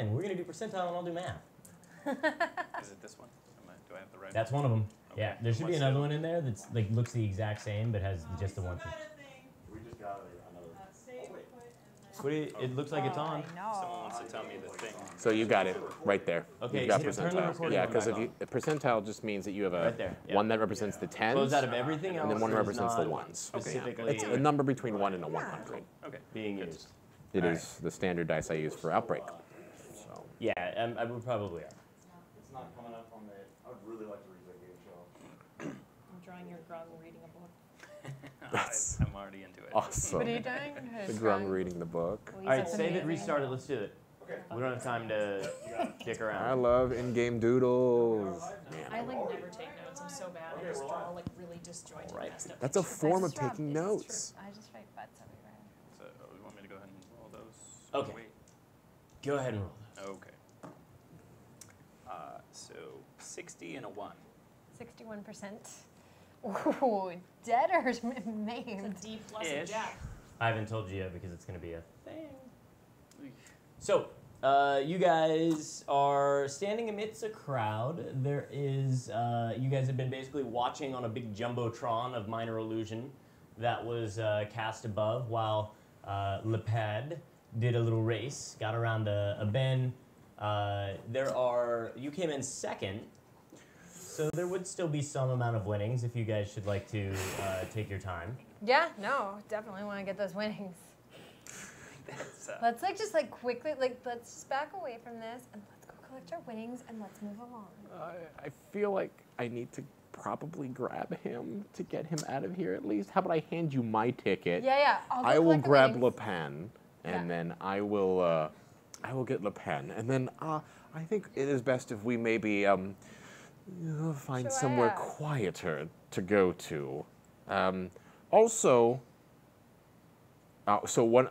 We're going to do percentile and I'll do math. Is it this one? Do I have the right That's one of them. Okay. Yeah, there should be another one in there that's like looks the exact same but has just the one thing. We just got another. What do you, it looks like it's on. Someone wants to tell me the thing. So you got it right there. Okay, You've got turn the percentile. recording Yeah, on because back if you percentile just means that you have a Right there, yeah. one that represents the tens, Close out of everything else. and then one is represents the not ones. Specifically It's a number between 1 and a 100. Okay. being used. It is the standard dice I use for Outbreak. So. Yeah, I would probably are. It's not coming up on the. I would really like to read that game show. I'm drawing your grung reading a book. I'm already into it. Awesome. What are you doing? The Grung reading the book. Well, you All right, said save it, amazing. restart it, let's do it. Okay. We don't have time to dick I around. love in-game doodles. Man, I like never take notes. I'm so bad. I just draw like really disjointed, Alright. messed up that's a pictures. form I of just draw- taking this is notes. true. I just write butts everywhere. So, you want me to go ahead and roll those? Okay. Wait. Go ahead and roll those. Okay. So 60 and a 1. 61%. Ooh, dead or It's maimed? a D plus Ish. a death. I haven't told you yet because it's going to be a thing. So, you guys are standing amidst a crowd. There is, you guys have been basically watching on a big jumbotron of Minor Illusion that was cast above while Lepad did a little race, got around a bend. You came in second, so there would still be some amount of winnings if you guys should like to take your time. Yeah, no, definitely want to get those winnings. That's, Let's just quickly, let's just back away from this and let's go collect our winnings and let's move along. I feel like I need to probably grab him to get him out of here at least. How about I hand you my ticket? Yeah, I'll go I will collect the grab Le winnings. Pen, and Yeah. then I will get Le Pen, and then I think it is best if we maybe find Sure. somewhere quieter to go to. Also, so one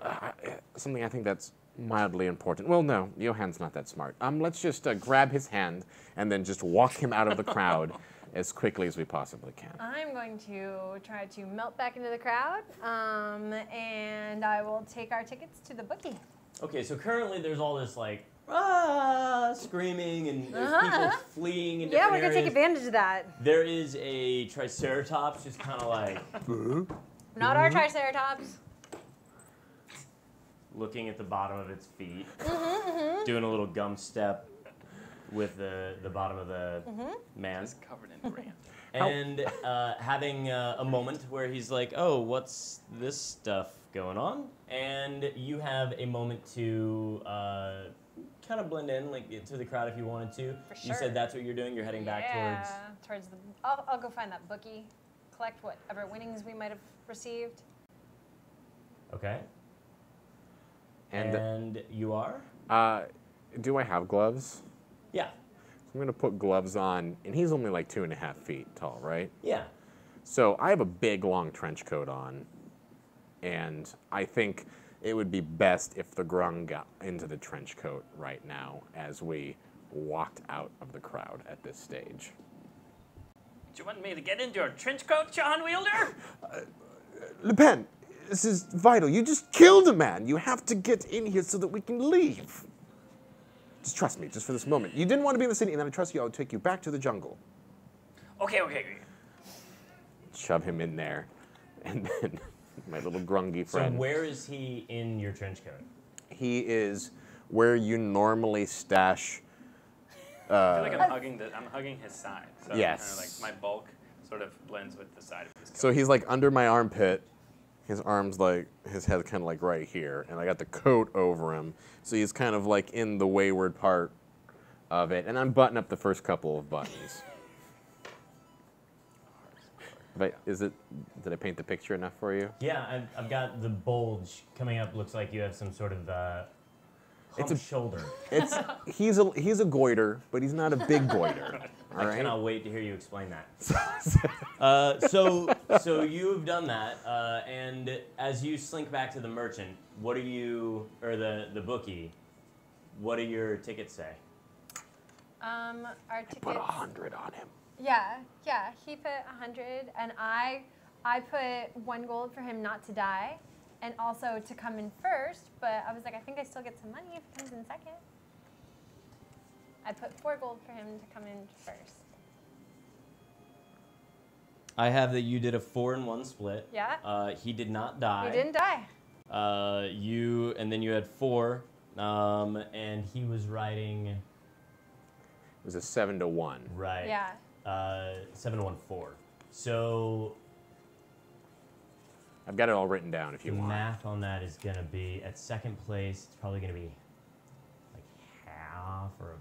something I think that's mildly important. Well, no, Johann's not that smart. Let's just grab his hand and then just walk him out of the crowd as quickly as we possibly can. I'm going to try to melt back into the crowd, and I will take our tickets to the bookie. Okay, so currently there's all this like screaming and there's people fleeing in Yeah, different we're gonna take areas. advantage of that. There is a Triceratops just kind of like Not our Triceratops. looking at the bottom of its feet, doing a little gum step with the bottom of the man, It's covered in brand. and having a moment where he's like, "Oh, what's this stuff going on?" And you have a moment to kind of blend in, like to the crowd if you wanted to. For You sure. said that's what you're doing. You're heading back towards the. I'll go find that bookie, collect whatever winnings we might have received. Okay. And And you are? do I have gloves? Yeah. I'm gonna put gloves on, and he's only like 2.5 feet tall, right? Yeah. So I have a big, long trench coat on, and I think it would be best if the grung got into the trench coat right now as we walked out of the crowd at this stage. Do you want me to get into your trench coat, John Wielder? Le Pen, this is vital. You just killed a man. You have to get in here so that we can leave. Just trust me, just for this moment. You didn't want to be in the city, and then I trust you. I'll take you back to the jungle. Okay. Shove him in there, and then my little grungy So friend. where is he in your trench coat? He is where you normally stash. I feel like I'm hugging his side. So Yes. kind of like my bulk sort of blends with the side of his coat. So he's like under my armpit. His arm's like, his head kind of like right here, and I got the coat over him. So he's kind of like in the wayward part of it, and I'm buttoning up the first couple of buttons. But did I paint the picture enough for you? Yeah, I've got the bulge coming up. Looks like you have some sort of It's hump a- shoulder. He's a goiter, but he's not a big goiter. All I right. cannot wait to hear you explain that. So you've done that, and as you slink back to the merchant, what are you, or the bookie, what do your tickets say? Our tickets. Put 100 on him. Yeah. He put 100, and I put 1 gold for him not to die, and also to come in first. But I was like, I think I still get some money if he comes in second. I put 4 gold for him to come in first. I have that you did a 4-1 split. Yeah. He did not die. He didn't die. And then you had 4, and he was riding. It was a 7-1. Right. Yeah. 7-1-4. So I've got it all written down if you want. math on that is gonna be at second place. It's probably gonna be like half or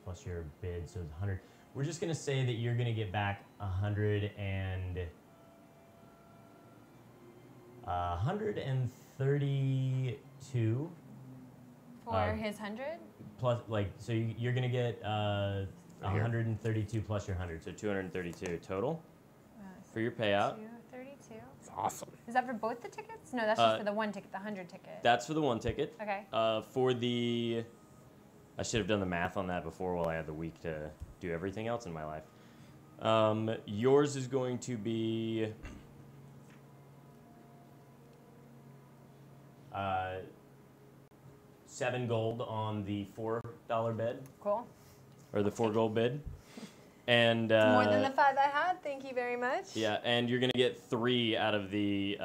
plus your bid, so it's 100. We're just gonna say that you're gonna get back 132 For his 100? plus, like, so you're gonna get 132 plus your 100, so 232 total for your payout. 232. It's awesome. Is that for both the tickets? No, that's just for the one ticket, the 100 ticket. That's for the one ticket. Okay. For the, I should have done the math on that before while I had the week to do everything else in my life. Yours is going to be 7 gold on the $4 bid, Cool. or the 4 gold bid, and More than the 5 I had. Thank you very much. yeah, and you're gonna get 3 out of the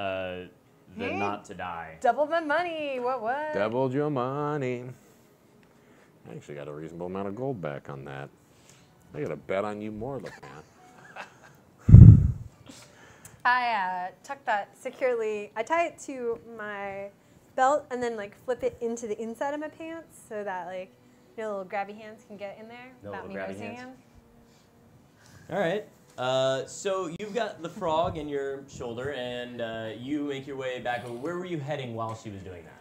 Hey. not to die. Double my money. What? Doubled your money. I actually got a reasonable amount of gold back on that. I got a bet on you more, look, man. I tuck that securely. I tie it to my belt and then like flip it into the inside of my pants so that like little grabby hands can get in there No without me little grabby noticing hands. them. All right. So you've got the frog in your shoulder, and you make your way back. Where were you heading while she was doing that?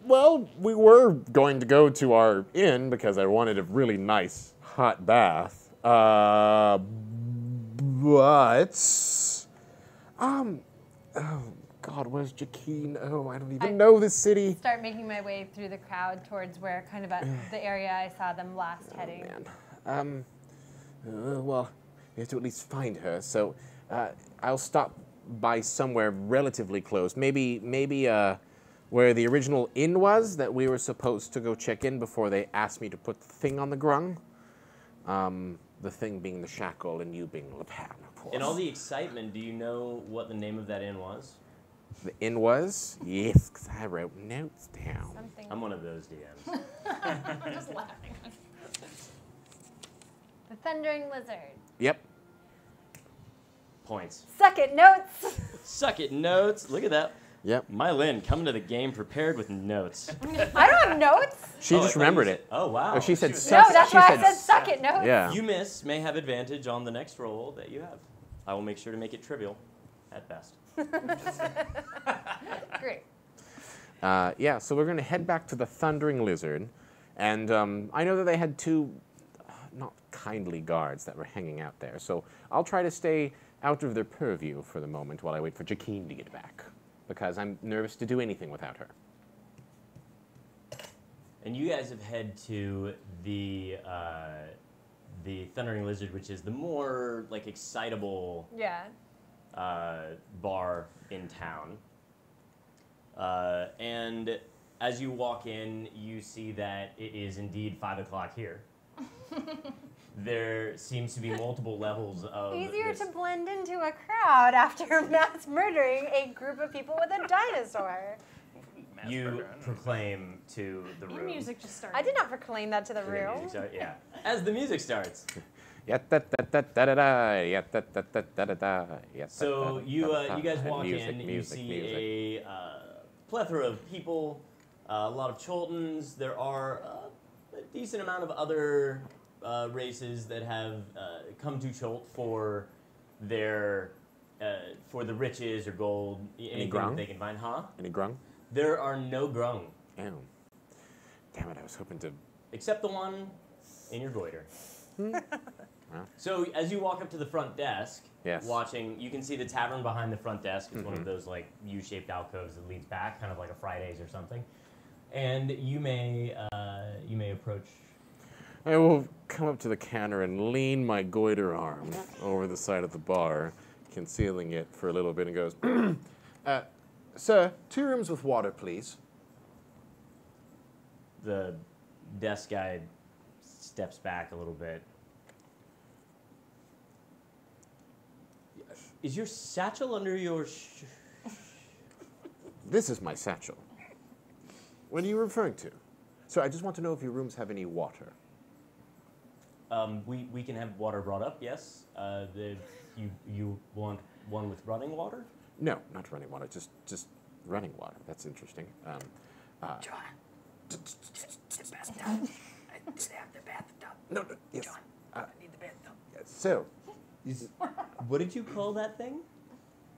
Well, we were going to go to our inn because I wanted a really nice hot bath. But, oh God, where's Jaqueen? Oh, I don't even know this city. Start making my way through the crowd towards where kind of at the area I saw them last heading. Man. Well, we have to at least find her. So, I'll stop by somewhere relatively close. Maybe, where the original inn was that we were supposed to go check in before they asked me to put the thing on the grung. The thing being the shackle and you being Lepan, of course. In all the excitement, do you know what the name of that inn was? The inn was? Yes, because I wrote notes down. Something. I'm one of those DMs. I'm just laughing. The Thundering Lizard. Yep. Points. Suck it, notes. Suck it, notes. Look at that. Yep. Mylin coming to the game prepared with notes. I don't have notes. She Oh, I just thought remembered you it. Oh, wow. Oh, she said No, suck. that's she why said I said suck it, notes. Yeah. You may have advantage on the next roll that you have. I will make sure to make it trivial, at best. Great. Yeah, so we're going to head back to the Thundering Lizard. And I know that they had 2 not kindly guards that were hanging out there. So I'll try to stay out of their purview for the moment while I wait for Jaqueen to get back. Because I'm nervous to do anything without her. And you guys have head to the Thundering Lizard, which is the more like excitable Yeah. bar in town. And as you walk in, you see that it is indeed 5 o'clock here. There seems to be multiple levels of Easier this. to blend into a crowd after mass murdering a group of people with a dinosaur. Mass You murder. proclaim to the Your room. music just started. I did not proclaim that to the The room. music start- yeah. As the music starts. So you guys walk in, you see a plethora of people, a lot of Choltons. There are a decent amount of other races that have come to Cholt for their for the riches or gold, anything grung? that they can find. Huh? Any grung? There are no grung, Damn. Damn it, I was hoping to... except the one in your goiter. Well. So as you walk up to the front desk, Yes. watching, you can see the tavern behind the front desk. It's one of those like U-shaped alcoves that leads back, kind of like a Fridays or something. And you may approach. I will come up to the counter and lean my goiter arm over the side of the bar, concealing it for a little bit, and goes, Sir, 2 rooms with water, please. The desk guy steps back a little bit. Is your satchel under your This is my satchel. What are you referring to? So I just want to know if your rooms have any water. We can have water brought up, yes. You want one with running water? No, not running water. Just running water. That's interesting. John. The bathtub. I did have the bathtub. No, yes. John, I need the bathtub. So, What did you call that thing?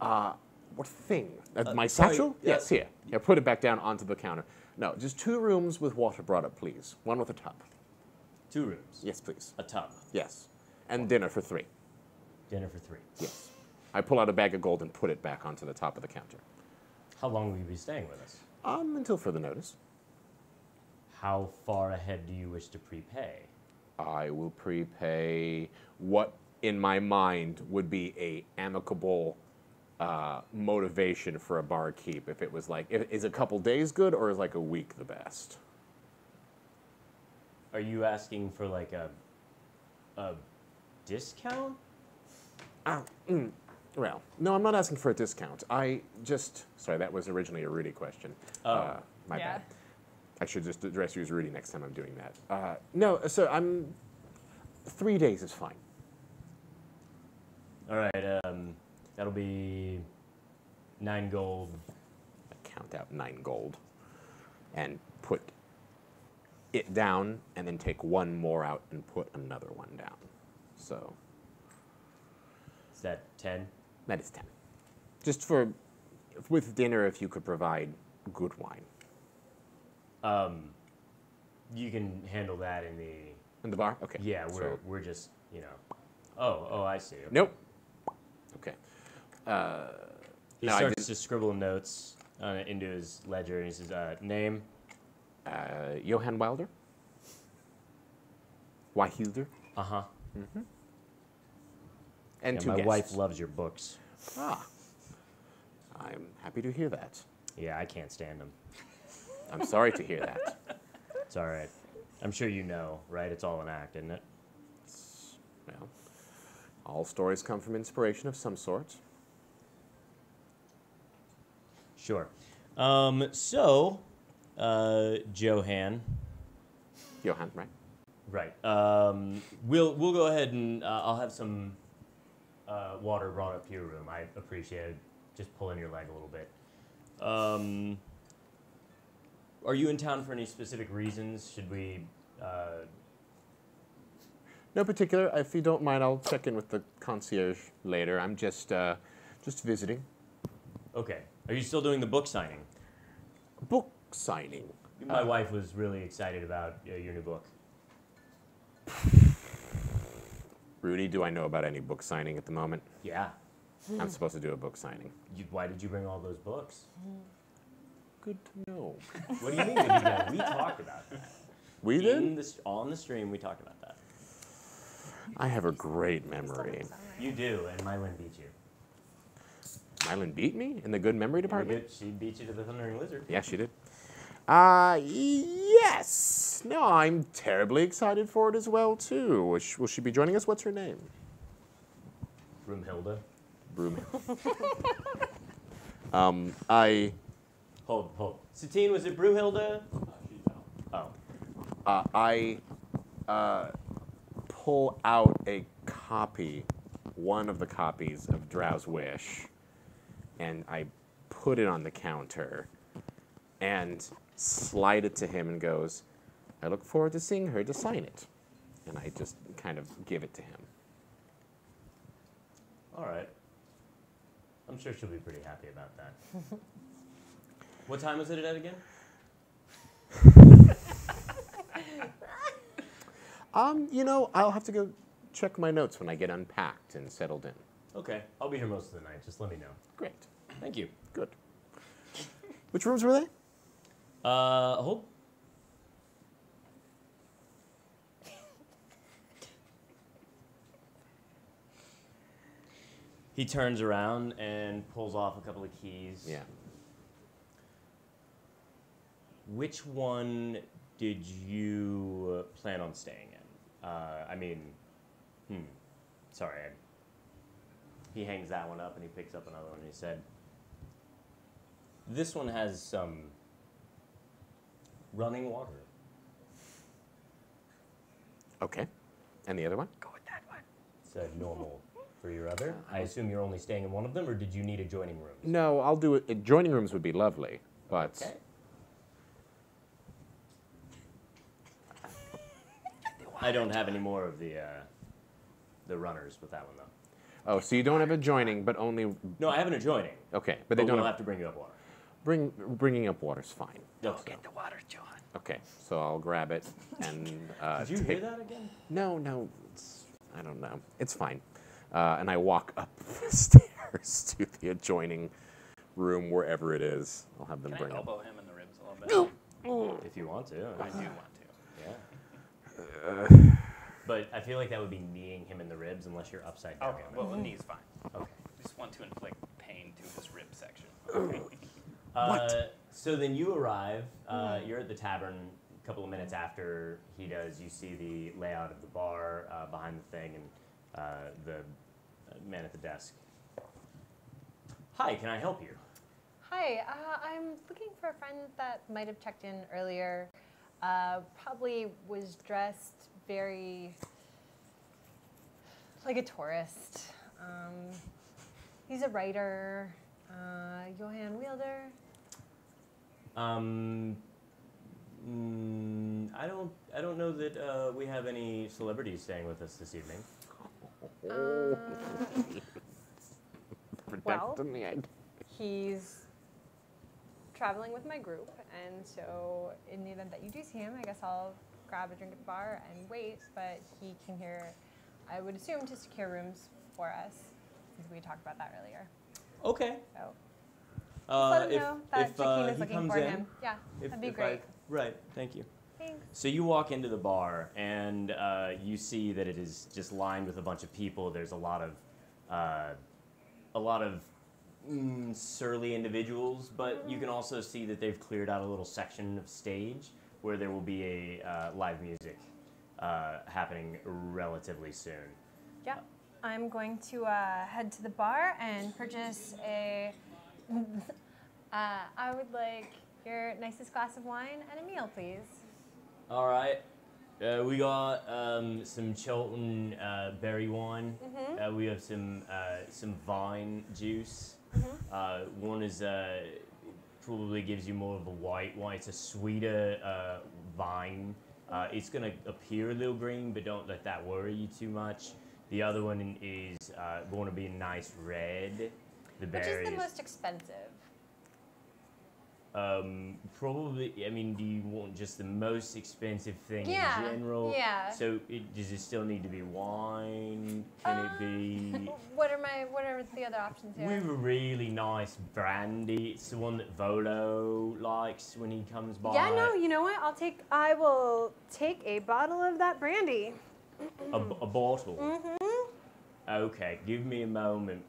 what thing? My sorry, satchel? Yes, here. Yeah, put it back down onto the counter. No, just 2 rooms with water brought up, please. One with a tub. 2 rooms. Yes, please. A tub. Yes. And dinner for 3. Dinner for 3. Yes. I pull out a bag of gold and put it back onto the top of the counter. How long will you be staying with us? Until further notice. How far ahead do you wish to prepay? I will prepay what, in my mind, would be a amicable motivation for a barkeep. If it was like, is a couple days good, or is like a week the best? Are you asking for like a discount? Well, no, I'm not asking for a discount. Sorry, that was originally a Rudy question. Oh. My Yeah. bad. I should just address you as Rudy next time I'm doing that. No, so 3 days is fine. All right, that'll be 9 gold. I count out 9 gold and put it down, and then take 1 more out and put another 1 down. So Is that 10? that is 10. Just with dinner, if you could provide good wine. You can handle that in the. In the bar? Okay. Yeah, we're just Oh, I see. Okay. Nope. Okay. He No, I starts didn't- to scribble notes into his ledger, and he says, "Name." Johann Wilder? Wilder? Uh huh. And Yeah, 2 my guests. wife loves your books. Ah. I'm happy to hear that. Yeah, I can't stand them. I'm sorry to hear that. It's all right. I'm sure you know, right? It's all an act, isn't it? Well, all stories come from inspiration of some sort. Sure. Johann. Johann, right? Right. We'll go ahead and I'll have some water brought up to your room. I appreciate it. Just pulling your leg a little bit. Are you in town for any specific reasons? Should we? No particular. If you don't mind, I'll check in with the concierge later. I'm just visiting. Okay. Are you still doing the book signing? Book signing. My wife was really excited about your new book. Rudy, do I know about any book signing at the moment? Yeah. I'm supposed to do a book signing. Why did you bring all those books? Good to know. What do you mean we did that? We talked about that. We did? On the stream, we talked about that. I have a great memory. You do, and Mylin beat you. Mylin beat me in the good memory department? She beat you to the Thundering Lizard. Yeah, she did. Yes. No, I'm terribly excited for it as well, too. Will she be joining us? What's her name? Broomhilda. Hold. Satine, was it Brewhilda? Oh. I pull out a copy, one of the copies of Drow's Wish, and I put it on the counter and slide it to him and goes, I look forward to seeing her to sign it. And I just kind of give it to him. All right. I'm sure she'll be pretty happy about that. What time was it at again? I'll have to go check my notes when I get unpacked and settled in. Okay. I'll be here most of the night. Just let me know. Great. Thank you. Good. Which rooms were they? Hold. He turns around and pulls off a couple of keys. Yeah. Which one did you plan on staying in? I mean, sorry. He hangs that one up and he picks up another one and he said, this one has some running water. Okay. And the other one? Go with that one. Said normal for your other. I assume you're only staying in one of them, or did you need adjoining rooms? No, I'll do it. Joining rooms would be lovely, but... Okay. I don't have any more of the runners with that one, though. Oh, so you don't have adjoining, but only... No, I have an adjoining. Okay, But they don't we'll have to bring you up water. Bringing up water's fine. Okay. Get the water, John. Okay, so I'll grab it and... Did you hear that again? No, I don't know. It's fine. And I walk up the stairs to the adjoining room, wherever it is. I'll have them Can bring I up. elbow him in the ribs a little bit? If you want to. I do want to. Yeah. But I feel like that would be kneeing him in the ribs unless you're upside down. Okay, well, the knee's fine. Okay. Just want to inflict pain to his rib section. Okay. What? So then you arrive. You're at the tavern a couple of minutes after he does. You see the layout of the bar behind the thing and the man at the desk. Hi, can I help you? Hi, I'm looking for a friend that might have checked in earlier. Probably was dressed very like a tourist. He's a writer, Johan Wielder. I don't know that we have any celebrities staying with us this evening. Protecting the egg. He's traveling with my group, and so in the event that you do see him, I guess I'll grab a drink at the bar and wait, but he came here, I would assume, to secure rooms for us, since we talked about that earlier. Okay. So let him know that Jakeem is looking for him. Yeah, that'd be great. Right, thank you. Thanks. So you walk into the bar, and you see that it is just lined with a bunch of people. There's a lot of surly individuals, but you can also see that they've cleared out a little section of stage where there will be a live music happening relatively soon. Yeah, I'm going to head to the bar and purchase a. I would like your nicest glass of wine and a meal, please. All right. We got some Chilton berry wine. We have some vine juice. One is probably gives you more of a white wine. It's a sweeter vine. It's gonna appear a little green, but don't let that worry you too much. The other one is going to be a nice red. The berries. Which is the most expensive? Probably. I mean, do you want just the most expensive thing in general? Yeah. So, does it still need to be wine? Can it be? What are the other options here? We have a really nice brandy. It's the one that Volo likes when he comes by. Yeah, no, you know what? I will take a bottle of that brandy. A bottle. Okay, give me a moment,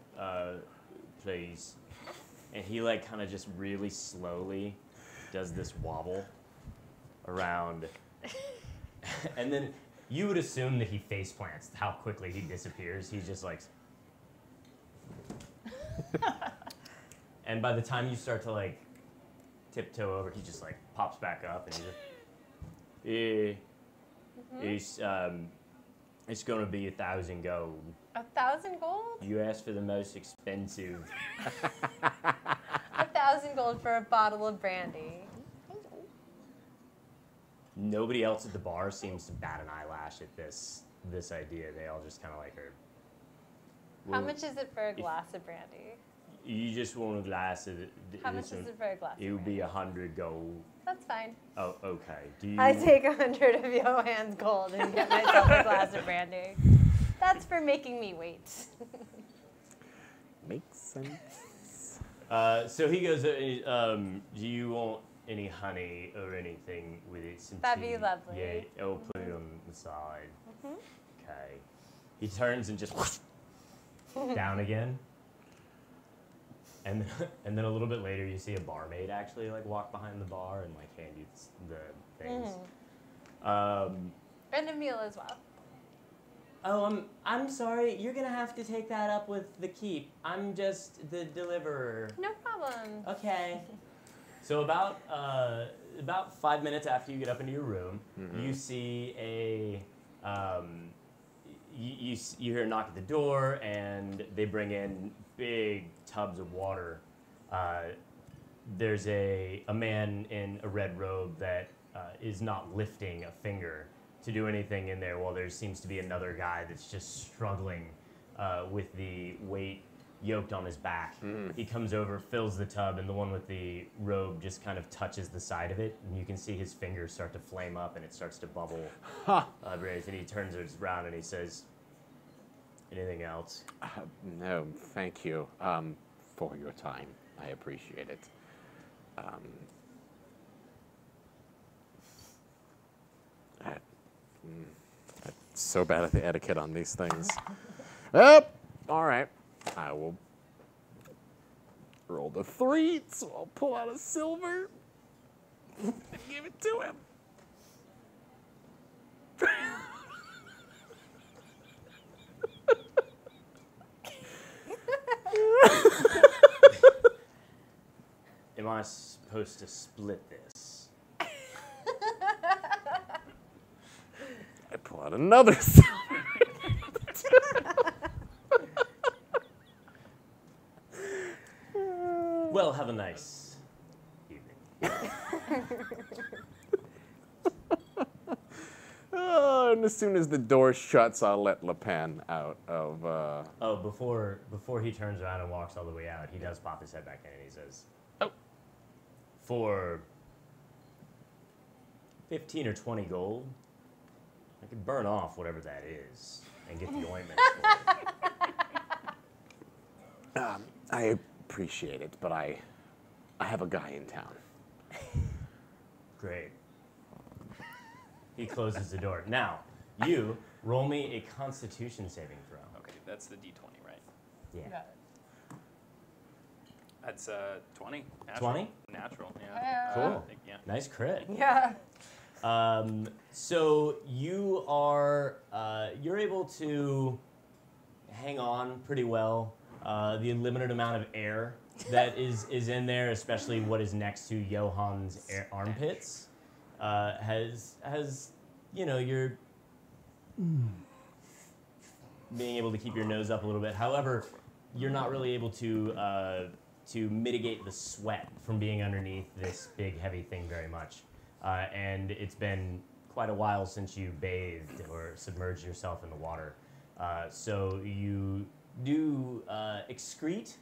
please. And he kind of just really slowly does this wobble around. And then you would assume that he face plants, how quickly he disappears. He's just like... And by the time you start to tiptoe over, he just pops back up and he's just... It's gonna be 1,000 gold. 1,000 gold? You asked for the most expensive. 1,000 gold for a bottle of brandy. Nobody else at the bar seems to bat an eyelash at this idea. They all just kind of are. How much is it for a glass of brandy? You just want a glass of it. How much is it for a glass? It would be 100 gold. That's fine. Oh, okay. Do you? I take 100 of Johan's gold and get myself a glass of brandy. That's for making me wait. Makes sense. So he goes, do you want any honey or anything with it? Some That'd tea? be lovely. Yeah, I'll put it on the side. Okay. He turns and just down again. And then a little bit later, you see a barmaid actually walk behind the bar and hand you the things. And a meal as well. Oh, I'm sorry. You're gonna have to take that up with the keep. I'm just the deliverer. No problem. Okay. So about 5 minutes after you get up into your room, you see a you hear a knock at the door, and they bring in big tubs of water. There's a man in a red robe that is not lifting a finger to do anything in there, while there seems to be another guy that's just struggling with the weight yoked on his back. He comes over, fills the tub, and the one with the robe just kind of touches the side of it, and you can see his fingers start to flame up, and it starts to bubble. And he turns around and he says, "Anything else?" No, thank you for your time. I appreciate it. I'm so bad at the etiquette on these things. All right. I will roll the 3, so I'll pull out a silver and give it to him. Am I supposed to split this? I pull out another silver. Well, have a nice evening. And as soon as the door shuts, I'll let Le Pen out of... Oh, before he turns around and walks all the way out, he does pop his head back in and he says, Oh. For 15 or 20 gold, I could burn off whatever that is and get the ointment for it. I appreciate it, but I have a guy in town. Great. He closes the door. Now, you roll me a Constitution saving throw. Okay, that's the D20, right? Yeah. That's 20. Natural. 20? Natural, yeah. Cool. Yeah. Nice crit. Yeah. So you are you're able to hang on pretty well. The limited amount of air that is in there, especially what is next to Johann's armpits, has you're being able to keep your nose up a little bit. However, you're not really able to mitigate the sweat from being underneath this big heavy thing very much. And it's been quite a while since you bathed or submerged yourself in the water. So you do excrete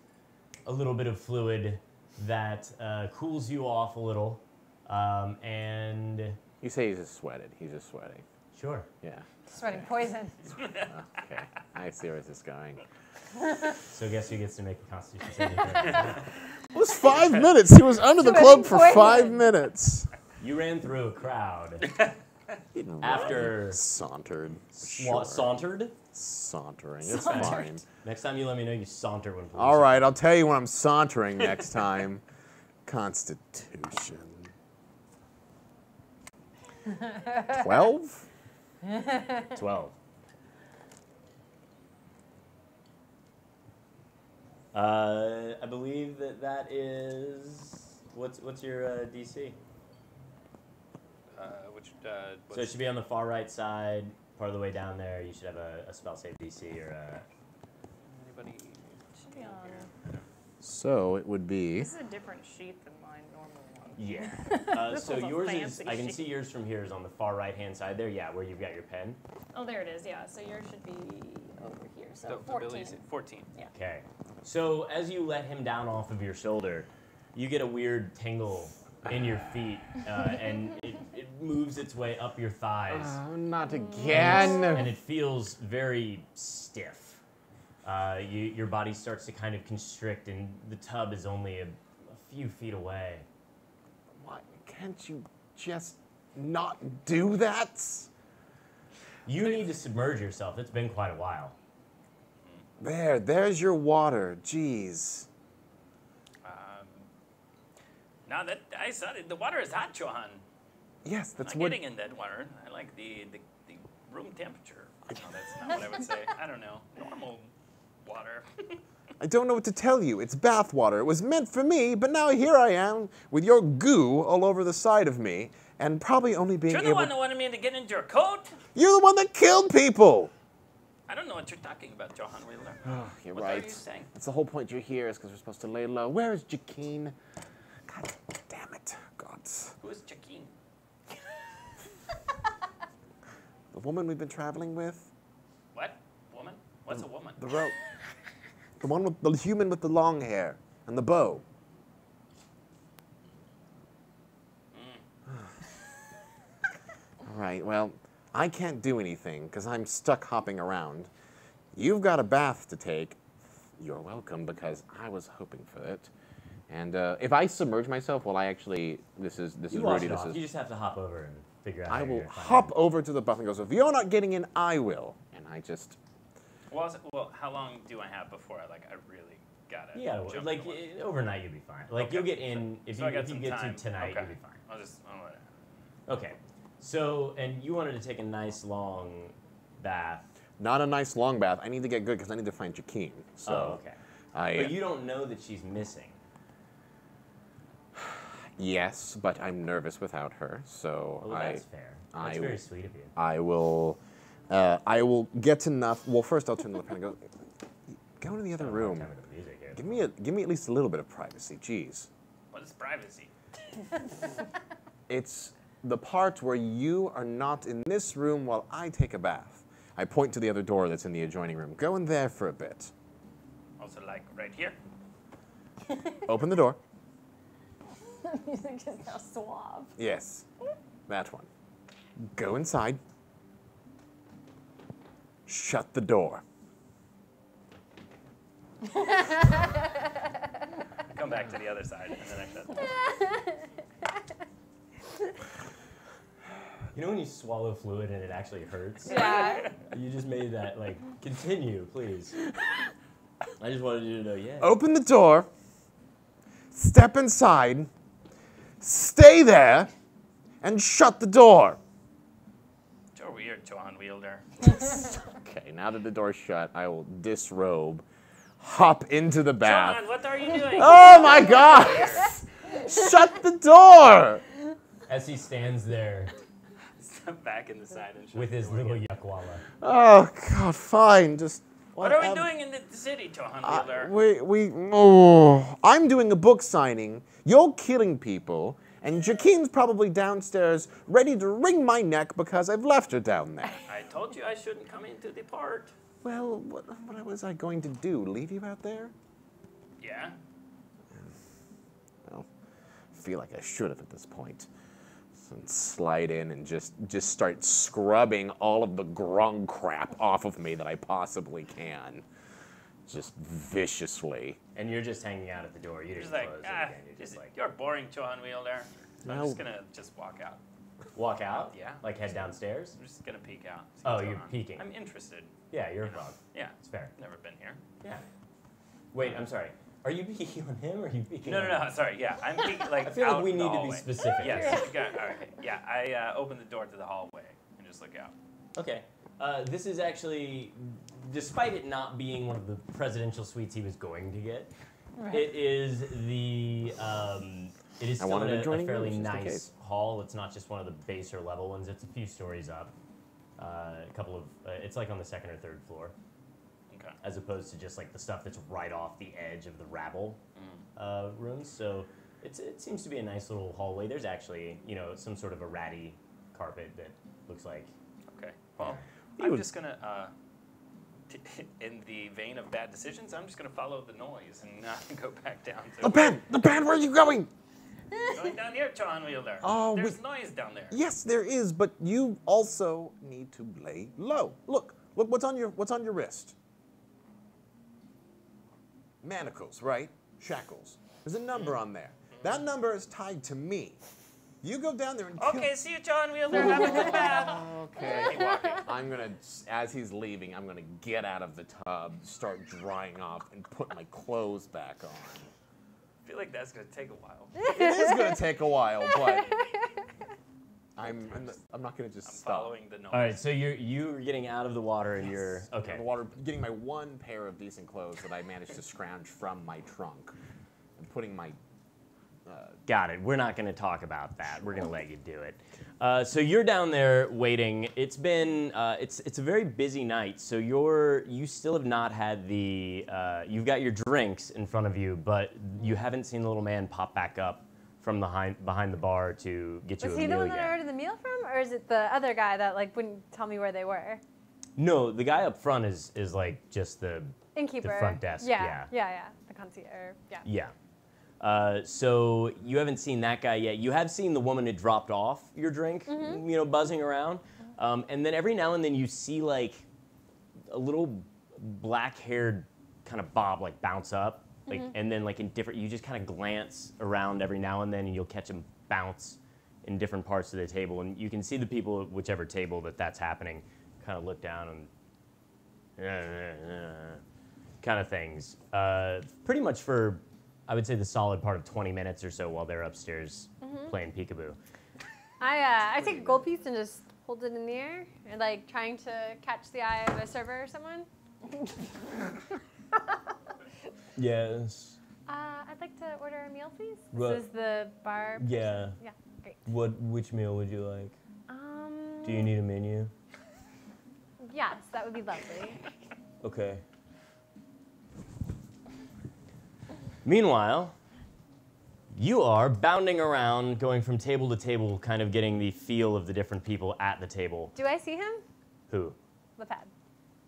a little bit of fluid that cools you off a little. And You say he's just sweated. He's just sweating. sure. Yeah. Sweating poison. Okay. I see where this is going. So I guess he gets to make a Constitution saving throw. It was 5 minutes. He was under the club for Sweating 5 poison. minutes. You ran through a crowd Didn't after run. Sauntered. Sure. sauntered. Sauntering. It's fine. Next time you let me know you saunter when police. All right, I'll tell you when I'm sauntering next time. Constitution. 12? 12. I believe that is what's your DC? So it should be on the far right side, part of the way down there. You should have a spell save DC or a. Anybody? Should be on. So it would be. This is a different sheet than my normal one. Yeah. This So one's a yours is. fancy I can sheet. see yours from here is on the far right hand side there. Yeah, where you've got your pen. Oh, there it is. Yeah. So yours should be over here. So The 14. abilities- 14. Yeah. Okay. So as you let him down off of your shoulder, you get a weird tingle in your feet, and it moves its way up your thighs. Not again. And it feels very stiff. Your body starts to kind of constrict, and the tub is only a few feet away. What? Can't you just not do that? You need to submerge yourself. It's been quite a while. There's your water. Jeez. Now that I saw it, the water is hot, Johan. Yes, that's I'm what. getting in that water. I like the room temperature. No, that's not what I would say. I don't know. Normal water. I don't know what to tell you. It's bath water. It was meant for me, but now here I am with your goo all over the side of me, and probably only being You're able... the one that wanted me to get into your coat? You're the one that killed people! I don't know what you're talking about, Johan Wheeler. Oh, you're What right. are you saying? That's the whole point you're here, is because we're supposed to lay low. Where is Jakeen? God damn it. God. Who is Jaqueen? The woman we've been traveling with? What? Woman? What's a woman? The rope. The one with the human with the long hair and the bow. All right, well, I can't do anything because I'm stuck hopping around. You've got a bath to take. You're welcome, because I was hoping for it. And if I submerge myself, will I actually? This is You wash Rudy. it This off. is. You just have to hop over and figure out. I how will you're gonna find hop it. over to the bath and go. So if you're not getting in, I will. And I just. Well, how long do I have before I really gotta Yeah, jump like in the water? overnight you'll be fine. Like Okay. you'll get in if So you I got if you some get time. to tonight, Okay. you'll be fine. I'll let it. Okay, so and you wanted to take a nice long bath. Not a nice long bath. I need to get good because I need to find Jakeen. So Oh, okay. But you don't know that she's missing. Yes, but I'm nervous without her. So Well, that's fair. That's very sweet of you. I will get enough. Well, first I'll turn the pen and go into the other room. Time with the music here. Give me at least a little bit of privacy. Jeez. What is privacy? It's the part where you are not in this room while I take a bath. I point to the other door that's in the adjoining room. Go in there for a bit. Also, like right here. Open the door. Music is now suave. Yes, that one. Go inside. Shut the door. Come back to the other side, and then I shut the door. You know when you swallow fluid and it actually hurts? Yeah. You just made that, like, continue, please. I just wanted you to know, yeah. Open the door. Step inside. Stay there. And shut the door. You're weird, Johan Wielder. Okay, now that the door's shut, I will disrobe, hop into the bath. Johan, what are you doing? Oh my God! Shut the door! As he stands there Step back in the side and shut with the his door little again. yuckwalla. Oh God, fine. Just What are we whatever. doing in the city, Johan Wielder? I'm doing a book signing. You're killing people, and Jakeen's probably downstairs, ready to wring my neck because I've left her down there. I told you I shouldn't come into the part. Well, what was I going to do? Leave you out there? Yeah. Well, I feel like I should have at this point. And slide in and just start scrubbing all of the grung crap off of me that I possibly can. Just viciously. And you're just hanging out at the door. You Just didn't like, close it again. You're just like, you're boring, Johan Wielder. So I'm No. just gonna walk out. walk out? Yeah. Like head downstairs? I'm just gonna peek out. see Oh, what's you're going on. peeking. I'm interested. Yeah, you're a You know. frog. Yeah. It's fair. Never been here. Yeah. Wait, I'm sorry. Are you peeking on him or are you peeking on No. Sorry. Yeah, I'm peeking like I feel out like we the need to be hallway. specific. Yes. Okay. All right. Yeah. I open the door to the hallway and just look out. Okay. This is actually, despite it not being one of the presidential suites he was going to get, it is the it is I still wanted in a adjoining fairly rooms, just in nice case. hall. It's not just one of the baser level ones. It's a few stories up. A couple of it's like on the second or third floor, Okay. as opposed to just like the stuff that's right off the edge of the rabble rooms. So it seems to be a nice little hallway. There's actually some sort of a ratty carpet that looks like. Okay. Well, You I'm would- just gonna in the vein of bad decisions, I'm just gonna follow the noise and not go back down to The band, where are you going? going down here, John Wielder. Oh, There's noise down there. Yes, there is, but you also need to lay low. Look what's on your wrist. Manacles, right? Shackles. There's a number on there. That number is tied to me. You go down there and kill. Okay, see you, John Wielder. Have a good bath. Okay. Keep walking. I'm gonna, as he's leaving, I'm gonna get out of the tub, start drying off, and put my clothes back on. I feel like that's gonna take a while. It is gonna take a while, but I'm not gonna just I'm stop. following the noise. All right, so you're getting out of the water and you're okay. In the water, getting my one pair of decent clothes that I managed to scrounge from my trunk, and putting my. Got it. We're not going to talk about that. We're going to let you do it. So you're down there waiting. It's been it's a very busy night. So you still have not had the you've got your drinks in front of you, but you haven't seen the little man pop back up from behind the bar to get you Was a he the meal one that I yet. ordered the meal from, or is it the other guy that like wouldn't tell me where they were? No, the guy up front is like just the Innkeeper. front desk. Yeah. The concierge. Yeah. Yeah. So you haven't seen that guy yet. You have seen the woman who dropped off your drink, buzzing around. And then every now and then you see like a little black-haired kind of bob like bounce up, like, and then like in different. You just kind of glance around every now and then, and you'll catch him bounce in different parts of the table, and you can see the people at whichever table that's happening, kind of look down and kind of things. Pretty much for. I would say the solid part of 20 minutes or so while they're upstairs playing peekaboo. I take a gold piece and just hold it in the air and like trying to catch the eye of a server or someone. Yes. I'd like to order a meal, please. What? This is the bar. Person. Yeah. Yeah. Great. Which meal would you like? Um. Do you need a menu? Yes, that would be lovely. Okay. Meanwhile, you are bounding around, going from table to table, kind of getting the feel of the different people at the table. Do I see him? Who? The pad.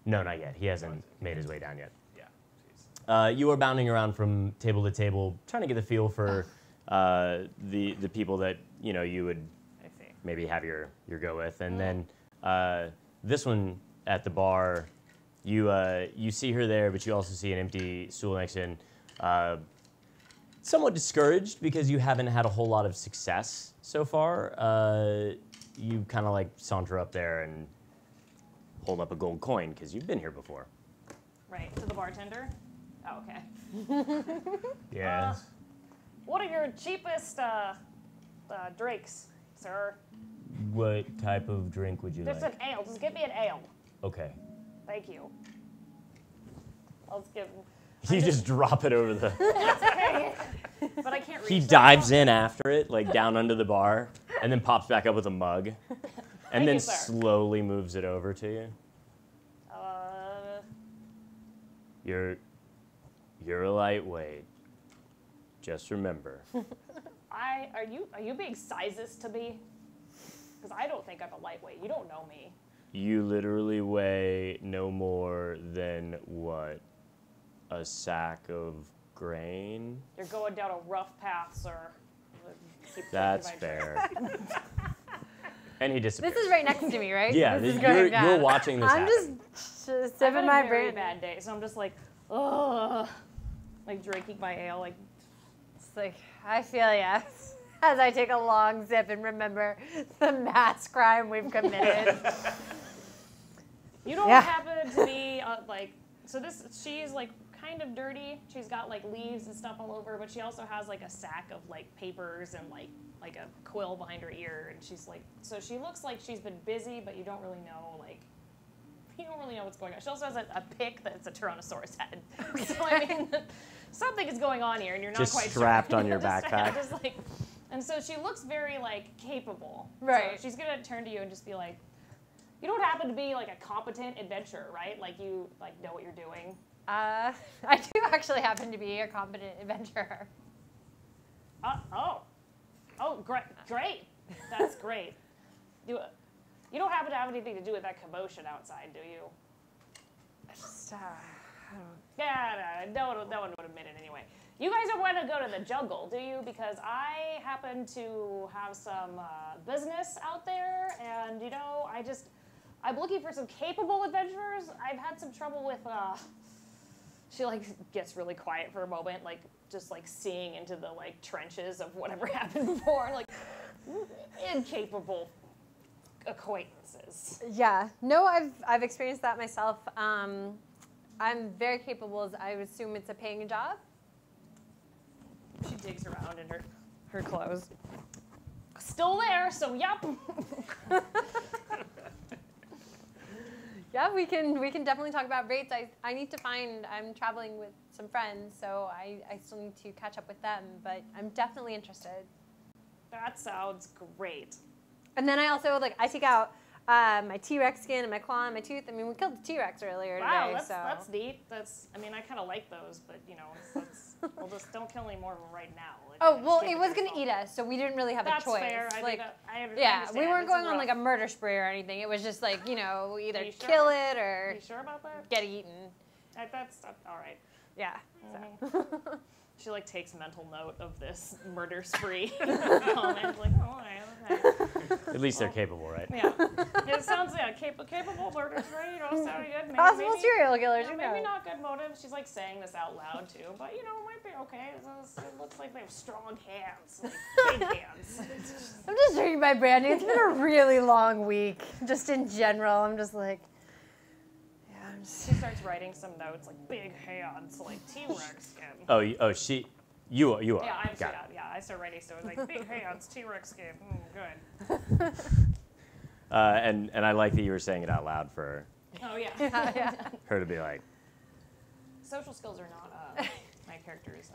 No, not yet. He hasn't made his way down yet. Yeah. You are bounding around from table to table, trying to get the feel for the people that you would I see. maybe have your go with, and then this one at the bar, you see her there, but you also see an empty stool next to her. Somewhat discouraged because you haven't had a whole lot of success so far. You kind of like saunter up there and hold up a gold coin because you've been here before. Right, to the bartender? Oh, okay. Yes. What are your cheapest drinks, sir? What type of drink would you Just like? an ale. Just give me an ale. Okay. Thank you. I'll just give him. You just drop it over the. But I can't reach He that dives far. in after it, like down under the bar, and then pops back up with a mug, and then you, sir. slowly moves it over to you. You're a lightweight. Just remember. Are you being sizist to me? Because I don't think I'm a lightweight. You don't know me. You literally weigh no more than what? A sack of grain? You're going down a rough path, sir. Keep That's taking my fair. And he disappears. This is right next to me, right? Yeah, this is you're going down. watching this I'm happen. just I've sipping had my a very brand. bad day, so I'm just like, ugh, like drinking my ale, like. It's like, I feel ya. As I take a long sip and remember the mass crime we've committed. You don't Yeah. happen to be like, so she's like kind of dirty. She's got like leaves and stuff all over, but she also has like a sack of like papers and like a quill behind her ear, and she's like, so she looks like she's been busy, but you don't really know what's going on. She also has a pick that's a Tyrannosaurus head. So I mean, something is going on here, and you're not Just quite strapped sure. on your Just- backpack. just like, and so she looks very like capable. Right. So she's gonna turn to you and just be like, you don't happen to be like a competent adventurer, right? Like you like know what you're doing. I do actually happen to be a competent adventurer. Great. That's great. You don't happen to have anything to do with that commotion outside, do you? Just, Yeah, no one would admit it anyway. You guys don't want to go to the jungle, do you? Because I happen to have some business out there, and I'm looking for some capable adventurers. I've had some trouble with. She like gets really quiet for a moment, like just like seeing into the like trenches of whatever happened before, like incapable acquaintances. yeah. No, I've experienced that myself. I'm very capable. I would assume it's a paying job. She digs around in her clothes. still there, so yep. Yeah, we can definitely talk about rates. I need to find. I'm traveling with some friends, so I still need to catch up with them. But I'm definitely interested. That sounds great. And then I also I take out my T-Rex skin and my claw and my tooth. I mean, we killed the T-Rex earlier Wow, today. that's neat. I mean, I kind of like those, but we'll just don't kill any more of them right now. It was gonna eat us, so we didn't really have a choice. That's fair. I yeah, understand. we weren't It's going on rough. a murder spree or anything. It was just either sure? kill it or Are you sure about that? get eaten. That's all right. Yeah. Mhm. She takes mental note of this murder spree comment. All right, okay. At least they're capable, right? Yeah. It sounds capable murder spree. Sound good. Maybe, Possible serial killers. Yeah, who maybe knows? not good motives. She's saying this out loud too, but it might be okay. It looks like they have strong hands, big hands. I'm just drinking my brandy. It's been a really long week, just in general. I'm just She starts writing some notes big hands, T-Rex skin. You are. Yeah, Got it. I start writing so big hands, T-Rex skin. Good. And I like that you were saying it out loud for Oh yeah. yeah. her to be like, Social skills are not my character's.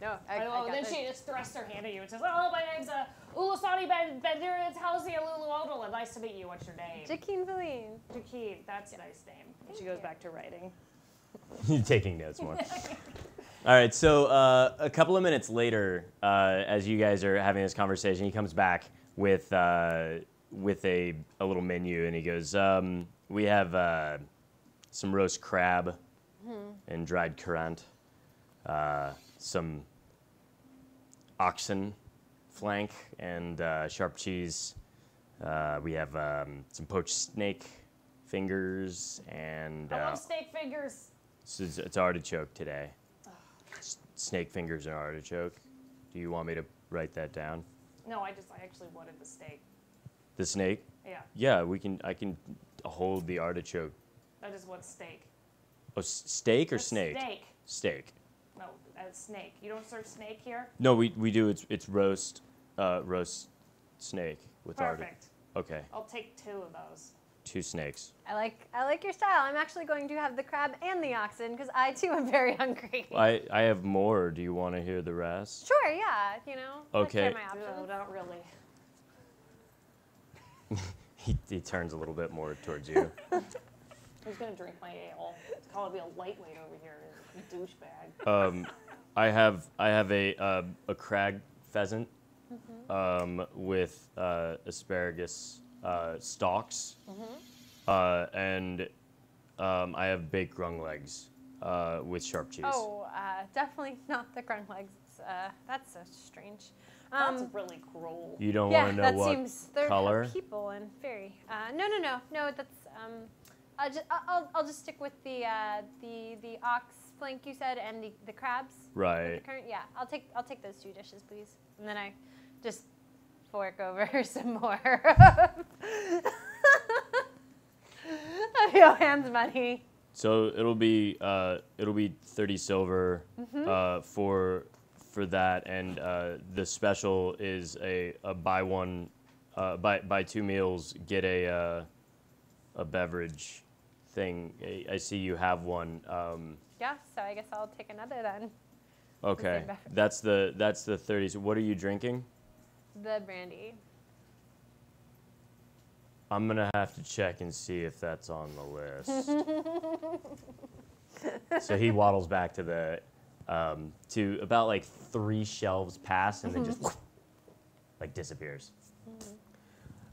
No, Then she just thrusts her hand at you and says, "Oh, my name's Ulasani Bendir Halsey Alulu and nice to meet you. What's your name?" Jakeen Valine. Jakeen. That's a nice name. And she goes back to writing. taking notes more. All right, so a couple of minutes later, as you guys are having this conversation, he comes back with a little menu, and he goes, "We have some roast crab and dried currant, some oxen flank and sharp cheese. We have some poached snake fingers and I love snake fingers. it's artichoke today. Snake fingers and artichoke. Do you want me to write that down? No, I actually wanted the steak. The snake? Yeah, Yeah, I can hold the artichoke. I just want steak. Oh, steak or That's snake? Steak. Steak. No, snake. You don't serve snake here? No, we do. It's roast snake with artichoke. Perfect. Okay, I'll take 2 of those. 2 snakes. I like your style. I'm actually going to have the crab and the oxen because I too am very hungry. I have more. Do you want to hear the rest? Sure, yeah. Let's Okay. hear my options. No, not really. He turns a little bit more towards you. Who's gonna drink my ale? It's calling me a lightweight over here, you douchebag. I have a crag pheasant with asparagus stalks, and I have baked grung legs with sharp cheese. Oh, definitely not the grunt legs. That's so strange. That's really cruel. You don't Yeah, want to know that what seems they're color? people and fairy. No. That's I'll just stick with the ox flank you said and the crabs. Right. Yeah, I'll take those 2 dishes, please. And then I just fork over some more of Johan's money. So it'll be 30 silver for that, and the special is a buy 2 meals get a beverage thing. I see you have one. Yeah, so I guess I'll take another then. Okay, beverage. that's the 30. So what are you drinking? The brandy. I'm gonna have to check and see if that's on the list. So he waddles back to the to about 3 shelves past, and then just disappears.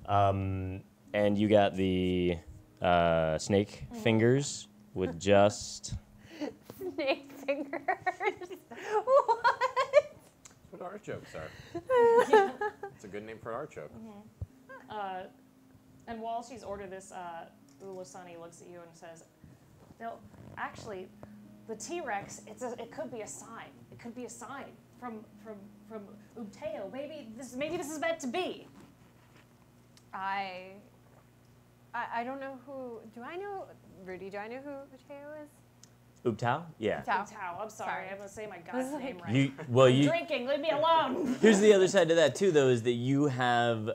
And you got the snake fingers with just Snake fingers. What? What artichokes are. It's a good name for an artichoke. And while she's ordered this, Ulasani looks at you and says, "No, actually, the T-Rex. It could be a sign. It could be a sign from Ubteo. Maybe this is meant to be." I don't know who. Do I know Rudy? Do I know who Mateo is? Uptao? Yeah. Tao. Tao. I'm sorry. Sorry. I'm gonna say my god's name right. You Drinking. Leave me alone. Here's the other side to that too, though, is that you have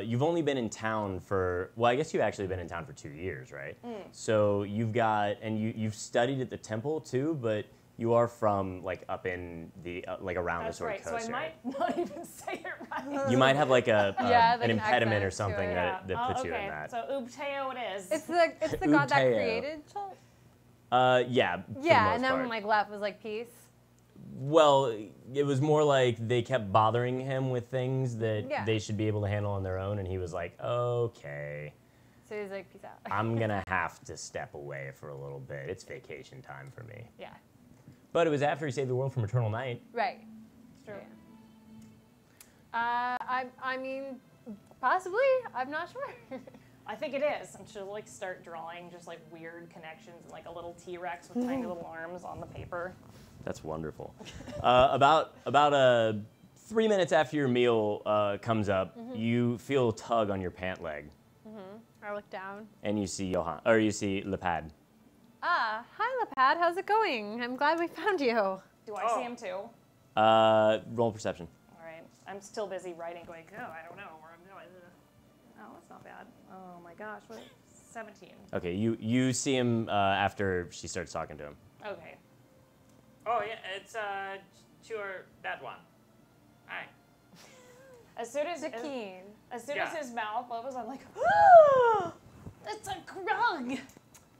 you've only been in town for, well, I guess you've actually been in town for 2 years, right? So you've got, and you've studied at the temple too, but you are from like up in the like around That's the sort right. of coast So I area. might not even say it right. You might have like Yeah, an like an impediment or accent to something it. that puts you okay. in that. So Ubteo it is. It's the god that Uteo. created Chult? Yeah. For the Yeah, most and then part. like left was like peace. Well, it was more like they kept bothering him with things that Yeah. they should be able to handle on their own, and he was like, okay, So he's like, peace out. I'm gonna have to step away for a little bit. It's vacation time for me. Yeah. But it was after he saved the world from eternal night. Right. It's true. I mean, possibly. I'm not sure. I think it is. And she'll like start drawing just like weird connections and like a little T-Rex with tiny little arms on the paper. That's wonderful. About 3 minutes after your meal comes up, you feel a tug on your pant leg, I look down. and you see you see Lepad. Ah, hi Lepad, how's it going? I'm glad we found you. Do I see him too? Roll perception. All right. I'm still busy writing, going, oh, I don't know where I'm going. Oh, that's not bad. Oh my gosh, what? 17. Okay, you see him after she starts talking to him. Okay. Oh yeah, it's sure that one. Hi. As soon as Zakeen. as soon Yeah. as his mouth opens, I'm like, oh, it's a grug.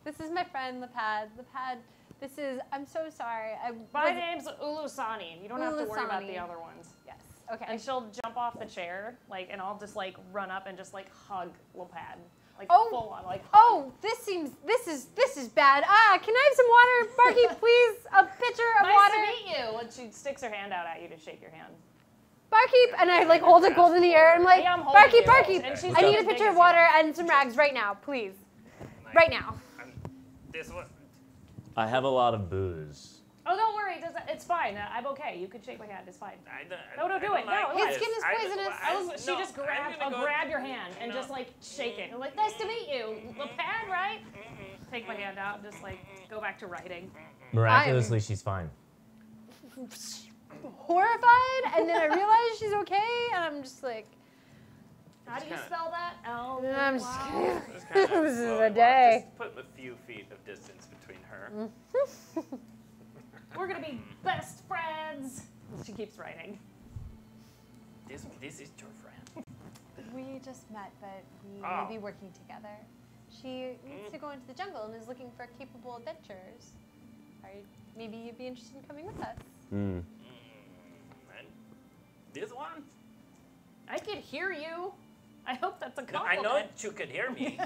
This is my friend Lepad. Lepad, this is, I'm so sorry. My name's Ulusani. You don't have to worry about the Ulusani. other ones. Yes, okay. And she'll jump off the chair, like, and I'll just like run up and just like hug Lepad, like Oh. full on, like. Hug. Oh, this is bad. Ah, can I have some water, Barkeep, please? A pitcher of Nice water. to meet you. And she sticks her hand out at you to shake your hand. Barkeep, and I like hold a gold in the air and I'm like, Yeah, I'm holding Barkeep, you. Barkeep, And she's I need as a big pitcher as of you. water and some rags right now, please. Right now. This one. I have a lot of booze. Oh, don't worry. It's fine. I'm okay. You can shake my hand. It's fine. No, I do don't it. No, like His this. skin is poisonous. She just grabs. I'll grab your hand and No. just like shake it. Like, nice to meet you. Lepad, right? Take my hand out and just like go back to writing. Miraculously, she's fine. Horrified, and then I realize she's okay, and I'm just like, How do you kinda- spell that? L. I'm just Wow. kidding. Just kinda This is slowly a walk, day. Just put a few feet of distance between her. We're gonna be best friends. She keeps writing. This is your friend. We just met, but we Oh. will be working together. She needs to go into the jungle and is looking for capable adventurers. Maybe you'd be interested in coming with us. And this one? I could hear you. I hope that's a No, compliment. I know that you could hear me.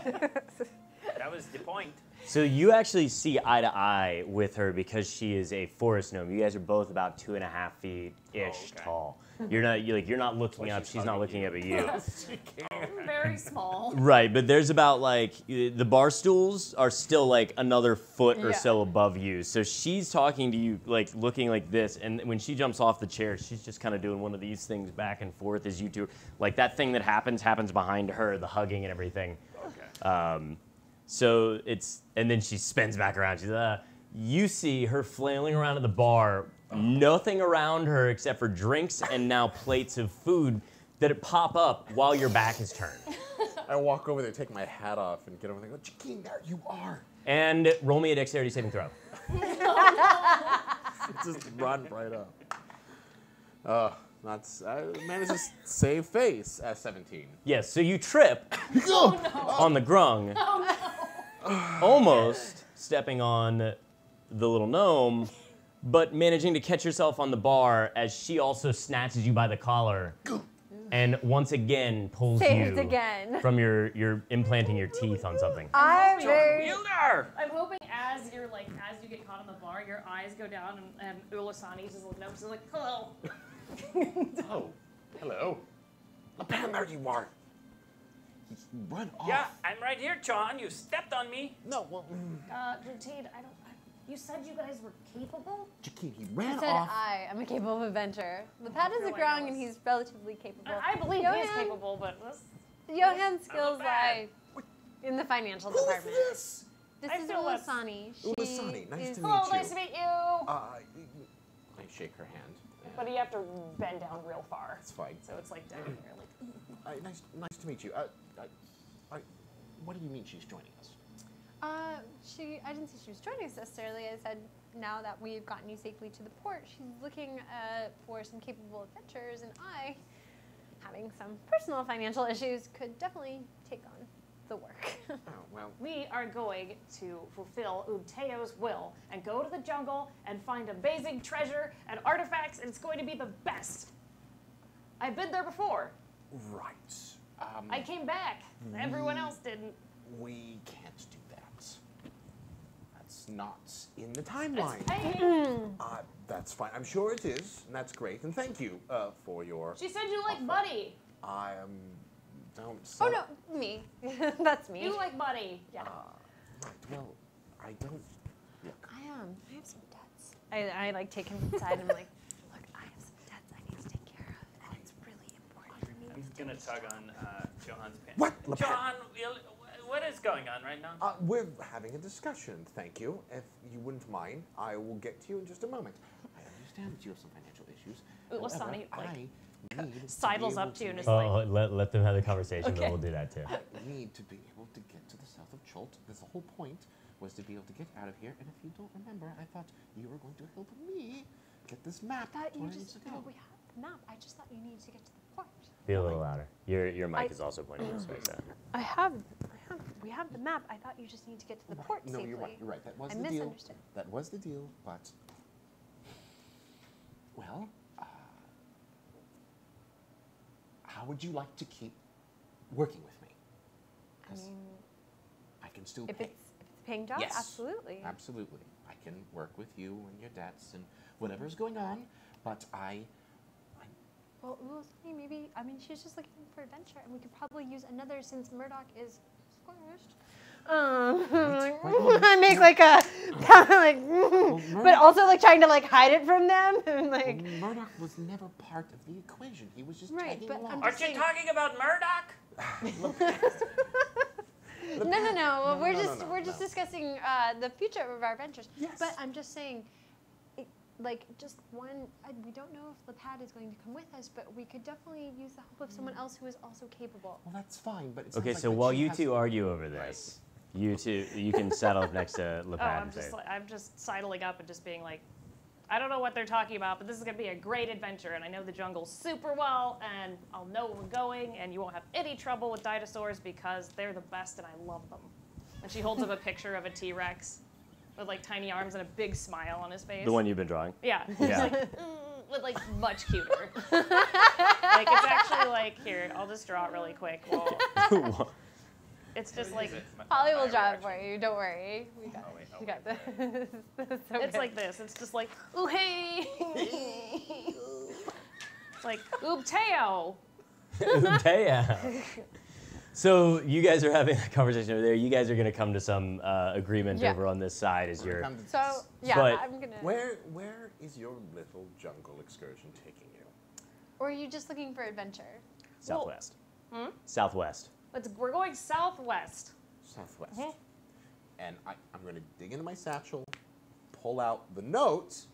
That was the point. So you actually see eye to eye with her because she is a forest gnome. You guys are both about 2.5 feet ish okay. tall. You're not looking up. She's not looking up at you. Very small. Right, but there's about like the bar stools are still like another foot or Yeah. so above you. So she's talking to you like looking like this, and when she jumps off the chair, she's just kind of doing one of these things back and forth as you two. Like that thing that happens behind her, the hugging and everything. Okay. So it's, and then she spins back around. She's, you see her flailing around at the bar, nothing around her except for drinks and now plates of food that pop up while your back is turned. I walk over there, take my hat off, and get over there and go, Jakeen, there you are. And roll me a dexterity saving throw. Just run right up. Managed to save face at 17. Yes, so you trip on the grung, almost stepping on the little gnome, but managing to catch yourself on the bar as she also snatches you by the collar and once again pulls Saved you again. from your implanting your teeth on something. I'm John very. Wheeler! I'm hoping as you get caught in the bar, your eyes go down and Ulasani's just looking up. She's like, hello. Oh, hello. Lepad, there you are. Run off. Yeah, I'm right here, John. You stepped on me. No, well, Routine, you said you guys were capable? Jakeen, he I ran said off. I am a capable adventurer. Lepad is a grung and he's relatively capable. I believe he is Johan- capable, but this... Johan's skills bad. lie in the financial Who is department. this? This I is feel that's- Ulasani. Ulasani, nice to meet Hello, you. nice to meet you. I shake her hand. But you have to bend down real far. That's fine. So it's like down here. Like, Nice to meet you. What do you mean she's joining us? I didn't say she was joining us necessarily. I said now that we've gotten you safely to the port, she's looking for some capable adventurers, and I, having some personal financial issues, could definitely take on the work. Oh, well. we are going to fulfill Ubteo's will and go to the jungle and find amazing treasure and artifacts, and it's going to be the best. I've been there before. Right. I came back. Everyone else didn't. We can't do that. That's not in the It's timeline. paying. That's fine. I'm sure it is, and that's great. And thank you for your. She said you like Buddy. I don't. Oh no, me. That's me. You like Buddy. Yeah. Right. Well, I don't. Look. I have some debts. I like take him aside and I'm like, look, I have some debts I need to take care of, and it's really important for me. I'm gonna tug on Johan's pants. What? Johan, what is going on right now? We're having a discussion. Thank you. If you wouldn't mind, I will get to you in just a moment. I understand that you have some financial issues. Ulasani, However, like, I need to sidles be up able to you and is Oh, let them have the conversation, Okay. then we'll do that too. I need to be able to get to the south of Cholt. That's the whole point, was to be able to get out of here. And if you don't remember, I thought you were going to help me get this map. I thought you 20 just, years ago. no, we have the map. I just thought you needed to get to the port. Be a little louder. Your mic I- is also pointing this way, so. We have the map. I thought you just need to get to the port No, safely. you're right. You're right. That was I the deal. misunderstood. That was the deal. But well, how would you like to keep working with me? I mean, I can still if pay. it's a paying job, Yes. absolutely. Absolutely. I can work with you and your debts and whatever's going on. But Well, maybe. I mean, she's just looking for adventure, and we could probably use another since Murdoch is squished. I make like a like, but Murdoch- also like trying to like hide it from them, and like. Murdoch was never part of the equation. He was just Right, tagging but along. I'm Aren't you talking about Murdoch? No. We're no, just discussing the future of our adventures. Yes. But I'm just saying, like, just one. We don't know if Lepad is going to come with us, but we could definitely use the help of someone else who is also capable. Well, that's fine, but it's Okay, so while you two argue over this, you can settle up next to Oh, Lepad. I'm just sidling up and just being like, I don't know what they're talking about, but this is gonna be a great adventure, and I know the jungle super well, and I'll know where we're going, and you won't have any trouble with dinosaurs because they're the best, and I love them. And she holds up a picture of a T-Rex with like tiny arms and a big smile on his face. The one you've been drawing. Yeah. Yeah. But like much cuter. Like it's actually like here. I'll just draw it really quick. Well, it's just like Holly will draw it for you. Don't worry. We got, wait, we got this. This is so it's good. like this. It's just like ooh hey. It's like Ubteo. Ubteo. So you guys are having a conversation over there. You guys are going to come to some agreement Yeah. over on this side as you're. So yeah, But- I'm gonna. Where is your little jungle excursion taking you? Or are you just looking for adventure? Southwest. Hmm? Southwest. We're going southwest. Southwest. Mhm. And I'm going to dig into my satchel, pull out the notes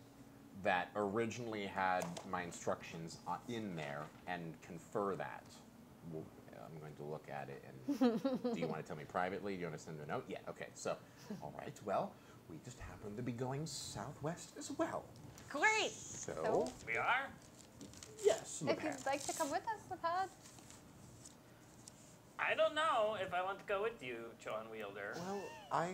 that originally had my instructions in there, and confer that. I'm going to look at it and do you want to tell me privately? Do you want to send a note? Yeah, okay. So, all right, well, we just happen to be going southwest as well. Great. So, We are? yes, If Lepad. you'd like to come with us, Lepad. I don't know if I want to go with you, John Wielder. Well, I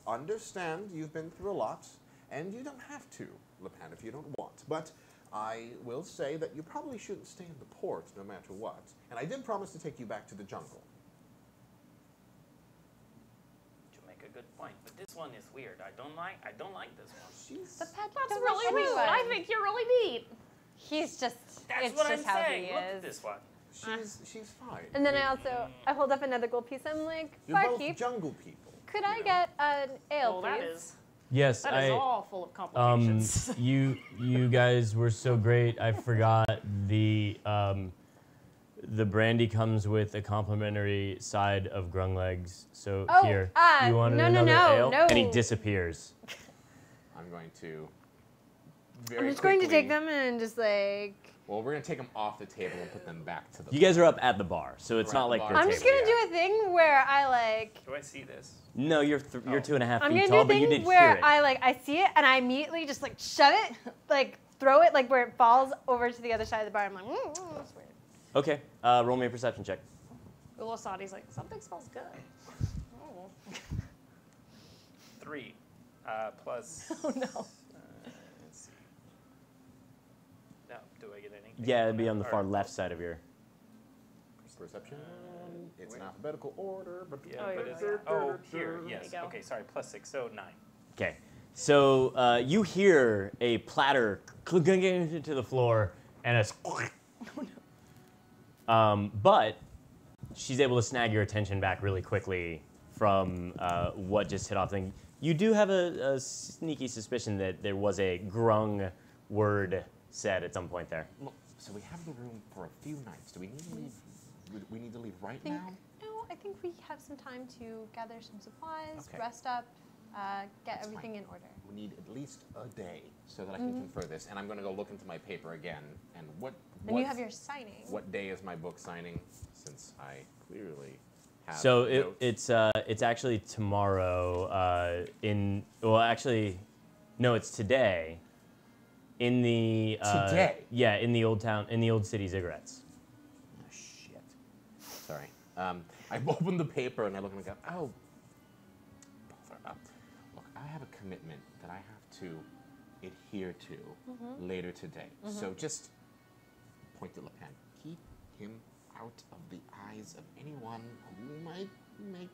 understand you've been through a lot, and you don't have to, Lepad, if you don't want. But I will say that you probably shouldn't stay in the port no matter what. And I did promise to take you back to the jungle. You make a good point, but this one is weird. I don't like this one. She's Lepad, That's don't really worry, rude. everyone. I think you're really neat. He's just. That's it's what just I'm how saying. he Look at is. this one. she's fine. And then I hold up another gold piece. I'm like, You're both barkeep, jungle people. could you I know. get an ale, Well, that please? is Yes, that is all full of Um, complications. you guys were so great. I forgot the The brandy comes with a complimentary side of grung legs. So Oh, here, you wanted no, another ale? no. And he disappears. I'm going to. I'm just going to take them and just like. Well, we're gonna take them off the table and put them back to the. You guys are up at the bar, so it's We're at not the like bar. the I'm table. just gonna yeah. do a thing where I like. Do I see this? No, you're you're 2.5 I'm feet gonna tall, do but a you thing did where hear it. I see it and I immediately just like shove it, like throw it like where it falls over to the other side of the bar. I'm like, that's weird. Okay, roll me a perception check. Ulasadi's like, something smells good. Oh. 3 plus. Oh no. Let's see. No, do I get anything? Yeah, it'd be on the All far right. left side of your. Perception. It's in alphabetical order, but. Yeah, Oh, but you're it's, right. oh, here, yes. you go. Okay, sorry, +6, so 9. Okay, so you hear a platter clinking to the floor and a. But she's able to snag your attention back really quickly from what just hit off. Thing. You do have a sneaky suspicion that there was a grung word said at some point there. Look, so we have the room for a few nights. Do we need to leave? We need to leave right think, now. no, I think we have some time to gather some supplies, Okay. rest up, get That's everything fine. in order. We need at least a day so that I can confer this. And I'm going to go look into my paper again. And And you have your signing. what day is my book signing? Since I clearly have. So notes. it's actually tomorrow. No, it's today. In the Today? Yeah, in the old city cigarettes. Oh, shit. Sorry. I opened the paper and I look and I go, oh, bother. Look, I have a commitment that I have to adhere to later today. So just point to Lepan. Keep him out of the eyes of anyone who might make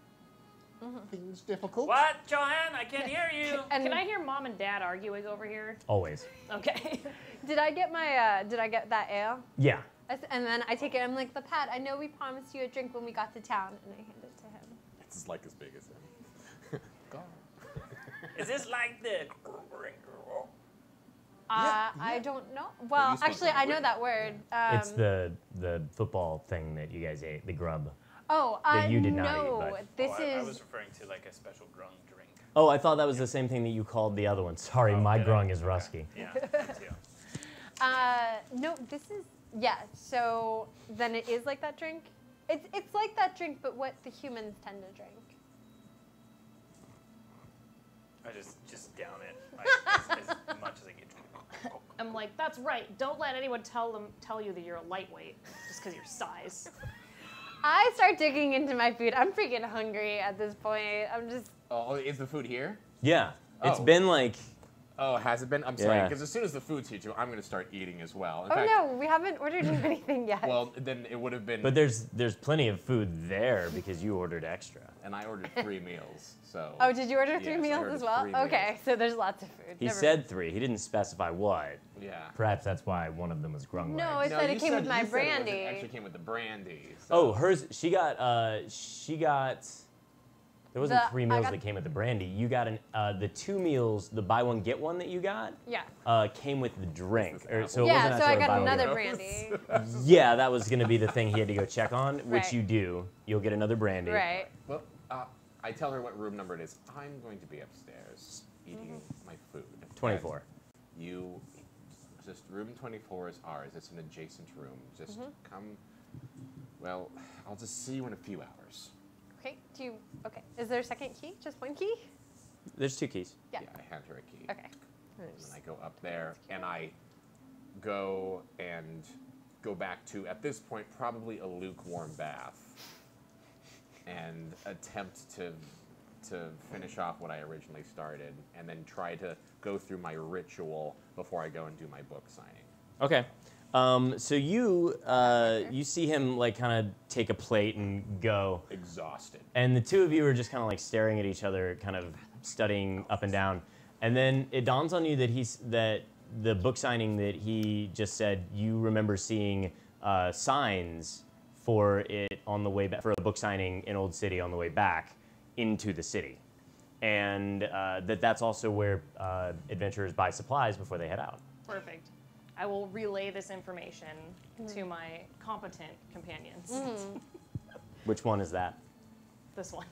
things difficult. What, Joanne? I can't hear you. And Can I hear mom and dad arguing over here? Always. Okay. did I get my? Did I get that ale? Yeah. And then I take it. I'm like, Pat, I know we promised you a drink when we got to town, and I hand it to him. It's like as big as him. God. Is this like the... I don't know. Well, you spoke actually, that I know word. that word. It's the football thing that you guys ate, the grub. Oh, that you did not no. eat, but- This I is. was referring to like a special grung drink. Oh, I thought that was the same thing that you called the other one. Sorry, Oh, my did I? grung is Okay. rusky. Yeah, me too. No, this is. Yeah. So then it is like that drink. It's like that drink, but what the humans tend to drink. I just down it as much as I get. I'm like, that's right. Don't let anyone tell you that you're a lightweight just because of your size. I start digging into my food. I'm freaking hungry at this point. I'm just. Oh, is the food here? Yeah, it's Oh. been like. Oh, has it been? I'm sorry, Yeah. because as soon as the food's here, too, I'm going to start eating as well. In Oh fact, no, we haven't ordered anything yet. Well, then it would have been. But there's plenty of food there because you ordered extra. And I ordered 3 meals, so. Oh, did you order Yes, 3 I meals ordered as well? 3 Okay, meals. so there's lots of food. He Never said 3. He didn't specify what. Yeah. Perhaps that's why one of them was grung No, legs. I said you it came with my you said it brandy. actually came with the brandy. Oh, So. hers. She got. There wasn't The- 3 I meals got- that came with the brandy. You got the 2 meals, the buy one get one that you got, Yeah. came with the drink. This is So it Yeah, wasn't so I actually a got buy one, another get one. brandy. Yeah, that was going to be the thing he had to go check on, which Right. you do. You'll get another brandy. Right. Well, I tell her what room number it is. I'm going to be upstairs eating my food. 24. You, just room 24 is ours. It's an adjacent room. Just come. Well, I'll just see you in a few hours. Okay. Okay. Is there a second key? Just one key? There's 2 keys. Yeah. I hand her a key. Okay. And then I go up there and I go back to, at this point, probably a lukewarm bath and attempt to finish off what I originally started and then try to go through my ritual before I go and do my book signing. Okay. So you see him like kind of take a plate and go, Exhausted. and the 2 of you are just kind of like staring at each other, kind of studying up and down, and then it dawns on you that the book signing that he just said, you remember seeing signs for it on the way back, for a book signing in Old City on the way back into the city, and that's also where adventurers buy supplies before they head out. Perfect. I will relay this information to my competent companions. Which one is that? This one.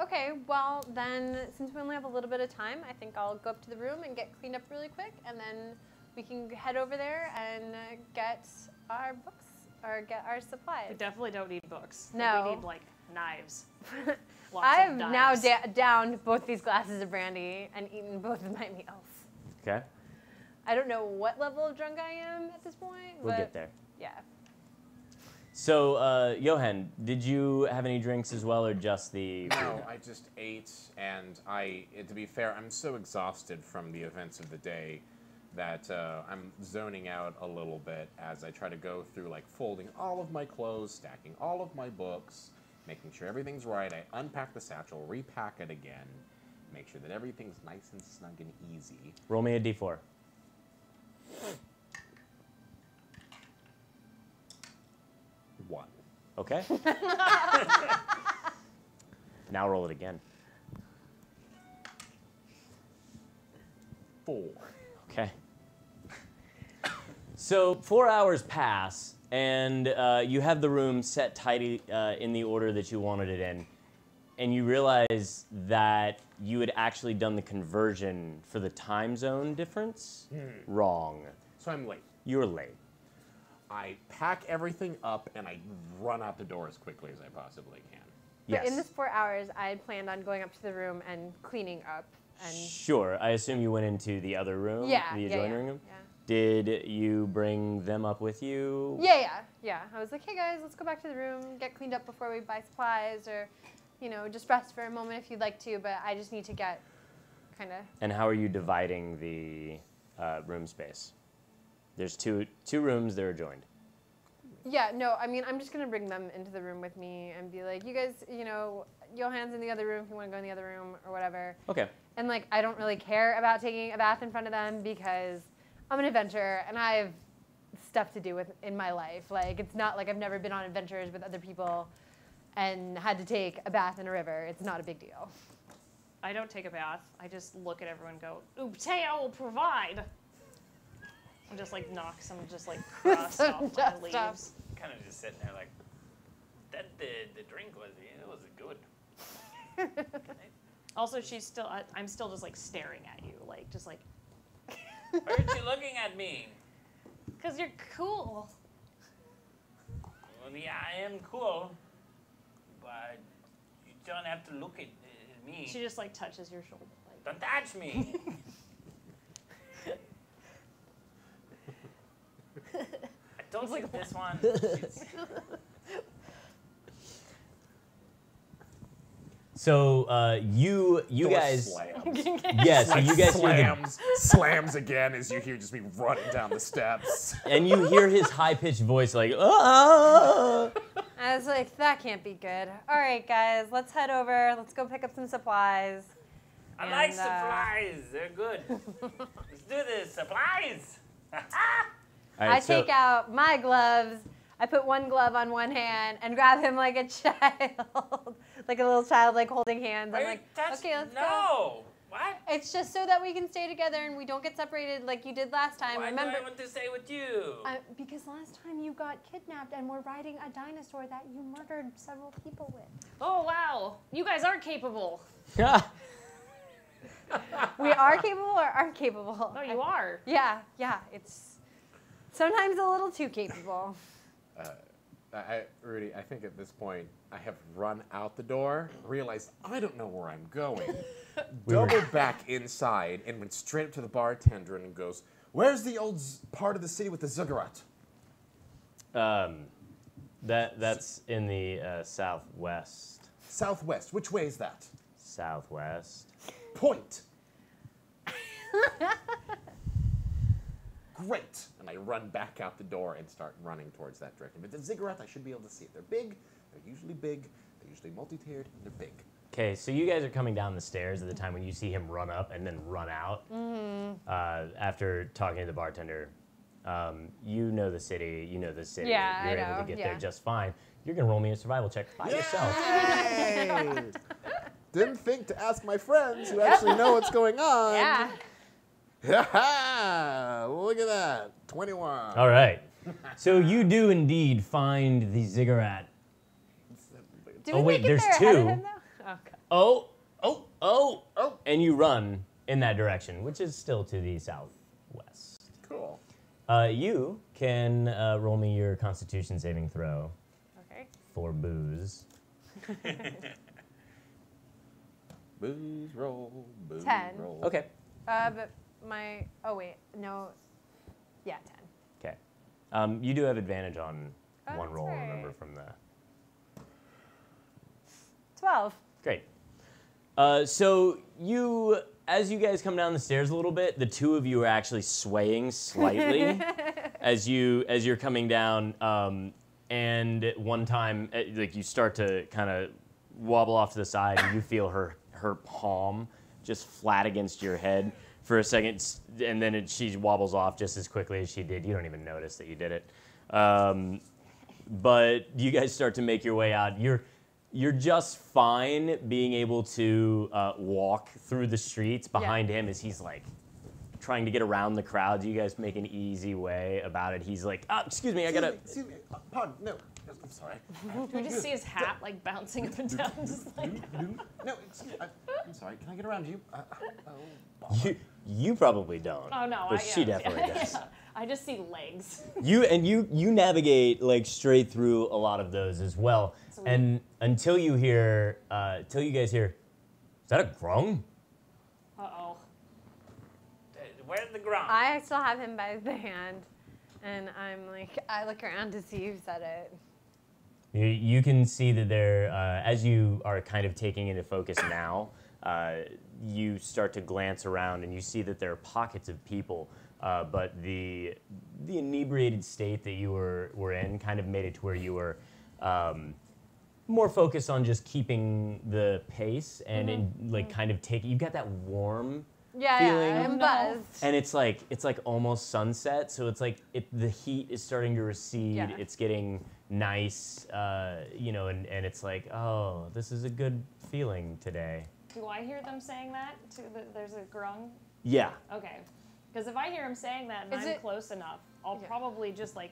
Okay, well then, since we only have a little bit of time, I think I'll go up to the room and get cleaned up really quick, and then we can head over there and get our books, or get our supplies. We definitely don't need books. No. We need, like, knives. Lots I've of now knives. downed both these glasses of brandy and eaten both of my meals. Okay, I don't know what level of drunk I am at this point, we'll but get there. yeah. So, Johan, did you have any drinks as well, or just the food? No, I just ate, and to be fair, I'm so exhausted from the events of the day that I'm zoning out a little bit as I try to go through, like, folding all of my clothes, stacking all of my books, making sure everything's right. I unpack the satchel, repack it again, make sure that everything's nice and snug and easy. Roll me a d4. One. Okay. Now roll it again. 4. Okay. So 4 hours pass, and you have the room set tidy in the order that you wanted it in, and you realize that you had actually done the conversion for the time zone difference wrong. So I'm late. You were late. I pack everything up, and I run out the door as quickly as I possibly can. Yes. But in this 4 hours, I had planned on going up to the room and cleaning up. And Sure. I assume you went into the other room, yeah, the yeah, adjoining yeah, room. yeah. Did you bring them up with you? Yeah. I was like, hey guys, let's go back to the room, get cleaned up before we buy supplies, or, just rest for a moment if you'd like to, but I just need to get kind of... And how are you dividing the room space? There's two rooms, they're adjoined. Yeah, no, I mean, I'm just going to bring them into the room with me and be like, you guys, Johan's in the other room if you want to go in the other room or whatever. Okay. And, like, I don't really care about taking a bath in front of them because I'm an adventurer and I have stuff to do in my life. Like, it's not like I've never been on adventures with other people and had to take a bath in a river. It's not a big deal. I don't take a bath. I just look at everyone and go, Ubteo will provide. And just, like, knock some, just, like, crust off my dust leaves. off. Kind of just sitting there like, that the drink was good. Also, I'm still just, like, staring at you. Like, just, like, Why aren't you looking at me? because you're cool. Well, yeah, I am cool, but you don't have to look at me. She just, like, touches your shoulder. Like, Don't touch me. I told you this one. So you Door guys, slams. yes, so you guys hear slams again as you hear just me running down the steps. and you hear his high-pitched voice like, ah! I was like, that can't be good. All right, guys, let's head over. Let's go pick up some supplies. I like And, supplies. They're good. Let's do this. Supplies. All I right, so- take out my gloves. I put one glove on one hand and grab him like a child, like a little child, like holding hands. Why I'm you like, touch- okay, let's go. No. What? It's just so that we can stay together and we don't get separated like you did last time. Why Remember? do I want to stay with you? Because last time you got kidnapped and we're riding a dinosaur that you murdered several people with. oh, wow. You guys are capable. We are capable or aren't capable? No, you are. Yeah, it's sometimes a little too capable. Rudy, I think at this point I have run out the door, realized I don't know where I'm going, doubled back inside, and went straight up to the bartender and goes, "Where's the old part of the city with the ziggurat?" That's in the southwest. Southwest. Which way is that? Southwest. Point. Great. And I run back out the door and start running towards that direction. But the ziggurat, I should be able to see it. They're big. They're usually big. They're usually multi-tiered, and they're big. Okay, so you guys are coming down the stairs at the time when you see him run up and then run out. After talking to the bartender, you know the city. You know the city. Yeah, You're I able to know, get yeah. there just fine. You're gonna roll me a survival check by yourself. Yay! Didn't think to ask my friends who actually know what's going on. Yeah. Look at that. 21. All right. So you do indeed find the ziggurat. Did Oh, we wait, make it there's there ahead of two. him, though? Okay. Oh. And you run in that direction, which is still to the southwest. Cool. You can roll me your Constitution saving throw Okay. for booze. Booze roll, booze 10. roll. Okay. But my, oh wait, no, yeah, 10. Okay. You do have advantage on Oh, one that's roll, right. remember, from the... 12. Great. So as you guys come down the stairs a little bit, the two of you are actually swaying slightly as you're coming down. And at one time, like you start to kind of wobble off to the side, and you feel her palm just flat against your head for a second, and then she wobbles off just as quickly as she did. You don't even notice that you did it. But you guys start to make your way out. You're just fine being able to walk through the streets behind him as he's like trying to get around the crowd. You guys make an easy way about it. He's like, excuse me, I gotta... Excuse me. Pardon. No. I'm sorry. Do we just see his hat like bouncing up and down, just like? No, excuse me. I'm sorry. Can I get around you? You probably don't. Oh no, But she definitely does. Yeah. I just see legs. You navigate like straight through a lot of those as well. Sweet. And until you guys hear, is that a grung? Uh-oh. Where's the ground? I still have him by the hand, and I'm like, I look around to see who said it. You can see that there, as you are kind of taking into focus now, you start to glance around and you see that there are pockets of people, but the inebriated state that you were in kind of made it to where you were more focused on just keeping the pace and kind of taking. You've got that warm feeling. I'm buzzed. And it's like almost sunset, so it's like the heat is starting to recede. Yeah. It's getting nice, and it's like, oh, this is a good feeling today. Do I hear them saying that? There's a grung? Yeah. Okay. Because if I hear him saying that and Is I'm it- close enough, I'll probably just like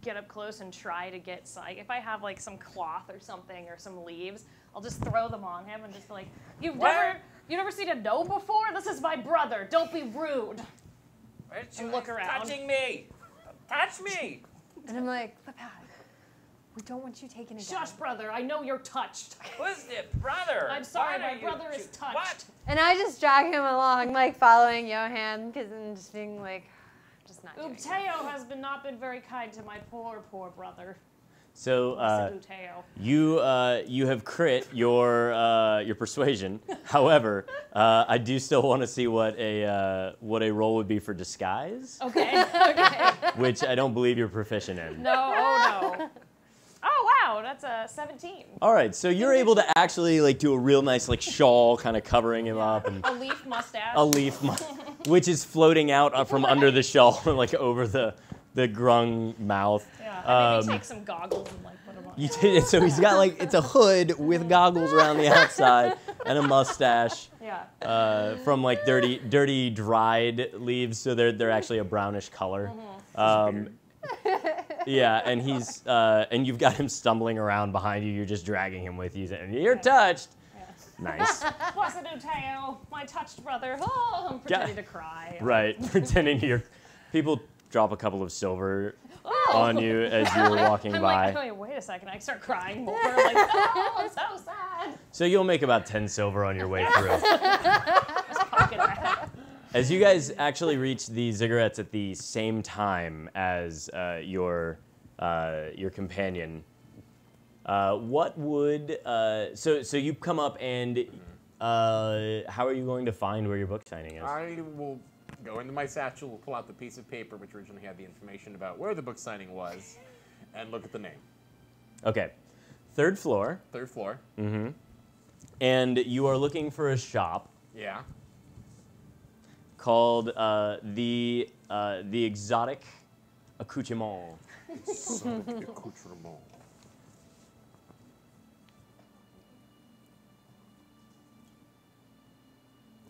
get up close and try to get some. If I have like some cloth or something or some leaves, I'll just throw them on him and just be like, you never seen a gnome before? This is my brother. Don't be rude. Where's And look around. Touching me. Touch me. And I'm like, Lepat, we don't want you taken again. Shush, brother. I know you're touched. Who's the brother? I'm sorry, Why my are you brother is touched. What? And I just drag him along, like following Johan, because I'm just being like, just not doing it. Uteo has not been very kind to my poor brother. So Uteo. you have crit your persuasion. However, I do still want to see what a roll would be for disguise, Okay. Okay. which I don't believe you're proficient in. No. Oh no. Oh wow, that's a 17. All right, so you're able to actually like do a real nice like shawl kind of covering him up and A leaf mustache. a leaf, which is floating out from under the shawl, like over the grung mouth. Yeah. And maybe take some goggles and like put them on. You did, so he's got like it's a hood with goggles around the outside and a mustache Yeah. from like dirty dried leaves, so they're actually a brownish color. Yeah, and he's and you've got him stumbling around behind you. You're just dragging him with you, and you're touched. Nice. Blessed Uteo, my touched brother. Oh, I'm pretending to cry. Right, pretending you're. People drop a couple of silver Oh. on you as you're walking I'm by. like, wait a second. I start crying more. Like, oh, I'm so sad. So you'll make about 10 silver on your way through. Just pocket that. As you guys actually reach the ziggurats at the same time as your companion, what would so you come up and how are you going to find where your book signing is? I will go into my satchel, pull out the piece of paper which originally had the information about where the book signing was, and look at the name. Okay, third floor. Third floor. Mm-hmm. And you are looking for a shop Yeah. called the Exotic Accoutrement. Exotic accoutrement.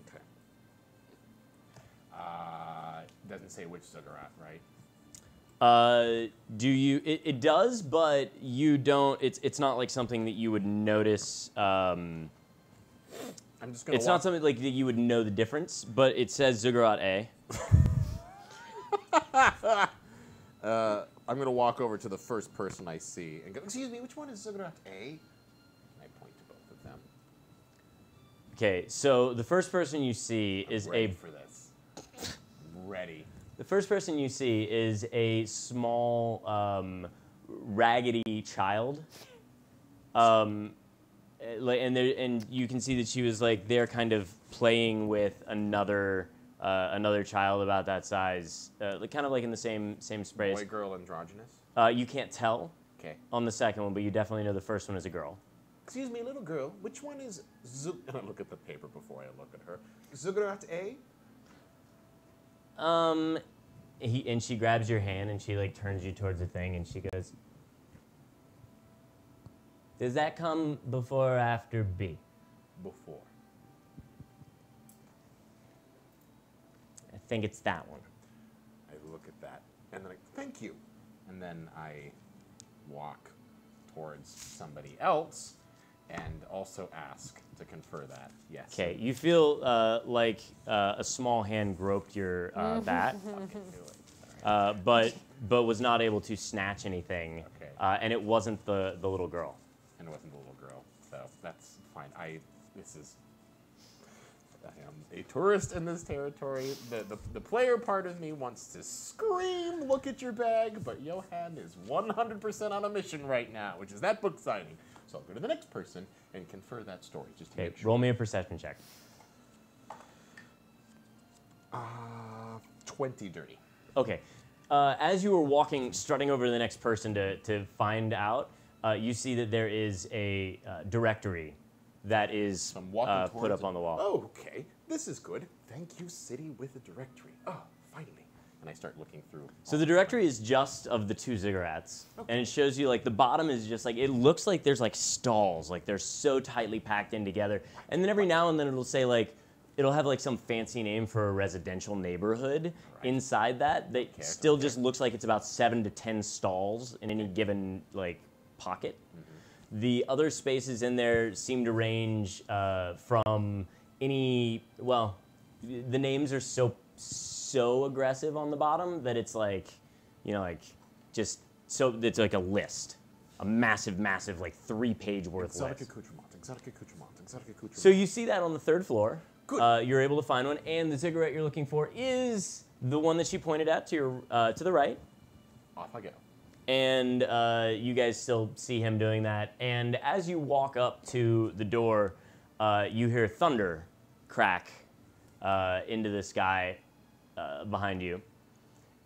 Okay. doesn't say which ziggurat, right? Do you? It does, but you don't. It's not like something that you would notice. I'm just gonna. It's not something like that you would know the difference, but it says Ziggurat A. I'm gonna walk over to the first person I see and go, "Excuse me, which one is Ziggurat A?" And I point to both of them. Okay, so the first person you see is Ready for this. I'm ready. The first person you see is a small, raggedy child. And you can see that she was like they're kind of playing with another child about that size, kind of like in the same space. Boy, girl, androgynous. You can't tell Okay. on the second one, but you definitely know the first one is a girl. Excuse me, little girl. Which one is And I look at the paper before I look at her. Ziggurat A? And she grabs your hand and she like turns you towards the thing and she goes, "Does that come before or after B?" Before. I think it's that one. I look at that and then thank you. And then I walk towards somebody else and also ask to confer that. Yes. Okay, you feel like a small hand groped your bat, Fucking do it. but was not able to snatch anything. Okay. And it wasn't the little girl. And it wasn't the little girl, so that's fine. I am a tourist in this territory. The player part of me wants to scream, "Look at your bag," but Johan is 100% on a mission right now, which is that book signing. So I'll go to the next person and confer that story just to Okay, make sure. roll me a perception check. 20 dirty. Okay. As you were walking, strutting over to the next person to find out, you see that there is a directory that is I'm walking put towards up it. on the wall. Oh, okay. This is good. Thank you, city with a directory. Oh, finally. And I start looking through. So the directory is just of the two ziggurats, and it shows you like the bottom is just like it looks like there's like stalls, like they're so tightly packed in together. And then every now and then it'll say like it'll have like some fancy name for a residential neighborhood inside that still just looks like it's about 7 to 10 stalls in any given like pocket. The other spaces in there seem to range from any, well, the names are so aggressive on the bottom that it's like, you know, like just so it's like a list, a massive like 3-page worth Exotic list. exotic accoutrement. So you see that on the 3rd floor. Good. You're able to find one, and the ziggurat you're looking for is the one that she pointed at to your to the right. Off I go. And you guys still see him doing that. And as you walk up to the door, you hear thunder crack into the sky behind you.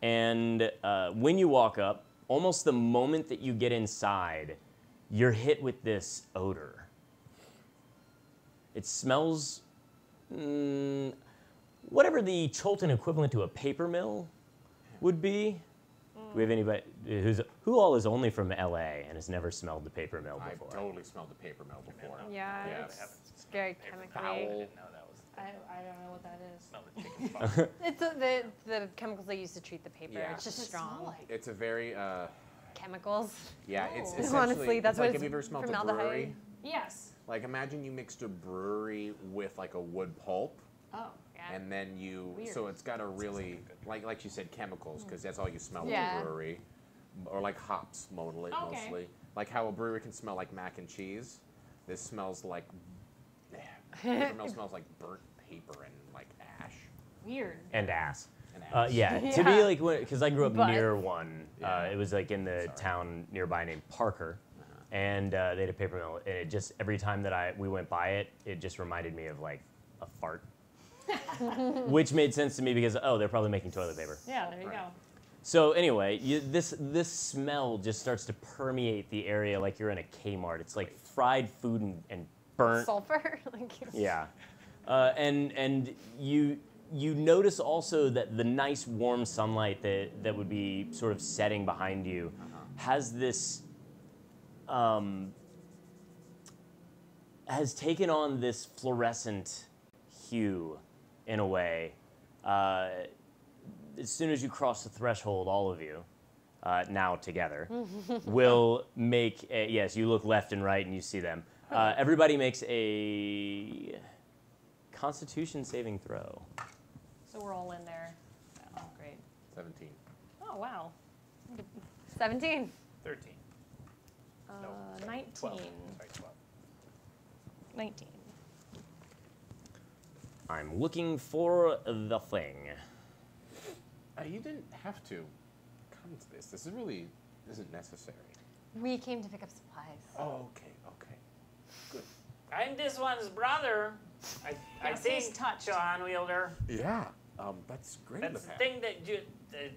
And when you walk up, almost the moment that you get inside, you're hit with this odor. It smells whatever the Cholton equivalent to a paper mill would be. Do we have anybody who all is only from LA and has never smelled the paper mill I've before? totally smelled the paper mill before. Yeah, Yeah. it's very chemically. I Foul. didn't know that was. I don't know what that is. Smell the chicken farm. It's the chemicals they use to treat the paper. Yeah. It's just What's it smell strong. like? It's a very, Chemicals. yeah, it's Oh. essentially, Honestly, that's it's what like, it's have you ever smelled a formaldehyde. brewery? Yes. Like, imagine you mixed a brewery with, like, a wood pulp, Oh. Yeah. and then you, Weird. so it's got a really, like you said, chemicals, because that's all you smell Yeah. with a brewery. Or like hops, mostly. Okay. Like how a brewery can smell like mac and cheese. This smells like, paper mill smells like burnt paper and, like, ash. Weird. And ass. And ash. Yeah, to Yeah. be like, because I grew up But- near one. Yeah. It was like in the town nearby named Parker, and they had a paper mill. And it just every time that we went by it, it just reminded me of like a fart, which made sense to me because they're probably making toilet paper. Yeah, there you Right. go. So anyway, this smell just starts to permeate the area like you're in a Kmart. It's like fried food and burnt. Sulfur. Like, Yeah, and you notice also that the nice warm sunlight that would be sort of setting behind you has this has taken on this fluorescent hue in a way. as soon as you cross the threshold, all of you, now together, will make a, yes, you look left and right and you see them. Everybody makes a Constitution saving throw. So we're all in there. Oh, great. 17. Oh, wow. 17. 13. 19. 12. Sorry, 12. 19. I'm looking for the thing. You didn't have to come to this. This really isn't necessary. We came to pick up supplies. Oh, okay, okay. Good. I'm this one's brother. I Yes, he's think, touched. John Wielder. Yeah, that's great. That's the thing that you.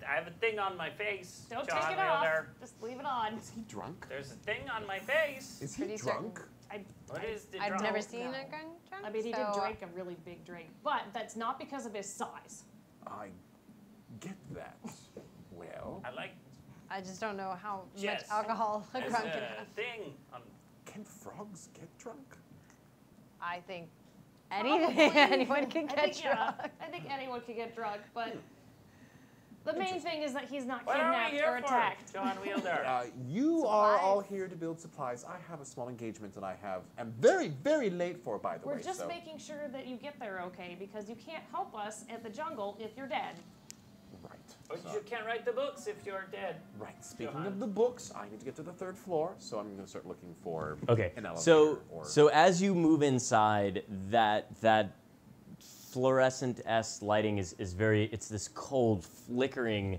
I have a thing on my face. Don't John take it off. Wielder. Just leave it on. Is he drunk? There's a thing on my face. Is he Pretty drunk? What is the I've drunk? never seen No. a gun drunk. I mean, he so did drink a really big drink, but that's not because of his size. I get that. Well, I like. I just don't know how Yes. much alcohol a There's drunk can a have. thing on. can frogs get drunk? I think anything, anyone can I get think, drunk. yeah, I think anyone could get drunk, but the main thing is that he's not What are we kidnapped here or for, attacked. John Wielder? You are Supplies. all here to build supplies. I have a small engagement that am very, very late for, by the way. We're just so. making sure that you get there okay, because you can't help us at the jungle if you're dead. Right. But So- you can't write the books if you're dead. Right. Speaking Johan. of the books, I need to get to the 3rd floor, so I'm going to start looking for Okay, an elevator. so as you move inside, that fluorescent-esque lighting is very, it's this cold, flickering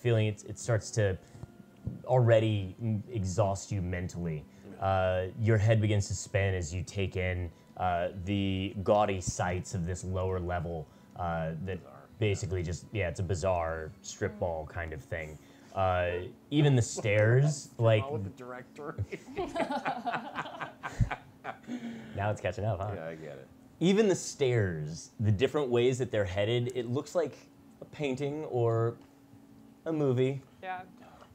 feeling. It starts to already exhaust you mentally. Your head begins to spin as you take in the gaudy sights of this lower level that basically just, yeah, it's a bizarre strip mall kind of thing. Even the stairs, like, All with the director. now it's catching up, huh? Yeah, I get it. Even the stairs, the different ways that they're headed, it looks like a painting or a movie. Yeah.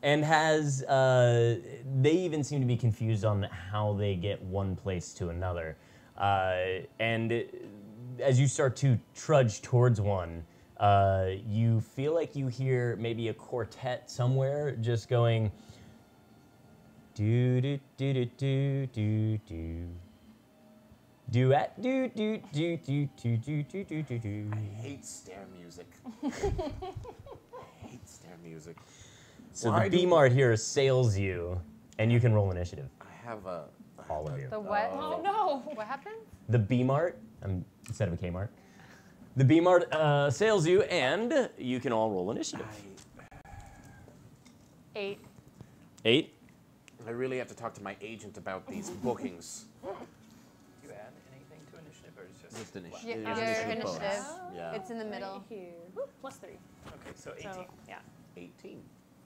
And has, they even seem to be confused on how they get one place to another. And as you start to trudge towards one, you feel like you hear maybe a quartet somewhere just going, do do do do do do do. Duet, do do do do do do do do do do. I hate stair music. I hate stair music. So Why the do- B-Mart here assails you, and you can roll initiative. I have a. All of you. The what? Oh no! What happened? The B-Mart, instead of a K-Mart. The B-Mart assails you, and you can all roll initiative. 8. 8. I really have to talk to my agent about these bookings. You add anything to initiative, or it's just. Just initiative. Yeah, It is your initiative bonus. initiative. Yeah. It's in the middle. Right here. Woo, plus 3. Okay, so 18. So, yeah. 18.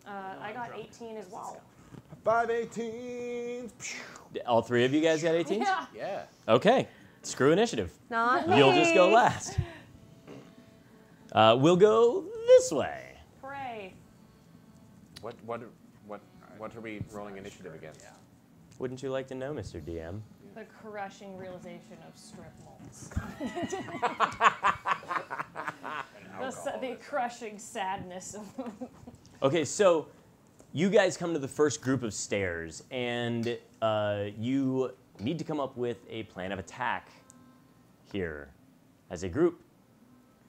I got 18 as well. 5 18s. All 3 of you guys got 18s? Yeah. Yeah. Okay. Screw initiative. Not me. You'll just go last. We'll go this way. Hooray. What are we rolling initiative against? Yeah. Wouldn't you like to know, Mr. DM? The crushing realization of strip malls. The crushing sadness of. Okay, so you guys come to the first group of stairs, and you need to come up with a plan of attack here as a group.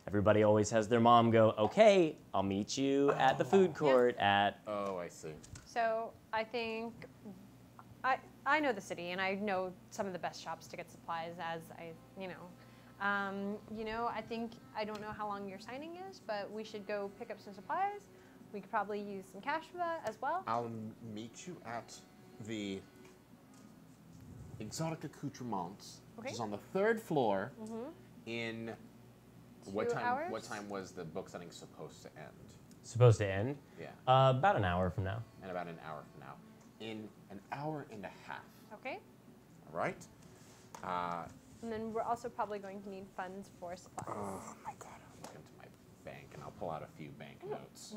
Everybody always has their mom go, okay, I'll meet you at the food court at... Oh, I see. So I think I know the city and I know some of the best shops to get supplies as I I think I don't know how long your signing is, but we should go pick up some supplies. We could probably use some cash for that as well. I'll meet you at the Exotic Accoutrements, which Okay. is on the 3rd floor. In what 2 time? hours? What time was the book signing supposed to end? Supposed to end? Yeah, About an hour from now. in about an hour from now. In an hour and a half. Okay. All right. And then we're also probably going to need funds for supplies. Oh my God! I'll look into my bank and I'll pull out a few banknotes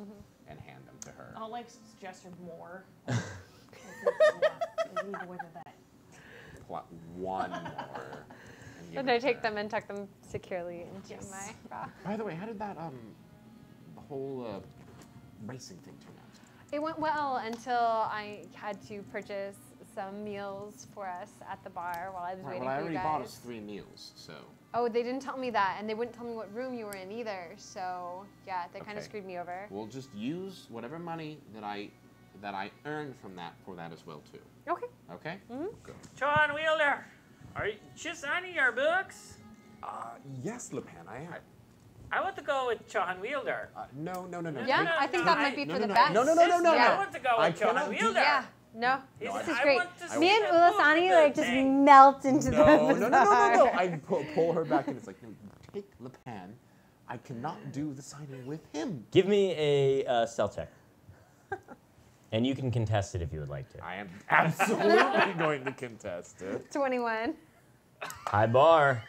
and hand them to her. I'll suggest more. Leave away with that. Pull out one more. give And it I to take her. them and tuck them securely into Yes. my bra. By the way, how did that whole racing thing turn out? It went well until I had to purchase some meals for us at the bar while I was waiting Well, I for you already guys. bought us 3 meals, so. Oh, they didn't tell me that, and they wouldn't tell me what room you were in either. So yeah, they kind of Okay. screwed me over. We'll just use whatever money that I earned from that for that as well too. Okay. Okay? Mm-hmm. Good. John Wheeler, are you just signing your books? Yes, Lepan, I am. I want to go with John Wheeler. No. Yeah, no, I think no, that might be no, for no, the no. best. No. Yeah. I want to go I with John cannot do Wheeler. Yeah. No. He This said, is "I great. want to Me see and the book Ulasani of like the just thing." melt into the No. bazaar. I pull her back and it's like, no, take Lepan. I cannot do the signing with him. Give me a stealth check. And you can contest it if you would like to. I am absolutely going to contest it. 21. High bar.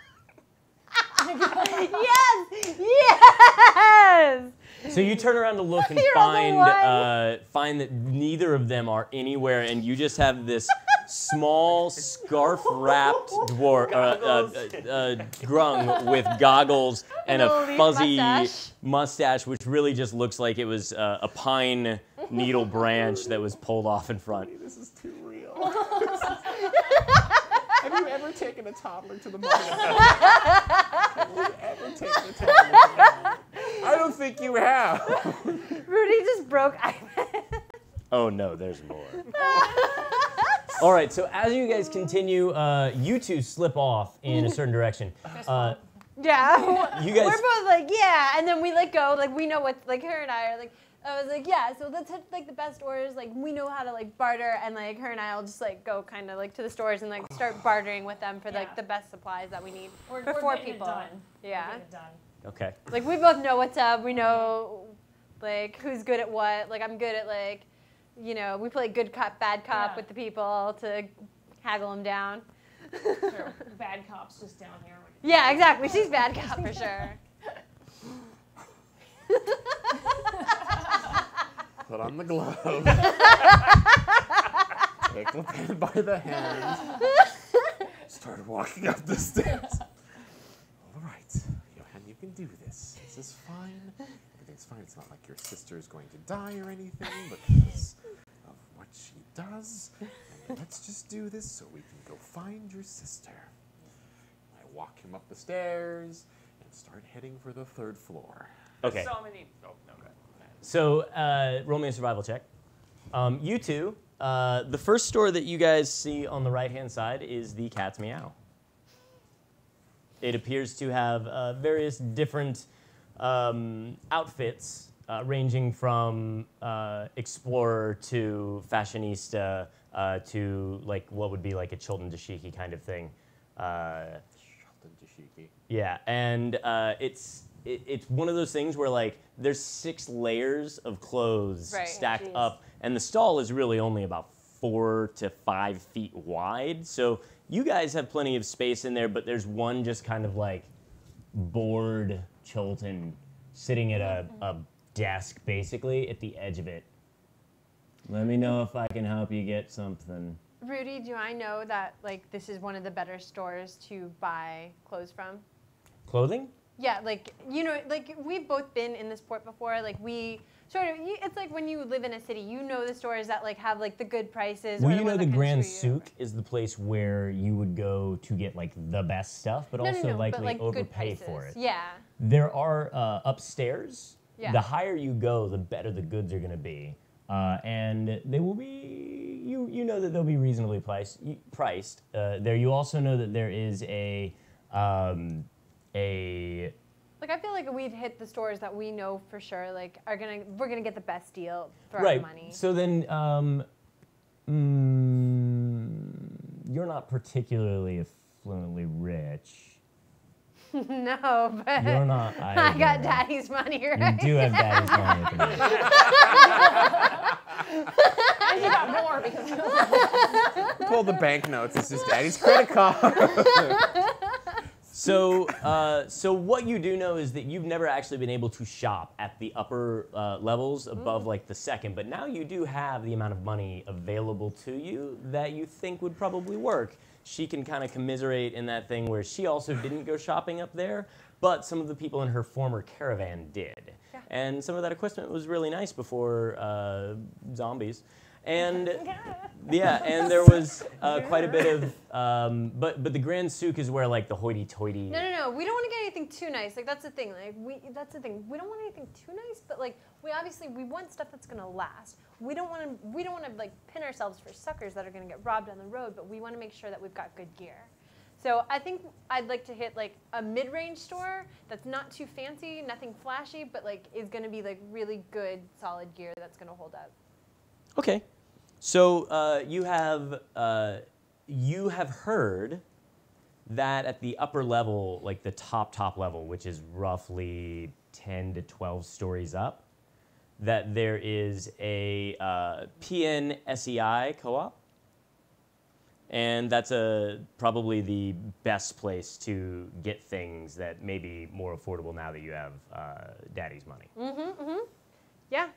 Yes! Yes! So you turn around to look and You're on the find that neither of them are anywhere, and you just have this small scarf-wrapped grung with goggles and a Little leaf fuzzy mustache. which really just looks like it was a pine needle branch that was pulled off in front. This is too real. Have you ever taken a toddler to the mall? Have you ever taken a toddler to the mall? I don't think you have. Rudy just broke Ivan. Oh no, there's more. All right, so as you guys continue, you two slip off in a certain direction. Yeah. You guys- We're both like, yeah, and then we let go. Like, we know what, like, her and I are like, I was like, yeah, so let's hit, like, the best stores. Like, we know how to, like, barter, and, like, her and I will just, like, go kind of, like, to the stores and, like, start bartering with them for, like, Yeah. the best supplies that we need We're for 4 getting people. It done. Yeah. We're getting it done. Okay. Like, we both know what's up. We know, like, who's good at what. Like, I'm good at, like, you know, we play good cop, bad cop Yeah. with the people to haggle them down. Sure. Bad cops just down here. Yeah, exactly. She's bad cop for sure. Put on the glove. Take Lepan by the hand. Start walking up the stairs. All right, Johan, you can do this. This is fine. Everything's fine. It's not like your sister is going to die or anything because of what she does. And let's just do this so we can go find your sister. I walk him up the stairs and start heading for the 3rd floor. Okay. So many. Oh, no, okay. So roll me a survival check. You two, the first store that you guys see on the right-hand side is the Cat's Meow. It appears to have various different outfits, ranging from explorer to fashionista to like what would be like a Chilton Dashiki kind of thing. Yeah, and it's one of those things where like there's 6 layers of clothes Right. stacked Jeez. up, and the stall is really only about 4 to 5 feet wide. So you guys have plenty of space in there, but there's one just kind of like bored Chilton sitting at a desk basically at the edge of it. Let me know if I can help you get something. Rudy, do I know that, like, this is one of the better stores to buy clothes from? Clothing? Yeah, like, you know, like, we've both been in this port before. Like, we sort of, it's like when you live in a city, you know the stores that, like, have, like, the good prices. Well, or you know ones the that kinda Grand screw you over. Souk is the place where you would go to get like the best stuff, but also but, likely like, good overpay prices. for it. Yeah. There are upstairs. Yeah. The higher you go, the better the goods are going to be, and they will be. You know that they'll be reasonably priced. There, you also know that there is a. Like, I feel like we'd hit the stores that we know for sure, like, we're gonna get the best deal for Right. our money. So then, you're not particularly affluently rich. No, but You're not. I got either. daddy's money, You right? do have daddy's money at the moment. And you got more because Pull the banknotes. It's just Daddy's credit card. So what you do know is that you've never actually been able to shop at the upper levels above like the 2nd, but now you do have the amount of money available to you that you think would probably work. she can kind of commiserate in that thing where she also didn't go shopping up there, but some of the people in her former caravan did. Yeah. And some of that equipment was really nice before zombies. And yeah, and there was quite a bit of, but the Grand Souk is where like the hoity-toity. No. We don't want to get anything too nice. Like that's the thing. Like that's the thing. We don't want anything too nice, but like we want stuff that's gonna last. We don't want to like pin ourselves for suckers that are gonna get robbed on the road, but we want to make sure that we've got good gear. So I think I'd like to hit like a mid-range store that's not too fancy, nothing flashy, but like is gonna be like really good, solid gear that's gonna hold up. Okay, so you have heard that at the upper level, like the top level, which is roughly 10 to 12 stories up, that there is a PN SEI co-op, and that's probably the best place to get things that may be more affordable now that you have Daddy's money. Yeah.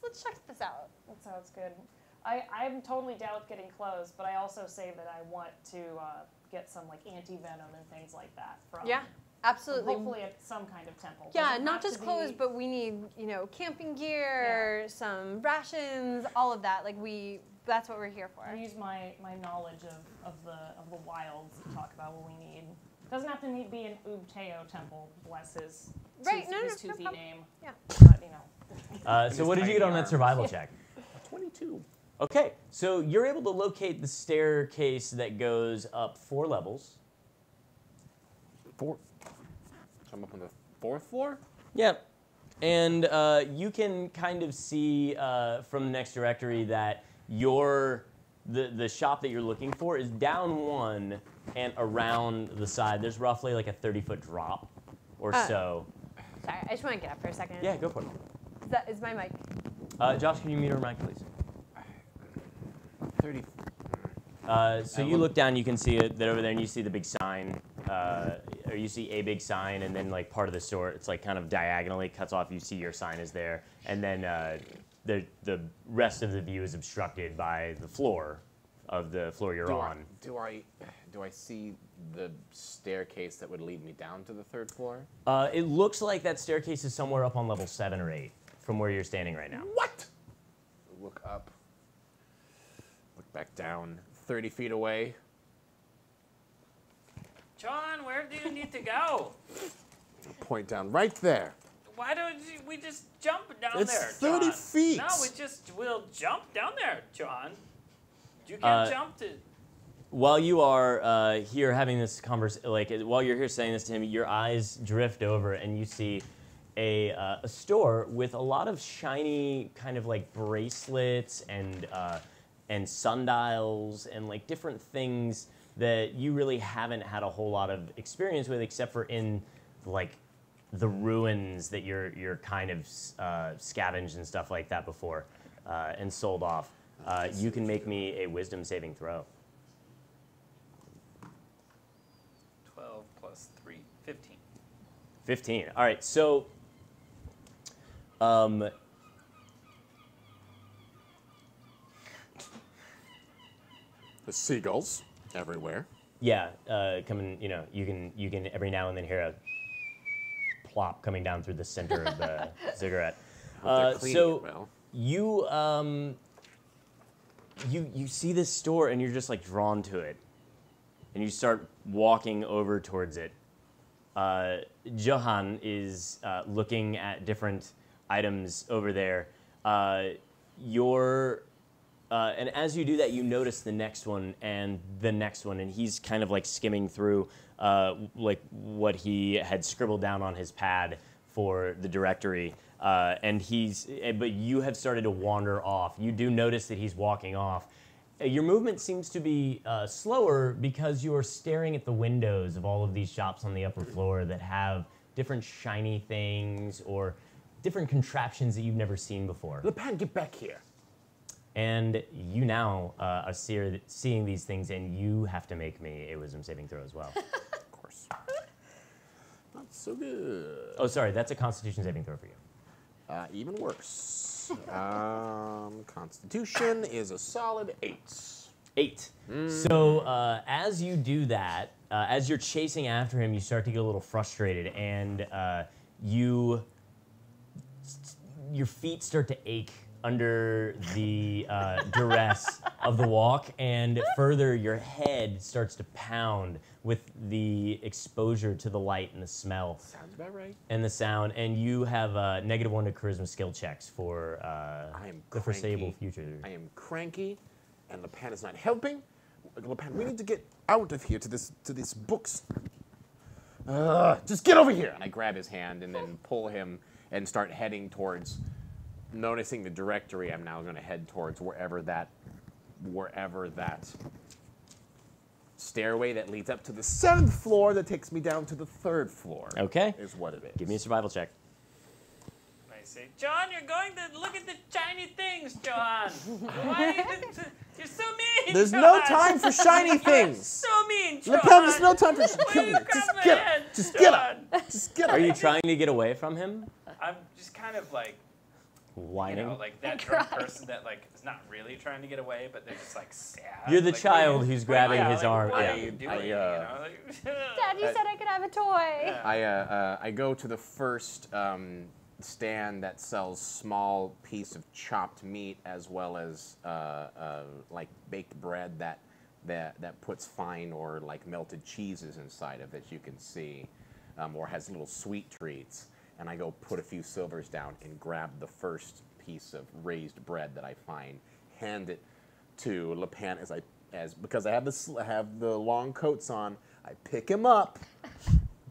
Let's check this out. That sounds good. I'm totally down with getting clothes, but I also say that I want to get some like anti-venom and things like that from. Yeah, absolutely. Hopefully at some kind of temple. Yeah, not just clothes, but we need camping gear, some rations, all of that. Like that's what we're here for. I use my knowledge of the wilds to talk about what we need. Doesn't have to be an Ubteo temple, bless his toothy name. Yeah. But, So what did you get on that survival check? 22. Okay, so you're able to locate the staircase that goes up 4 levels. 4. So I'm up on the 4th floor? Yep. And you can kind of see from the next directory that the shop that you're looking for is down 1 and around the side. There's roughly like a 30-foot drop or so. Sorry, I just want to get up for a second. Yeah, go for it. Is my mic? Josh, can you mute her mic, please? 30. So you look down, you can see it over there, and you see the big sign, or you see a big sign, and then like part of the store, it's like kind of diagonally cuts off. You see your sign is there, and then the rest of the view is obstructed by the floor you're on. Do I see the staircase that would lead me down to the 3rd floor? It looks like that staircase is somewhere up on level 7 or 8 from where you're standing right now. What? Look up. Look back down. 30 feet away. John, where do you need to go? Point down right there. Why don't we just jump down It's there, 30 John? feet. No, we'll jump down there, John. You can't jump to... While you are here having this conversation, while you're here saying this to him, your eyes drift over and you see a store with a lot of shiny kind of like bracelets and sundials and like different things that you really haven't had a whole lot of experience with, except for in like the ruins that you're kind of scavenged and stuff like that before and sold off. You can make me a wisdom saving throw. 12 plus 3, 15. 15. All right, so The seagulls everywhere. yeah, coming. You can every now and then hear a plop coming down through the center of the cigarette. They're cleaning So it well. you see this store and you're just like drawn to it, and you start walking over towards it. Johan is looking at different items over there. And as you do that, you notice the next one and the next one, and he's kind of like skimming through like what he had scribbled down on his pad for the directory. But you have started to wander off. You do notice that he's walking off. Your movement seems to be slower because you are staring at the windows of all of these shops on the upper floor that have different shiny things or different contraptions that you've never seen before. Le Pen, get back here. And you now are seeing these things, and you have to make me a wisdom saving throw as well. Of course. Not so good. Oh, sorry, that's a constitution saving throw for you. Even worse. Constitution is a solid 8. 8. So as you do that, as you're chasing after him, you start to get a little frustrated, and your feet start to ache under the duress of the walk, and further, your head starts to pound with the exposure to the light and the smell. Sounds about right. And the sound, and you have -1 to charisma skill checks for I am the foreseeable future. I am cranky, and Lepan is not helping. Lepan, we need to get out of here to this books. Just get over here! And I grab his hand and then pull him and start heading towards. Noticing the directory, I'm now going to head towards wherever that stairway that leads up to the 7th floor that takes me down to the 3rd floor. Okay. Is what it is. Give me a survival check. I say, John, you're going to look at the shiny things, John. Why? You're so mean. There's John. no time for shiny things. So mean, John. Lepan, there's no time for Why you just grab my get hand, up. Just get John? up. Just get up. Are you trying to get away from him? I'm just kind of like, Whining? like that drunk person that like is not really trying to get away, but they're just like sad. You're the like, child what are you- who's grabbing yeah, his like, arm. What Yeah. are you doing? Dad, you said I could have a toy. I go to the first stand that sells small piece of chopped meat as well as like baked bread that puts fine or like melted cheeses inside of that you can see, or has little sweet treats. And I go put a few silvers down and grab the first piece of raised bread that I find, hand it to Lepan because I have the long coats on. I pick him up,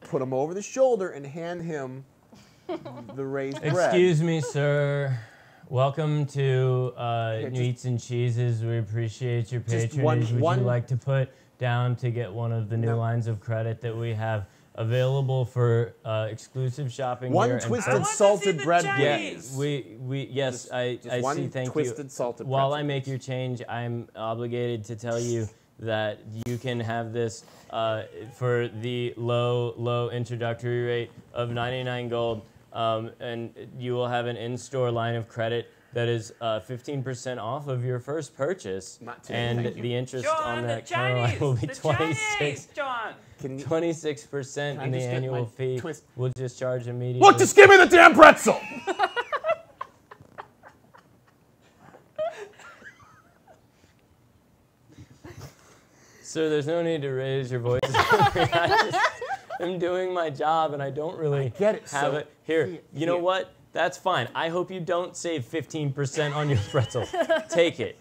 put him over the shoulder, and hand him the raised bread. Excuse me, sir. Welcome to Meats and Cheeses. We appreciate your Just patronage. Would one- you like to put down to get one of the new lines of credit that we have available for exclusive shopping One here? twisted I want to see salted the bread, Chinese. please. Yes, I one see. Thank twisted you. salted While pretzel, I make please. your change, I'm obligated to tell you that you can have this for the low introductory rate of 99 gold, and you will have an in-store line of credit that is 15% off of your first purchase, Not today, and thank you. the interest John, on the that counter line Chinese, will be the 26. Chinese, John. Can you 26%, I and the just get annual my fee twist? will just charge immediately. look? Just give me the damn pretzel. Sir, there's no need to raise your voice. I'm doing my job, and I don't really get it, have so it. Here, you know here. what? That's fine. I hope you don't save 15% on your pretzel. Take it.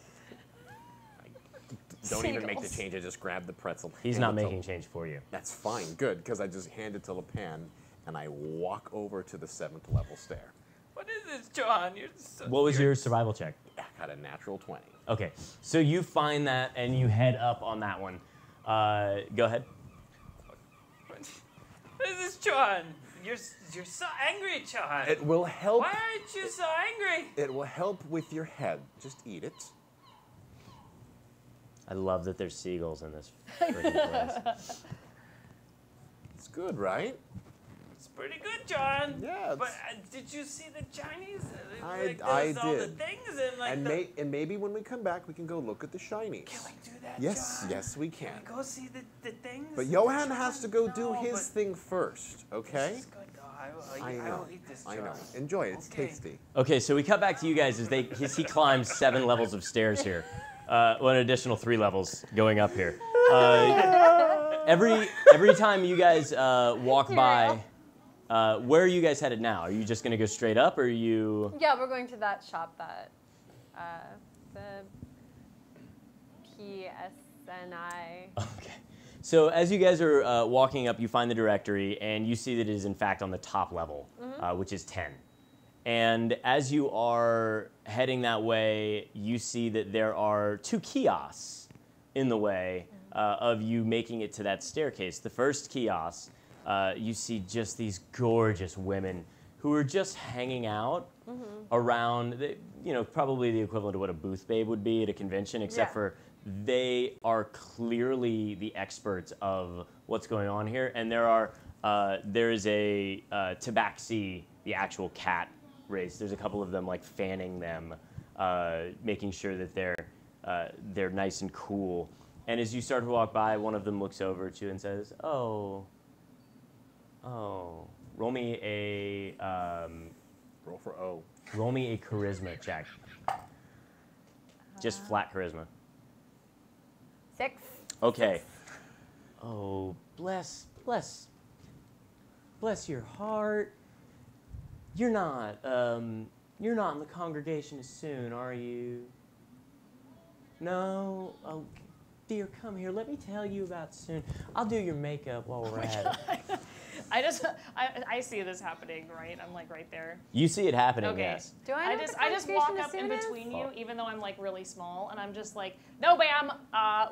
Don't even make the change. I just grab the pretzel. He's hand not it to- making change for you. That's fine. Good, because I just hand it to Lepan, and I walk over to the 7th level stair. What is this, John? You're so, What was you're your survival check? I got a natural 20. Okay, so you find that, and you head up on that one. Go ahead. What is this, John? You're so angry, John. It will help. Why aren't you so angry? It will help with your head. Just eat it. I love that there's seagulls in this freaking place. It's good, right? It's pretty good, John. Yeah, But it's- did you see the Chinese? I there's all the did. things and like And, the. and maybe when we come back, we can go look at the shinies. Can we do that, Yes, John? yes, we Can can. we go see the things? But Johan John? has to go do No, his but thing first, okay? This is good, though. I I know. will eat this, I John. know. Enjoy it. It's Okay. tasty. Okay, so we cut back to you guys as he climbs 7 levels of stairs here. Well, an additional 3 levels going up here. Every time you guys walk by, where are you guys headed now? Are you just going to go straight up, or are you... Yeah, we're going to that shop that the PSNI. Okay. So as you guys are walking up, you find the directory, and you see that it is, in fact, on the top level, which is 10. And as you are heading that way, you see that there are 2 kiosks in the way of you making it to that staircase. The first kiosk, you see just these gorgeous women who are just hanging out around, probably the equivalent of what a booth babe would be at a convention, except for they are clearly the experts of what's going on here. And there is a tabaxi, the actual cat race. There's a couple of them like fanning them, making sure that they're they're nice and cool. And as you start to walk by, one of them looks over at you and says, "Oh, roll me a Roll for O. roll me a charisma check. Just flat charisma." 6. Okay. Oh, bless your heart. You're not in the congregation as soon, are you? No? Oh, dear, come here. Let me tell you about soon. I'll do your makeup while we're at it. I see this happening, right? I'm like right there. You see it happening, Okay. yes. Do I know I just walk up in between you, even though I'm like really small, and I'm just like, no, ma'am,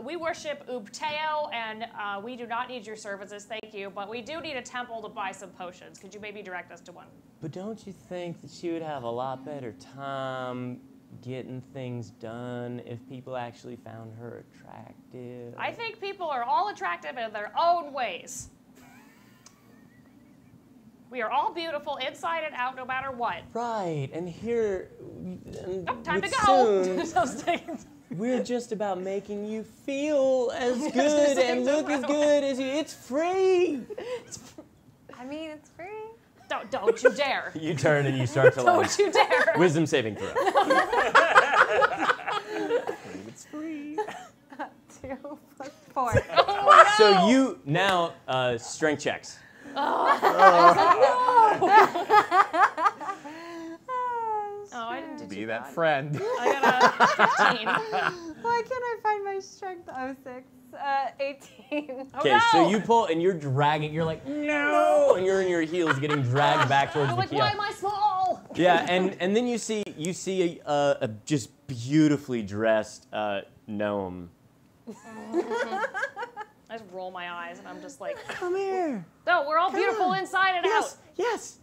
we worship Ubteo, and we do not need your services, thank you, but we do need a temple to buy some potions. Could you maybe direct us to one? But don't you think that she would have a lot better time getting things done if people actually found her attractive? I think people are all attractive in their own ways. We are all beautiful inside and out, no matter what. Right, and here... Oh, time to go! Soon, we're just about making you feel as good and look as good as you. It's free! I mean, it's free. Don't you dare. You turn and you start to Don't you dare. Wisdom saving throw. It's free. 2 plus 4. Oh, no. So you now strength checks. Oh, I didn't do Be too that bad. friend. I got a 15. Why can't I find my strength? Oh, 6. 18. Okay, no. so you pull and you're dragging. You're like, no, and you're in your heels, getting dragged back towards I'm the like, kiosk. why am I small? Yeah, and then you see a just beautifully dressed gnome. I just roll my eyes and I'm just like, Come here. no, we're all beautiful inside and out. Yes.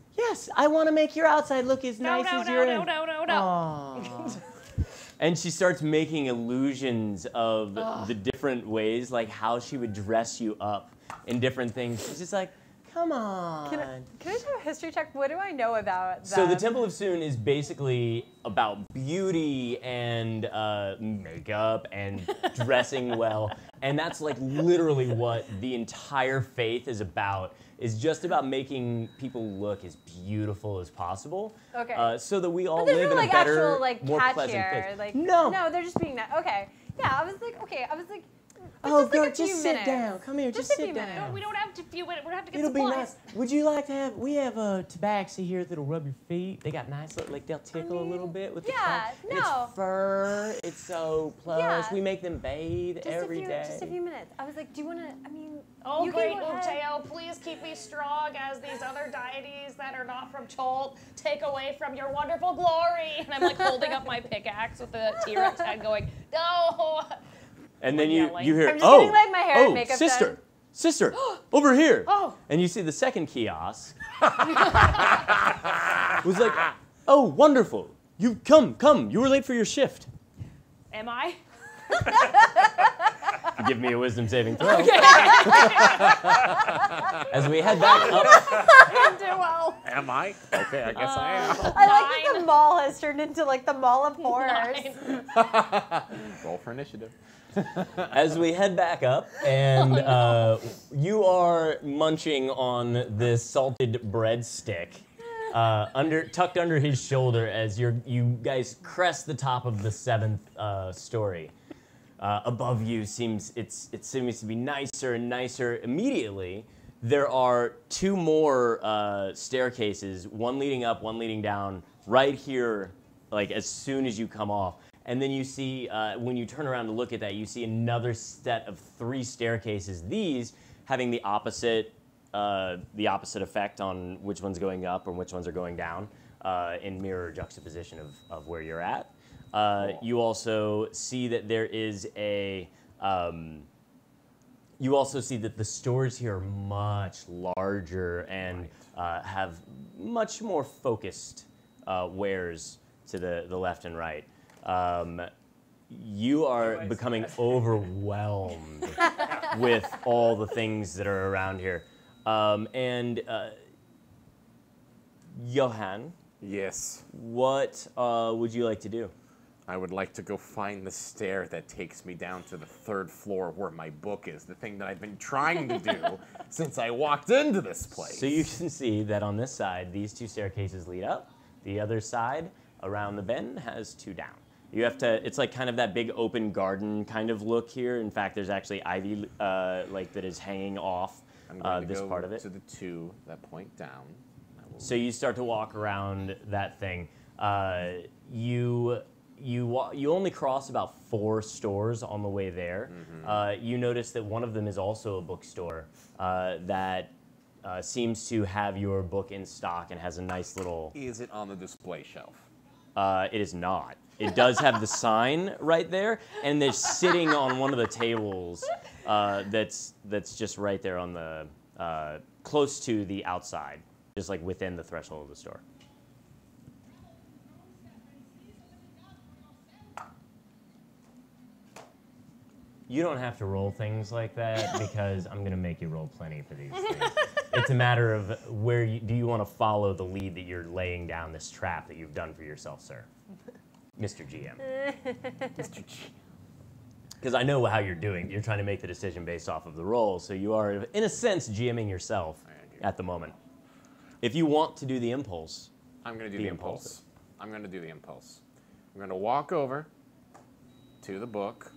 I want to make your outside look as No, nice no, as no, your no, in. no, no, no. Aw. And she starts making illusions of the different ways, like how she would dress you up in different things. She's just like, come on. Can I do a history check? What do I know about them? So the Temple of Soon is basically about beauty and makeup and dressing well. And that's like literally what the entire faith is about, is just about making people look as beautiful as possible. Okay. So that we all But there's live no, in like, a better, actual, like, more catch pleasant here. place. Like, No. No, they're just being that. Okay. Yeah, I was like, Oh, just girl, like a few just sit minutes. down. Come here, just a sit few down. minutes. We don't have to few minutes. We're gonna have to get It'll be supplies. nice. Would you like to have? We have a tabaxi here that'll rub your feet. They got nice, like they'll tickle a little bit with the yeah, tongue. And no. it's fur. It's so plush. Yeah. We make them bathe every day. Just a few minutes. I was like, do you want to? I mean, Oh, you great, can go ahead. Ubteo, please keep me strong as these other deities that are not from Cholt take away from your wonderful glory. And I'm like holding up my pickaxe with the T-Rex head going, no. And then yelling. you hear, I'm just getting, like, my hair and oh, makeup sister, sister, over here. Oh. And you see the second kiosk was like, oh, wonderful. You come. You were late for your shift. Am I? Give me a wisdom saving throw. As we head back up. I didn't do well. Am I? Okay, I guess I am. I like that the mall has turned into like the mall of horrors. 9. Roll for initiative. As we head back up, and you are munching on this salted breadstick, tucked under his shoulder as you guys crest the top of the 7th story. Above you it seems to be nicer and nicer. Immediately, there are 2 more staircases, one leading up, one leading down, right here, like as soon as you come off. And then you see, when you turn around to look at that, you see another set of 3 staircases. These having the opposite effect on which one's going up and which ones are going down, in mirror juxtaposition of where you're at. You also see that there is a. You also see that the stores here are much larger and have much more focused wares to the left and right. You are becoming overwhelmed with all the things that are around here. Johan, Yes. what would you like to do? I would like to go find the stair that takes me down to the 3rd floor where my book is, the thing that I've been trying to do since I walked into this place. So you can see that on this side, these 2 staircases lead up. The other side, around the bend, has 2 down. You have to, it's like kind of that big open garden kind of look here. In fact, there's actually ivy like that is hanging off I'm going to this go part of it. to the 2 that point down. So you start to walk around that thing. You only cross about 4 stores on the way there. You notice that one of them is also a bookstore that seems to have your book in stock and has a nice little... Is it on the display shelf? It is not. It does have the sign right there, and they're sitting on one of the tables that's just right there on the close to the outside, just like within the threshold of the store. You don't have to roll things like that because I'm gonna make you roll plenty for these things. It's a matter of do you want to follow the lead that you're laying down this trap that you've done for yourself, sir, Mr. GM. Mr. GM. Because I know how you're doing. You're trying to make the decision based off of the roll, so you are, in a sense, GMing yourself at the moment. If you want to do the impulse, I'm going to do the impulse. I'm going to do the impulse. I'm going to walk over to the book,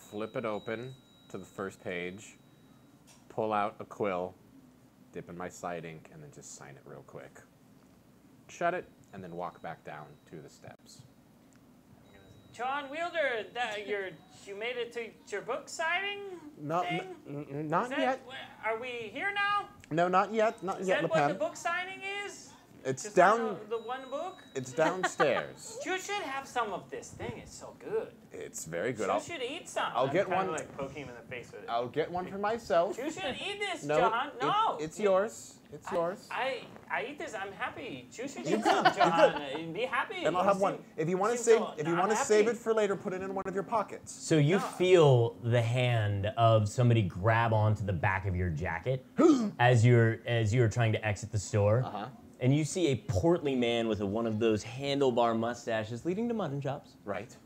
flip it open to the first page, pull out a quill, dip in my side ink, and then just sign it real quick. Shut it, and then walk back down to the steps. John Wielder, you made it to your book signing Not yet. Are we here now? No, not yet. Not Is yet, that what LePen. the book signing is? It's Just down. the one book? It's downstairs. You should have some of this thing. It's so good. It's very good. You should eat some. I'll get I'm kinda one. like poking him in the face with it. I'll get one for myself. You should eat this, No, John. No. it's yours. It's yours. I eat this. I'm happy. You should You eat could, some, you John. Be happy. And I'll have one. If you want to save, save it for later, put it in one of your pockets. so you feel the hand of somebody grab onto the back of your jacket as you're trying to exit the store. And you see a portly man with one of those handlebar mustaches leading to mutton chops. Right.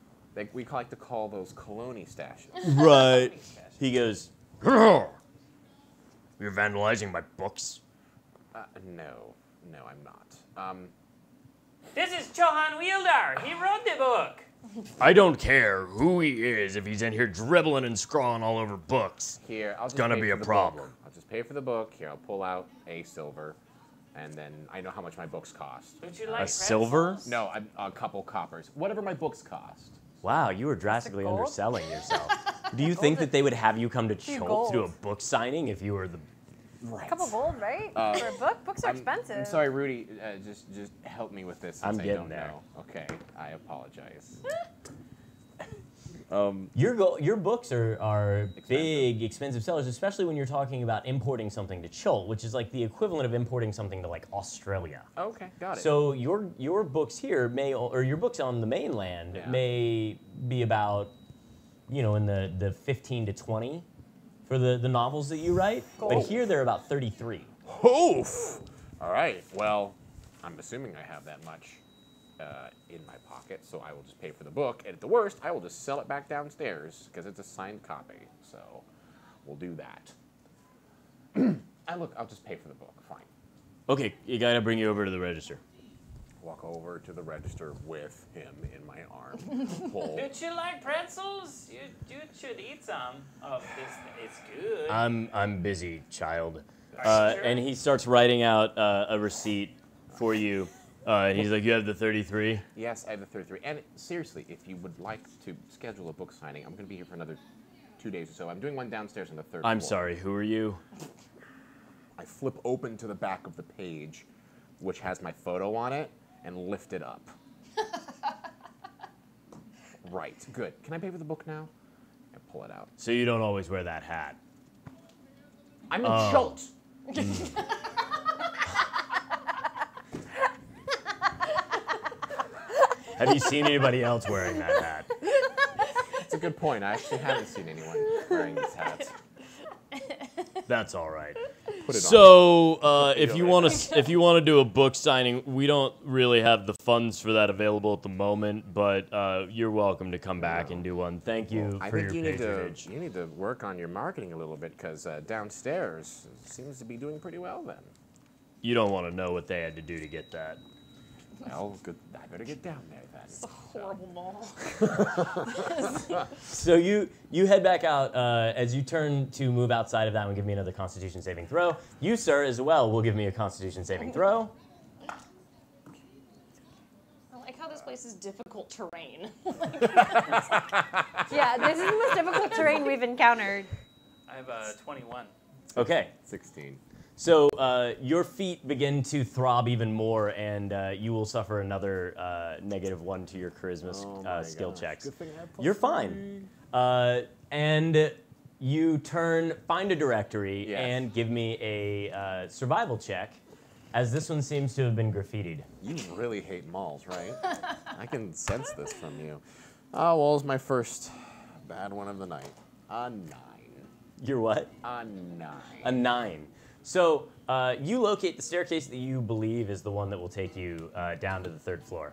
We like to call those cologne stashes. Right. He goes, "You're vandalizing my books." No, I'm not. This is Johann Wielder. He wrote the book. I don't care who he is if he's in here dribbling and scrawling all over books. Here, I'll just gonna pay be for a the problem. book. I'll just pay for the book. Here, I'll pull out a silver, and then I know how much my books cost. Would you like silver? pretzels? No, a couple coppers. Whatever my books cost. Wow, you were drastically gold? underselling yourself. Do you think that they would have you come to Chult to do a gold. book signing if you were the... Right. A couple gold, right? For a book? Books are expensive. I'm sorry, Rudy. Just help me with this. Since I'm I getting don't there. know. Okay, I apologize. Your books are big, expensive sellers, especially when you're talking about importing something to Chult, which is like the equivalent of importing something to like Australia. Okay, got it. So your books here or your books on the mainland may be about, in the 15 to 20 for the novels that you write, but here they're about 33. Oof! All right. Well, I'm assuming I have that much in my pocket, so I will just pay for the book. And at the worst, I will just sell it back downstairs because it's a signed copy. So we'll do that. I'll just pay for the book. Fine. Okay, you gotta bring you over to the register. Walk over to the register with him in my arm. Pull. Would you like pretzels? You should eat some of this. It's good. I'm busy, child. Sure. And he starts writing out a receipt for you. And he's like, "You have the 33." Yes, I have the 33. And seriously, if you would like to schedule a book signing, I'm going to be here for another 2 days or so. I'm doing one downstairs on the 3rd I'm floor. sorry. Who are you? I flip open to the back of the page, which has my photo on it, and lift it up. Right, good. Can I pay for the book now? I pull it out. So you don't always wear that hat. I'm in Chult. Have you seen anybody else wearing that hat? That's a good point. I actually haven't seen anyone wearing this hat. That's all right. put it So, on. if you want to do a book signing, we don't really have the funds for that available at the moment, but you're welcome to come back and do one. Thank you I for think your patronage. you need to work on your marketing a little bit because downstairs seems to be doing pretty well then. You don't want to know what they had to do to get that. Well, good. I better get down there then. It's a horrible mall. So you head back out as you turn to move outside of that one. Give me another Constitution saving throw. You, sir, as well, will give me a Constitution saving throw. I like how this place is difficult terrain. Yeah, this is the most difficult terrain we've encountered. I have 21. Okay. 16. So your feet begin to throb even more, and you will suffer another -1 to your charisma skill checks. Good thing I have You're fine. And you find a directory, Yes. and give me a survival check, as this one seems to have been graffitied. You really hate malls, right? I can sense this from you. Oh, well, it's my first bad one of the night. A 9. You're what? A 9. A 9. So you locate the staircase that you believe is the one that will take you down to the 3rd floor.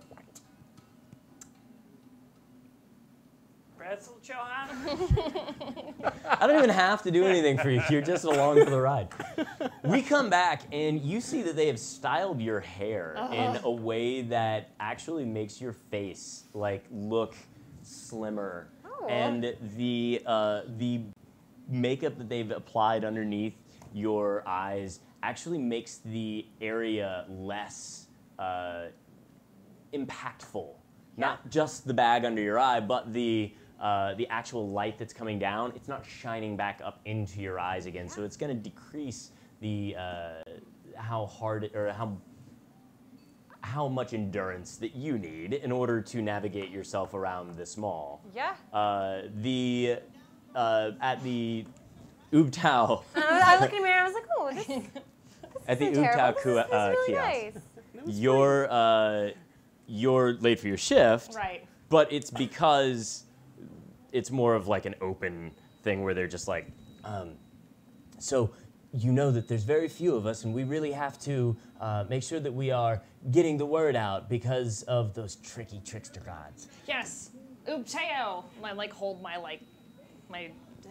Pretzel, Johan? I don't even have to do anything for you. You're just along for the ride. We come back, and you see that they have styled your hair in a way that actually makes your face look slimmer. Oh. And the makeup that they've applied underneath your eyes actually makes the area less impactful. Not just the bag under your eye, but the actual light that's coming down. It's not shining back up into your eyes again, so it's going to decrease the how hard or how much endurance that you need in order to navigate yourself around this mall. Yeah. At the Ubtao. I looked in the mirror and I was like, oh, this At the isn't terrible. Ubtao This is really kiosk. nice. You're late for your shift, Right. but it's because it's more of like an open thing where they're just like, so you know that there's very few of us, and we really have to make sure that we are getting the word out because of those tricky trickster gods. Yes. Oopteo. I hold my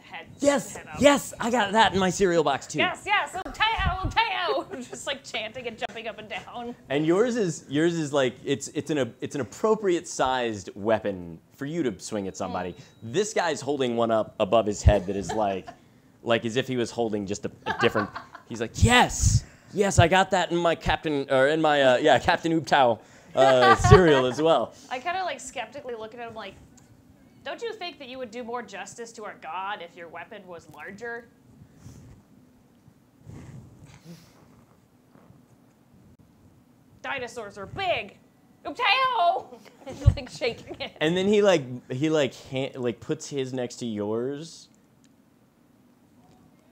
head. Yes, head up. yes, I got that in my cereal box too. Yes, yes. Oopteo, Oopteo. Just chanting and jumping up and down. And yours is like it's an appropriate sized weapon for you to swing at somebody. This guy's holding one up above his head that is like as if he was holding just a different. He's like, yes, I got that in my Captain Ooptao cereal as well. I kind of skeptically look at him like, don't you think that you would do more justice to our god if your weapon was larger? Dinosaurs are big. Oopteo! He's shaking it. And then he puts his next to yours.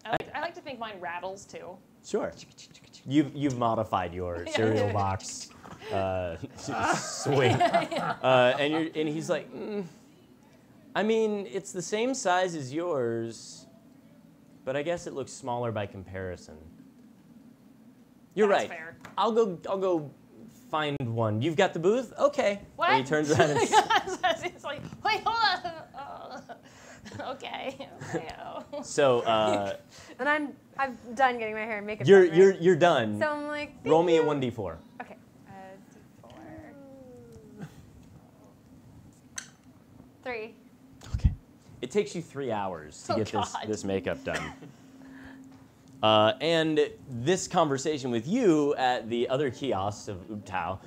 I like to think mine rattles too. Sure. You've modified your cereal box swing, and he's like, I mean, it's the same size as yours, but I guess it looks smaller by comparison. You're That's right. fair. I'll go find one. You've got the booth? Okay. What? And he turns around and It's like, wait, hold on. Okay. so And I'm done getting my hair and makeup you're done, right? you're done. So I'm like, Roll me a thank you. 1d4. Okay. D4. 3. Okay. It takes you 3 hours to Oh, get God. this makeup done. And this conversation with you at the other kiosks of Ubtao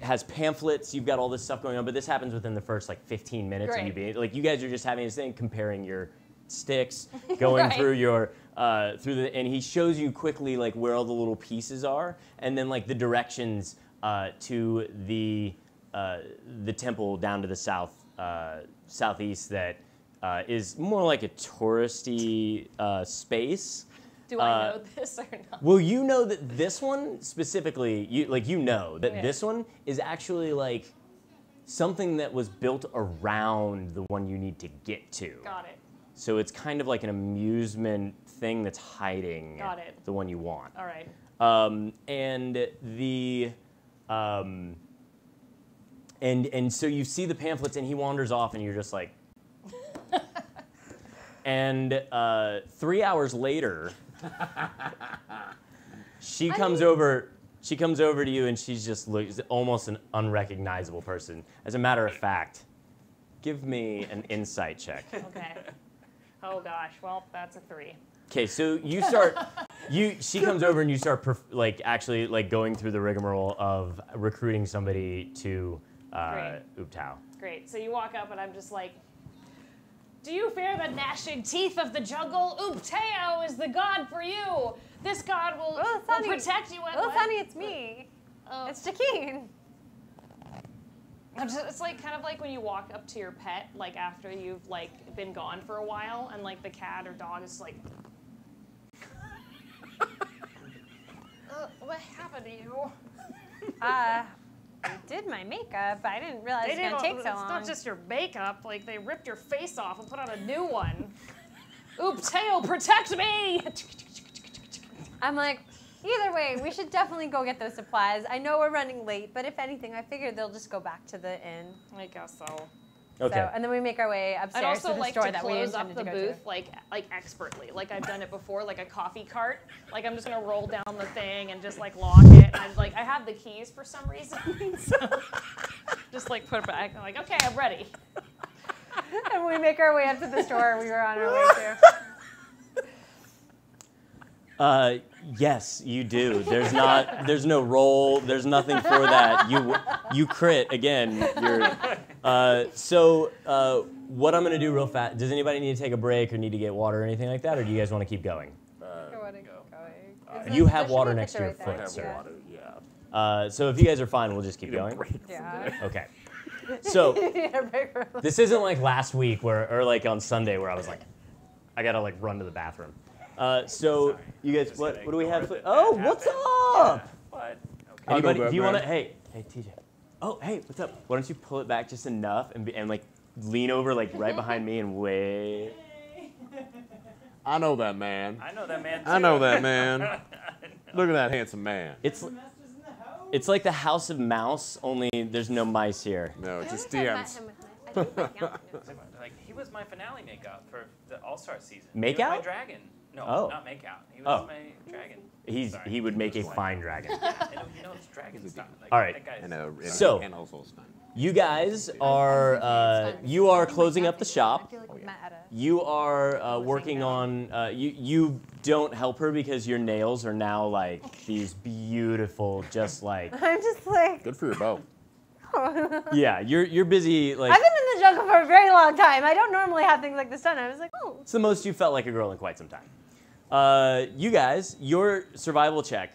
has pamphlets. You've got all this stuff going on, but this happens within the first 15 minutes of you Great. being you guys are just having this thing, comparing your sticks, going Right. through your and he shows you quickly where all the little pieces are, and then the directions to the temple down to the southeast that is more like a touristy space. Do I know this or not? Well, you know that this one specifically, you know that Yeah. this one is actually something that was built around the one you need to get to. Got it. So it's kind of like an amusement thing that's hiding Got it. the one you want. All right. And so you see the pamphlets, and he wanders off, and you're just like. And 3 hours later, she comes over. She comes over to you, and she's just almost an unrecognizable person. As a matter of fact, give me an insight check. Okay. Oh gosh. Well, that's a 3. Okay, so you start. She comes over, and you start actually going through the rigmarole of recruiting somebody to Uptao. Great. So you walk up, and I'm just like, do you fear the gnashing teeth of the jungle? Uptao is the god for you. This god will protect you. Well, Sunny, it's me. Oh. It's Jakeen. It's like kind of like when you walk up to your pet, like after you've been gone for a while, and the cat or dog is like, what happened to you? I did my makeup. I didn't realize it was going to take so long. It's not just your makeup. They ripped your face off and put on a new one. Uptao, protect me! I'm like, either way, we should definitely go get those supplies. I know we're running late, but if anything, I figured they'll just go back to the inn. I guess so. Okay. So, and then we make our way upstairs I'd also to the like store to that we close intended up the to go booth like expertly, like I've done it before, like a coffee cart. Like I'm just gonna roll down the thing and just lock it. And I have the keys for some reason, so just put it back. I'm like, okay, I'm ready. And we make our way up to the store we were on our way to. Yes, you do. There's no roll. There's nothing for that. You crit again. So what I'm gonna do real fast. Does anybody need to take a break or need to get water or anything like that, or do you guys want to keep going? You have water next to your foot, sir. So if you guys are fine, we'll just keep going. Yeah. Okay. So this isn't like last week or like on Sunday where I was like, I gotta run to the bathroom. So you guys, what do we have? Oh, what's up? What? Okay. Anybody? Do you want to? Hey, TJ. Oh, hey, what's up? Why don't you pull it back just enough and lean over right behind me and wait. I know that man. I know that man too. I know that man. Look at that handsome man. It's like the House of Mouse, only there's no mice here. No, just I DMs. He was my finale makeout for the All-Star season. Makeout? He was my dragon. No, Oh. not makeout. He was my dragon. He would make a fine dragon. It's dragon stuff. All right. That guy's So- and also stunned. You guys are you are closing up the shop. I feel like we met at a... You are working on. You don't help her because your nails are now these beautiful, just like. I'm just like... Good for your bow. Yeah, you're busy I've been in the jungle for a very long time. I don't normally have things like this done. I was like, oh. It's the most you felt like a girl in quite some time. You guys, your survival check.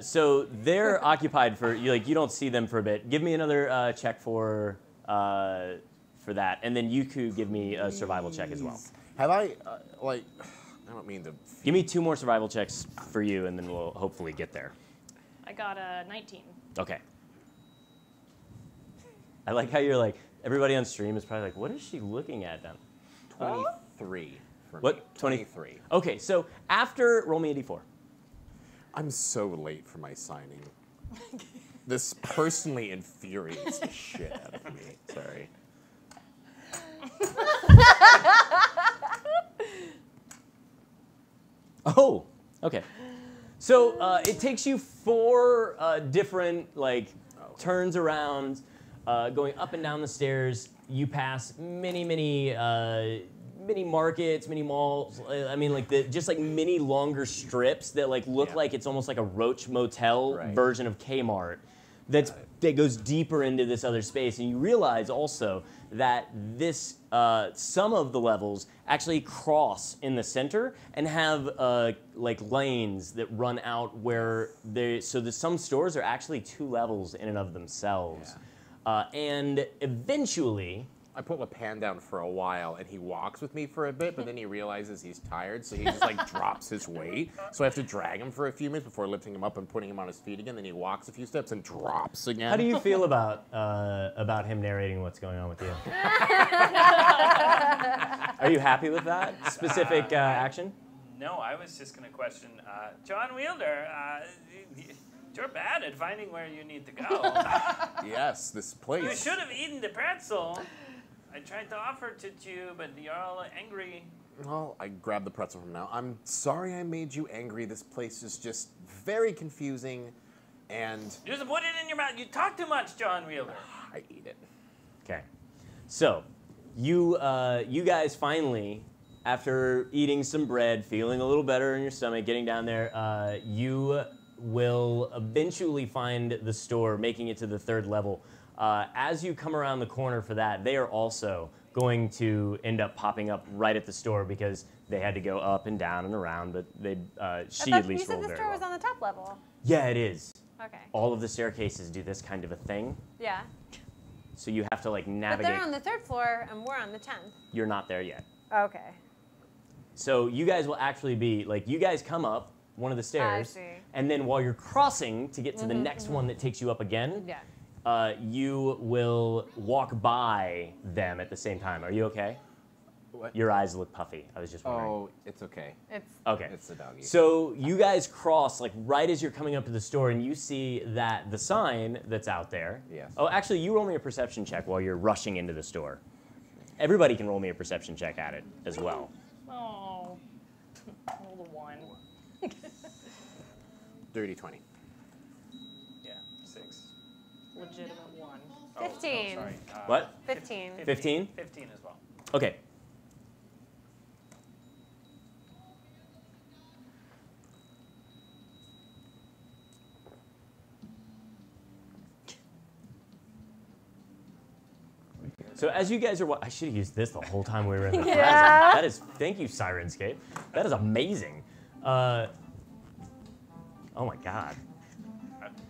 So they're occupied for you don't see them for a bit. Give me another check for that, and then you could give me a survival check as well. Have I I don't mean to. Give me 2 more survival checks for you, and then we'll hopefully get there. I got a 19. Okay. I like how you're everybody on stream is probably what is she looking at then? 23. For What? me. 23. Okay, so after roll me a d4. I'm so late for my signing. This personally infuriates the shit out of me. Sorry. Oh, okay. So it takes you 4 different turns around, going up and down the stairs. You pass many markets, mini malls. I mean, just mini longer strips that look like it's almost like a Roach Motel version of Kmart. That goes deeper into this other space, and you realize also that this some of the levels actually cross in the center and have lanes that run out where some stores are actually 2 levels in and of themselves, and eventually. I put my pan down for a while, and he walks with me for a bit, but then he realizes he's tired, so he just drops his weight. So I have to drag him for a few minutes before lifting him up and putting him on his feet again. Then he walks a few steps and drops again. How do you feel about him narrating what's going on with you? Are you happy with that specific action? No, I was just going to question, John Wielder, you're bad at finding where you need to go. Yes, this place. You should have eaten the pretzel. I tried to offer it to you, but you're all angry. Well, I grabbed the pretzel from now. I'm sorry I made you angry. This place is just very confusing, and Just put it in your mouth. You talk too much, John Wielder. I ate it. Okay. So, you guys finally, after eating some bread, feeling a little better in your stomach, getting down there, you will eventually find the store, making it to the 3rd level. As you come around the corner for that, they are also going to end up popping up right at the store because they had to go up and down and around, but she at least rolled very well. You said the store was on the top level. Yeah, it is. Okay. All of the staircases do this kind of a thing. Yeah. So you have to like navigate. But they're on the 3rd floor and we're on the 10th. You're not there yet. Okay. So you guys will actually be, like, you guys come up one of the stairs. I see. And then while you're crossing to get to the next one that takes you up again, you will walk by them at the same time. Are you okay? What? Your eyes look puffy. I was just wondering. Oh, it's okay. Okay. It's the doggy. So you guys cross, like, right as you're coming up to the store, and you see that the sign that's out there. Yes. Oh, actually, you roll me a perception check while you're rushing into the store. Everybody can roll me a perception check at it as well. Oh. Roll the 1. Dirty 20. Yeah, 6. Legitimate 1. 15. Oh, sorry. What? 15. 15? 15 as well. Okay. So as you guys are, I should have used this the whole time we were in the plaza. That is, thank you, Sirenscape. That is amazing. Oh my God.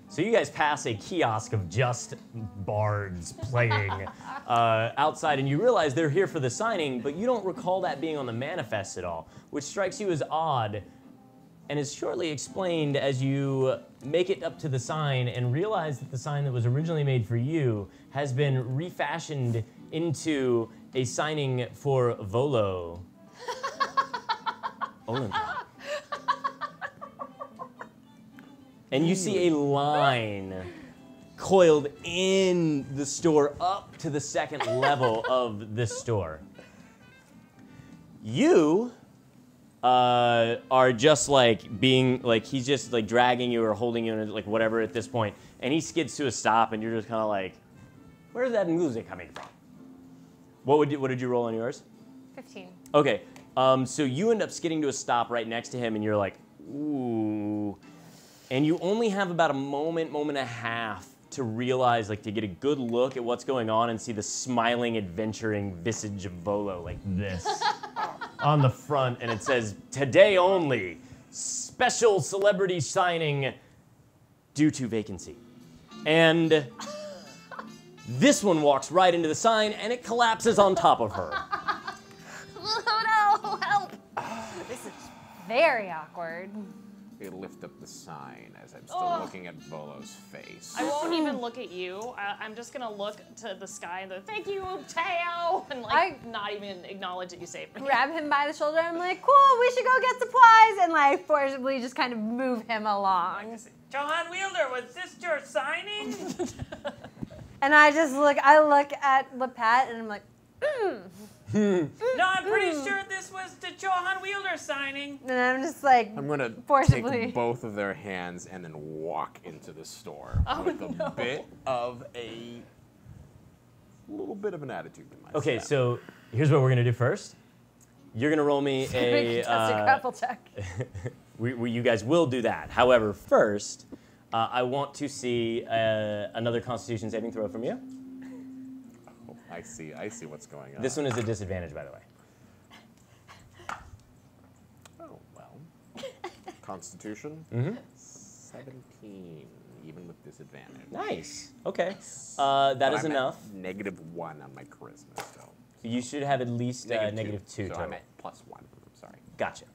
So you guys pass a kiosk of just bards playing outside, and you realize they're here for the signing, but you don't recall that being on the manifest at all, which strikes you as odd, and is shortly explained as you make it up to the sign and realize that the sign that was originally made for you has been refashioned into a signing for Volo. Olympia. And you see a line coiled in the store up to the 2nd level of this store. You are just like being, like, he's just like dragging you or holding you, like whatever at this point, and he skids to a stop, and you're just kind of like, where's that music coming from? What did you roll on yours? 15. Okay, so you end up skidding to a stop right next to him, and you're like, ooh. And you only have about a moment and a half to realize, like, to get a good look at what's going on and see the smiling, adventuring visage of Volo like this on the front. And it says, today only, special celebrity signing due to vacancy. And this one walks right into the sign, and it collapses on top of her. Oh no, help! This is very awkward. I lift up the sign as I'm still looking at Volo's face. I won't even look at you. I'm just gonna look to the sky and go, thank you, Teo, and like not even acknowledge that you saved me. Grab him by the shoulder. I'm like, cool, we should go get supplies, and like forcibly just kind of move him along. Johan Wielder, was this your signing? And I just look. I look at Lepat, and I'm like, No, I'm pretty sure this was the Johan Wielder signing. And I'm just like, I'm gonna forcibly take both of their hands and then walk into the store with a bit of a little bit of an attitude to myself. Okay, so here's what we're gonna do first. You're gonna roll me a grapple check. you guys will do that. However, first, I want to see another Constitution saving throw from you. I see what's going on. This one is a disadvantage, by the way. Oh, well. Constitution? 17, even with disadvantage. Nice. Okay. That is enough. -1 on my charisma still. You should have at least -2 So total. I'm at +1. I'm sorry. Gotcha.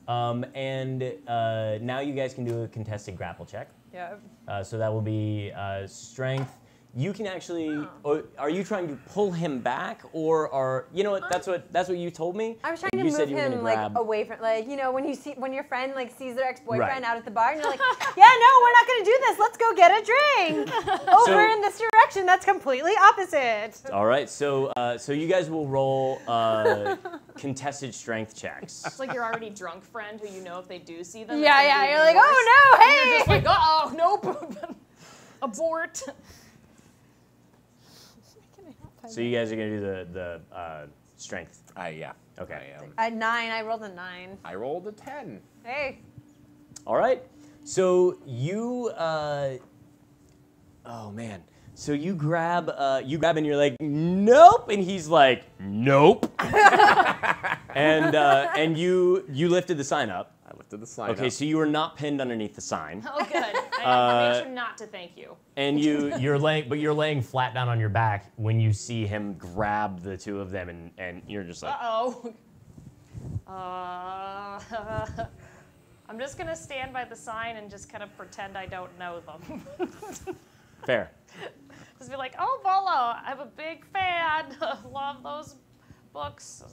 And now you guys can do a contested grapple check. Yep. So that will be strength. you can actually. Or are you trying to pull him back, or are you know what? That's what you told me. I was trying and to you said move you were him gonna like grab. away from, like, you know, when your friend like sees their ex-boyfriend Right. out at the bar and you're like, yeah, no, we're not gonna do this. Let's go get a drink over in this direction. That's completely opposite. All right, so so you guys will roll contested strength checks. It's like your already drunk friend who you know if they do see them. Yeah, it's gonna yeah. be You're even like, worse. oh no, hey. You're just like, oh nope, abort. So you guys are gonna do the strength. Yeah. Okay. At 9, I rolled a 9. I rolled a 10. Hey. All right. So you, oh man. So you grab and you're like, nope, and he's like, nope. and you lifted the sign up. I lifted the sign Okay, up. so you were not pinned underneath the sign. Oh good. I made sure not to thank you. And you're laying flat down on your back when you see him grab the two of them, and you're just like, Uh-oh. I'm just gonna stand by the sign and just kind of pretend I don't know them. fair. Just be like, oh, Volo, I'm a big fan. Love those books.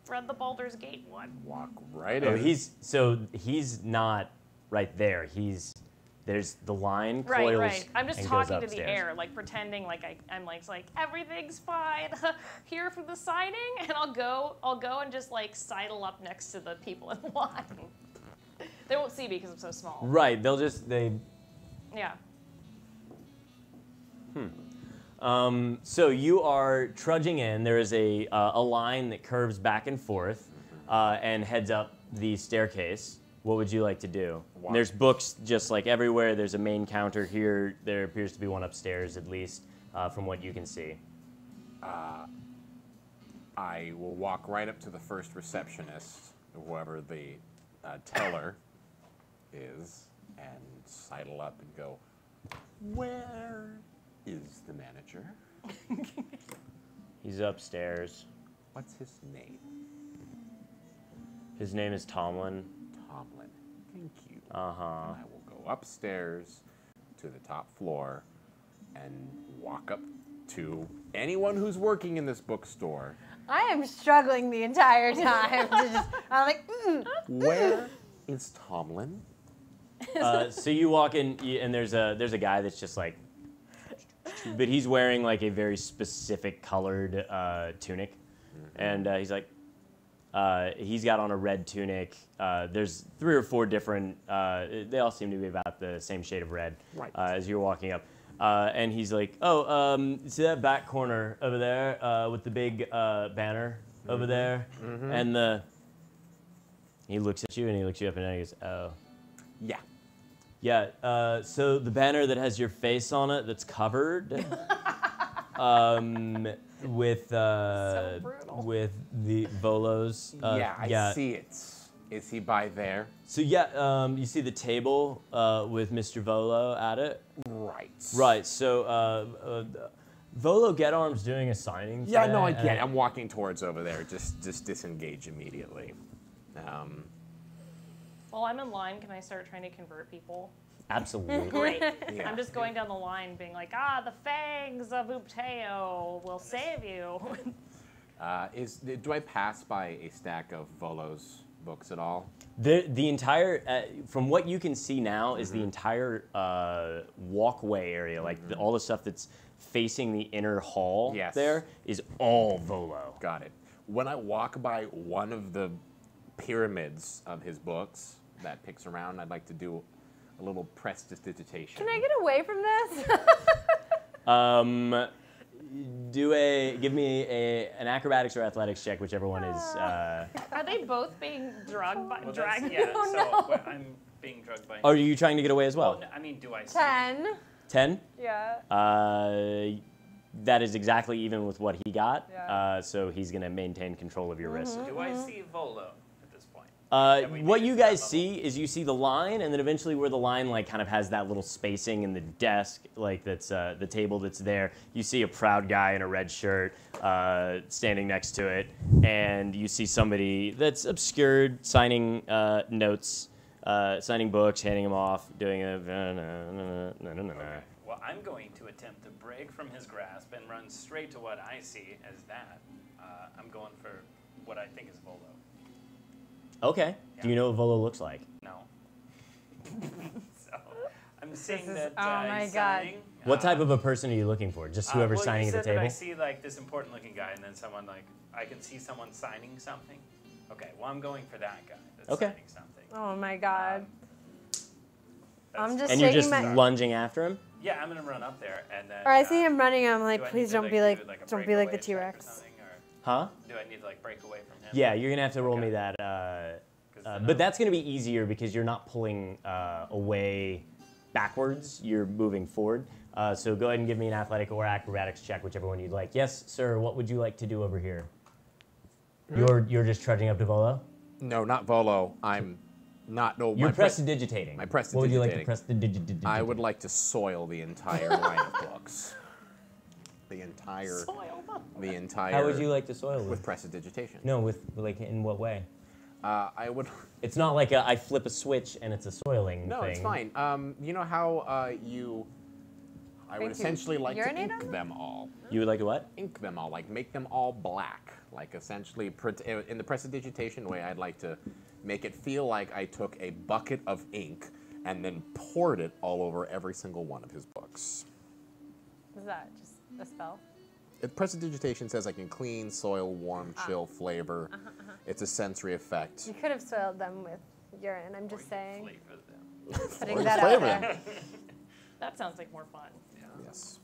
Read the Baldur's Gate one. Walk right Oh, in. he's not right there. There's the line coils. Right. I'm just and goes talking to the upstairs. air, like pretending like I'm like everything's fine here for the signing, and I'll go and just like sidle up next to the people in line. They won't see me because I'm so small. Right. Yeah. So you are trudging in. There is a line that curves back and forth and heads up the staircase. What would you like to do? Wow. There's books just like everywhere. There's a main counter here. There appears to be one upstairs, at least, from what you can see. I will walk right up to the first receptionist, whoever the teller is, and sidle up and go, where is the manager? He's upstairs. What's his name? His name is Tomlin. Tomlin. Thank you. Uh-huh. I will go upstairs to the top floor and walk up to anyone who's working in this bookstore. I am struggling the entire time. I'm like, Where is Tomlin? So you walk in, and there's a guy that's just like, but he's wearing like a very specific colored tunic, and he's like, he's got on a red tunic. There's 3 or 4 different. They all seem to be about the same shade of red. Right. As you're walking up, and he's like, "Oh, see that back corner over there with the big banner over there?" And he looks at you and he looks you up and down. And he goes, "Oh, Yeah. yeah. So the banner that has your face on it, that's covered." With So brutal. with the Volos. I see it. Is he by there? So yeah, you see the table with Mr. Volo at it. Right. Right. So Volo Getarm's doing a signing. Yeah, today, no, I and get it. I'm walking towards over there. Just disengage immediately. While I'm in line, can I start trying to convert people? Absolutely. Great. Yeah. I'm just going down the line being like, the fangs of Upteo will save you. Do I pass by a stack of Volo's books at all? The entire, from what you can see now, is the entire walkway area, like all the stuff that's facing the inner hall. Yes. There is all Volo. Got it. When I walk by one of the pyramids of his books that picks around, I'd like to do a little prestidigitation. can I get away from this? Give me an acrobatics or athletics check, whichever one is. Are they both being drugged by Well, dragged? yeah, Oh, so no. what, I'm being drugged by. Are you trying to get away as well? Well, I mean, do I see? 10. 10? Yeah. That is exactly even with what he got. Yeah. So he's going to maintain control of your wrist. Do I see Volo at this point? we What made it you to that guys level. see is you see the line, and then eventually where the line like kind of has that little spacing in the desk, like that's the table that's there. You see a proud guy in a red shirt standing next to it, and you see somebody that's obscured signing notes, signing books, handing them off, doing a. Okay. Well, Well, I'm going to attempt to break from his grasp and run straight to what I see as that. I'm going for what I think is Volo. Okay. Yeah. Do you know what Volo looks like? No. So I'm saying is- that oh my he's God. signing. What type of a person are you looking for? Just whoever's well, signing you at the said that table? I see like this important looking guy, and then someone like I can see someone signing something. Okay, well I'm going for that guy that's Okay. signing something. Oh my god. I'm That's- just And you're shaking just my- lunging after him? Yeah, I'm gonna run up there and then. Or I see him running, I'm do like, I need please to, don't be like, do, a don't be like the breakaway check or T-Rex. something, or Huh? do I need to like break away from him? Yeah, you're gonna have to roll me Okay. that. 'Cause then But I'm- that's gonna be easier because you're not pulling away backwards. You're moving forward. So go ahead and give me an athletic or acrobatics check, whichever one you'd like. Yes, sir. What would you like to do over here? You're just trudging up to Volo. No, not Volo. I'm not. No, You're my prestidigitating. my What would you like to prestidigitating. prestidigitate? I would like to soil the entire line of books. The entire. The entire. How would you like to soil With it? prestidigitation. No, with like in what way? I would. It's not like I flip a switch and it's a soiling No, thing. it's fine. You know how you. I would Think you essentially like to urinate on ink them all. You would like to what? Ink them all, like make them all black. Like essentially, in the prestidigitation way, I'd like to make it feel like I took a bucket of ink and then poured it all over every single one of his books. Is that just a spell? Prestidigitation says I can clean, soil, warm, chill, flavor. It's a sensory effect. You could have soiled them with urine, I'm just saying. Flavor them. Putting Or that just out flavor there. them. That sounds like more fun. Yes.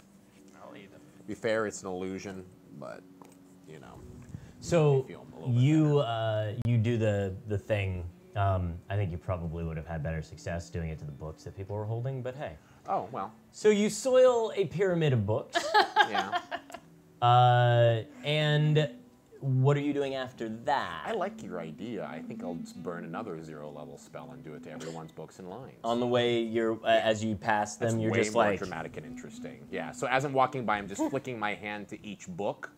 I'll eat them. To be fair, it's an illusion, but you know. So feel a little bit you do the thing. I think you probably would have had better success doing it to the books that people were holding, but hey. Oh well. So you soil a pyramid of books, Yeah. and what are you doing after that? I like your idea. I think I'll just burn another 0-level spell and do it to everyone's books and lines. On the way, you're as you pass them, That's you're way just more like dramatic and interesting. Yeah. So as I'm walking by, I'm just flicking my hand to each book,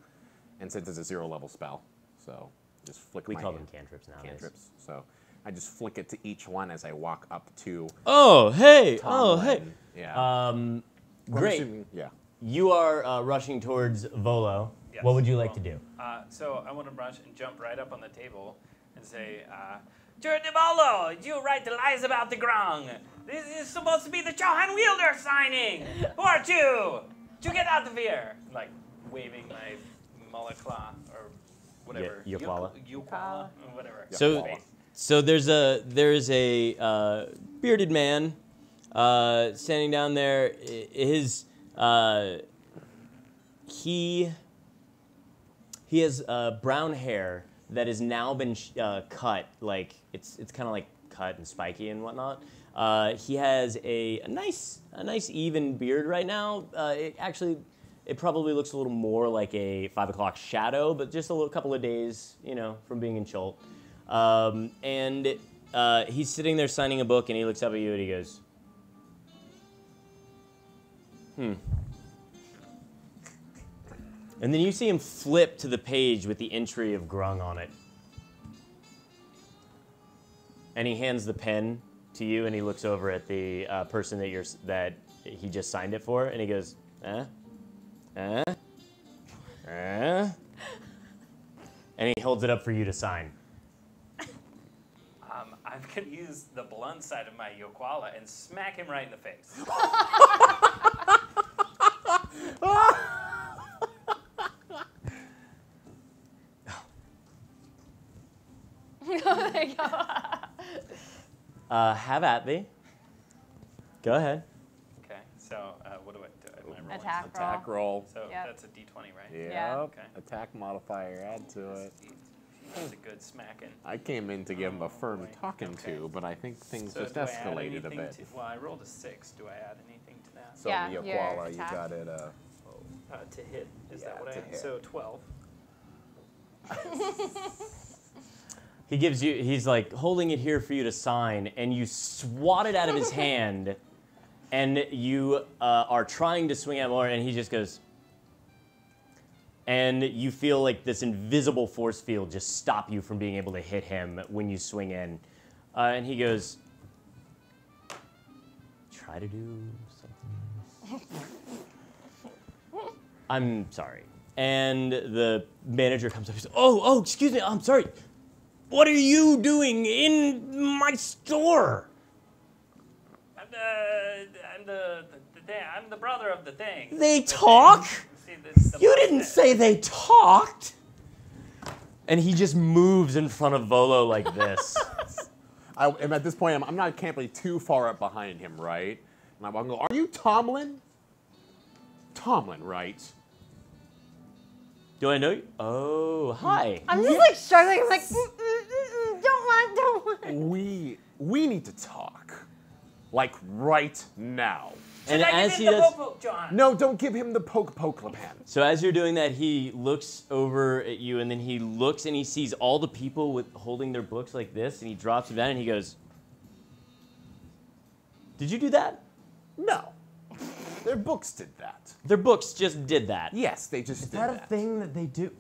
and since it's a 0-level spell, so just flick. we my call them hand. cantrips nowadays. Cantrips. So I just flick it to each one as I walk up to. Oh hey, Tomlin. Yeah. Um, Well, I'm great. assuming- yeah. You are rushing towards Volo. Yes. What would you like Well, to do? So I want to rush and jump right up on the table and say, Jared DeVolo, you write the lies about the Grung. This is supposed to be the Johan Wielder signing. Who are you? You get out of here. Like waving my Mulaclaw or whatever. Yokwala. Yokwala, whatever. So, Yokwala. so there's a bearded man standing down there. His he has brown hair that has now been cut, like it's kind of like cut and spiky and whatnot. He has a nice even beard right now. It probably looks a little more like a 5 o'clock shadow, but just a couple of days, from being in Cholt. And he's sitting there signing a book, and he looks up at you and he goes, And then you see him flip to the page with the entry of Grung on it. And he hands the pen to you, and he looks over at the person that he just signed it for, and he goes, And he holds it up for you to sign. I'm going to use the blunt side of my Yokwala and smack him right in the face. There you go. Have at thee. Go ahead. Okay, so what do I do? Am I rolling Attack something? Attack roll. So Yep. that's a D20, right? Yep. Yeah. Okay. Attack modifier. Add to it. That's a good smacking. I came in to give him a firm boy. talking Okay. to, but I think things So just do I add escalated a anything bit. well, I rolled a 6. Do I add anything to that? So Yeah, the your Yokwala, you attack. got it. To hit. Is Yeah, that what I to add? hit. So 12. He's like holding it here for you to sign, and you swat it out of his hand, and you are trying to swing at more, and he just goes, and you feel like this invisible force field just stop you from being able to hit him when you swing in. And he goes, try to do something I'm sorry. And the manager comes up and says, oh, excuse me, I'm sorry. What are you doing in my store? I'm the brother of the thing. They talk? See, You didn't say they talked. And he just moves in front of Volo like this. And at this point, I can't be too far up behind him, right? And I'm going to go, are you Tomlin? Tomlin, right? Do I know you? Oh, hi. I'm just like struggling. I'm like, don't want. We need to talk. Like right now. And as he the does, poke, John. No, don't give him the poke Lepan. so as you're doing that, he looks over at you, and then he looks and he sees all the people with holding their books like this, and he drops them down and he goes, "Did you do that?" No. Their books did that. Their books just did that. Yes, they just did that. Is that a thing that they do?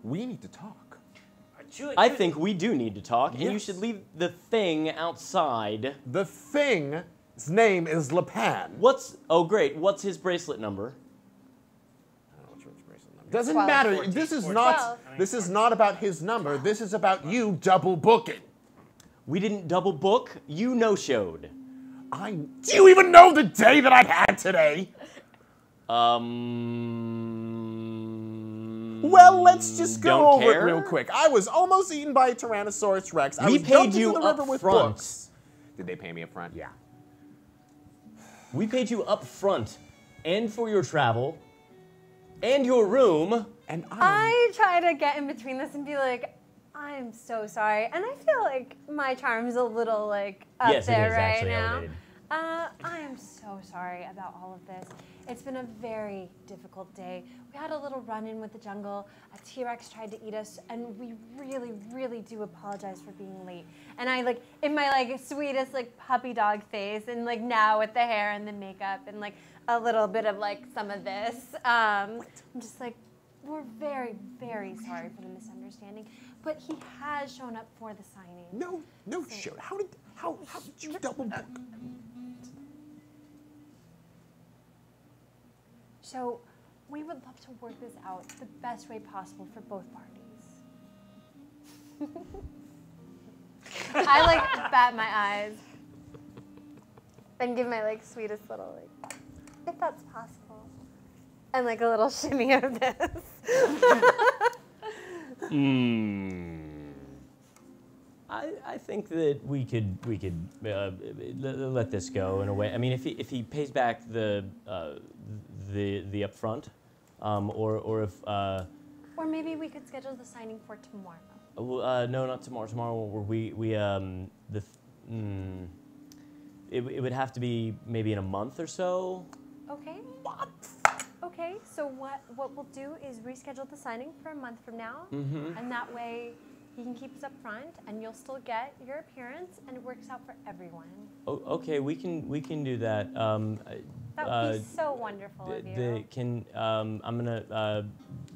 We need to talk. I think we do need to talk, and you Yes. should leave the thing outside. The thing's name is Lepan. Oh great, what's his bracelet number? I don't know what's Rich's bracelet number. Doesn't 12. matter. 14, This is 14. not. This is not about his number. This is about you double booking. We didn't double book, you no-showed. Do you even know the day that I've had today? Well, let's just go Don't over care? it real quick. I was almost eaten by a Tyrannosaurus Rex. I We was paid dumped you into the river up with front. books. Did they pay me up front? Yeah. We paid you up front, and for your travel, and your room. And I try to get in between this and be like, I'm so sorry. And I feel like my charm's a little like up Yes, it there is right actually now. elevated. I am so sorry about all of this. It's been a very difficult day. We had a little run-in with the jungle. A T-Rex tried to eat us, and we really, really do apologize for being late. And I like, in my like sweetest like puppy dog face, and like now with the hair and the makeup and like a little bit of like some of this, I'm just like, we're very, very sorry for the misunderstanding. But he has shown up for the signing. No shit. How did you double book? So we would love to work this out the best way possible for both parties. I like bat my eyes and give my like sweetest little like, if that's possible, and like a little shimmy of this. I think that we could let this go in a way. I mean, if he pays back the upfront, or if Or maybe we could schedule the signing for tomorrow. no, not tomorrow. Tomorrow it would have to be maybe in a month or so. Okay. Okay, so what we'll do is reschedule the signing for a month from now, and that way he can keep us up front, and you'll still get your appearance, and it works out for everyone. Oh, okay, we can do that. That would be so wonderful of you. I'm gonna.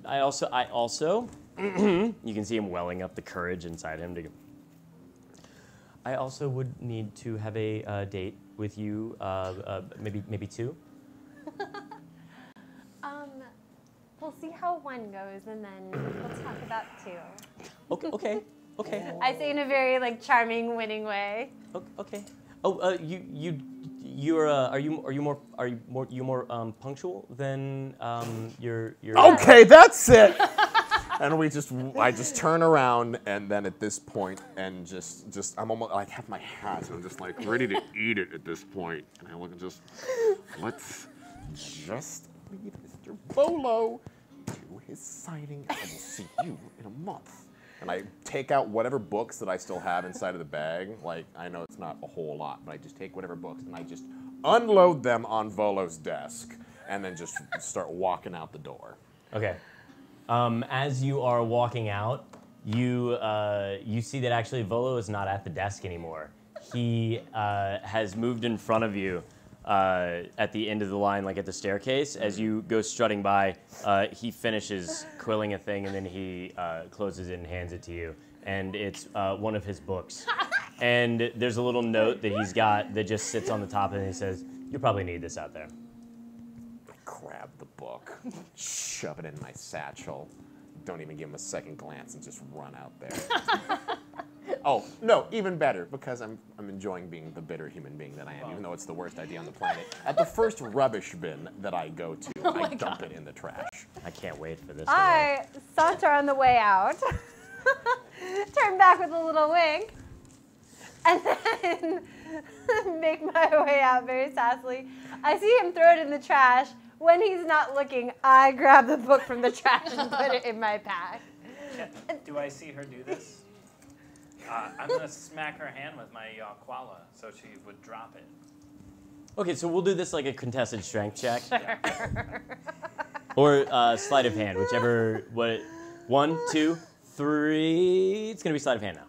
I also. You can see him welling up the courage inside him to go. I also would need to have a date with you. Maybe two. We'll see how one goes, and then we'll talk about two. Okay. I say in a very like charming, winning way. Okay. Oh, are you more punctual than your Okay, that's it. And I just turn around, and then at this point, and just I'm almost like have my hat, and I'm just like ready to eat it at this point. And I look and let's just leave Mr. Bolo to his signing. I will see you in a month. And I take out whatever books that I still have inside of the bag. Like, I know it's not a whole lot, but I just take whatever books and I just unload them on Volo's desk and then just start walking out the door. Okay. As you are walking out, you see that actually Volo is not at the desk anymore. He has moved in front of you at the end of the line, like at the staircase. As you go strutting by, he finishes quilling a thing, and then he closes it and hands it to you. And it's one of his books. And there's a little note that he's got that just sits on the top, and it says, You'll probably need this out there. I grab the book, shove it in my satchel, don't even give him a second glance, and just run out there. Oh, no, even better, because I'm enjoying being the bitter human being that I am, even though it's the worst idea on the planet. At the first rubbish bin that I go to, I dump it in the trash. I can't wait for this. I saunter on the way out, turn back with a little wink, and then make my way out very sassily. I see him throw it in the trash. When he's not looking, I grab the book from the trash and put it in my pack. Do I see her do this? I'm going to smack her hand with my koala so she would drop it. Okay, so we'll do this like a contested strength check. Yeah. Or sleight of hand, whichever. What? 1, 2, 3. It's going to be sleight of hand now.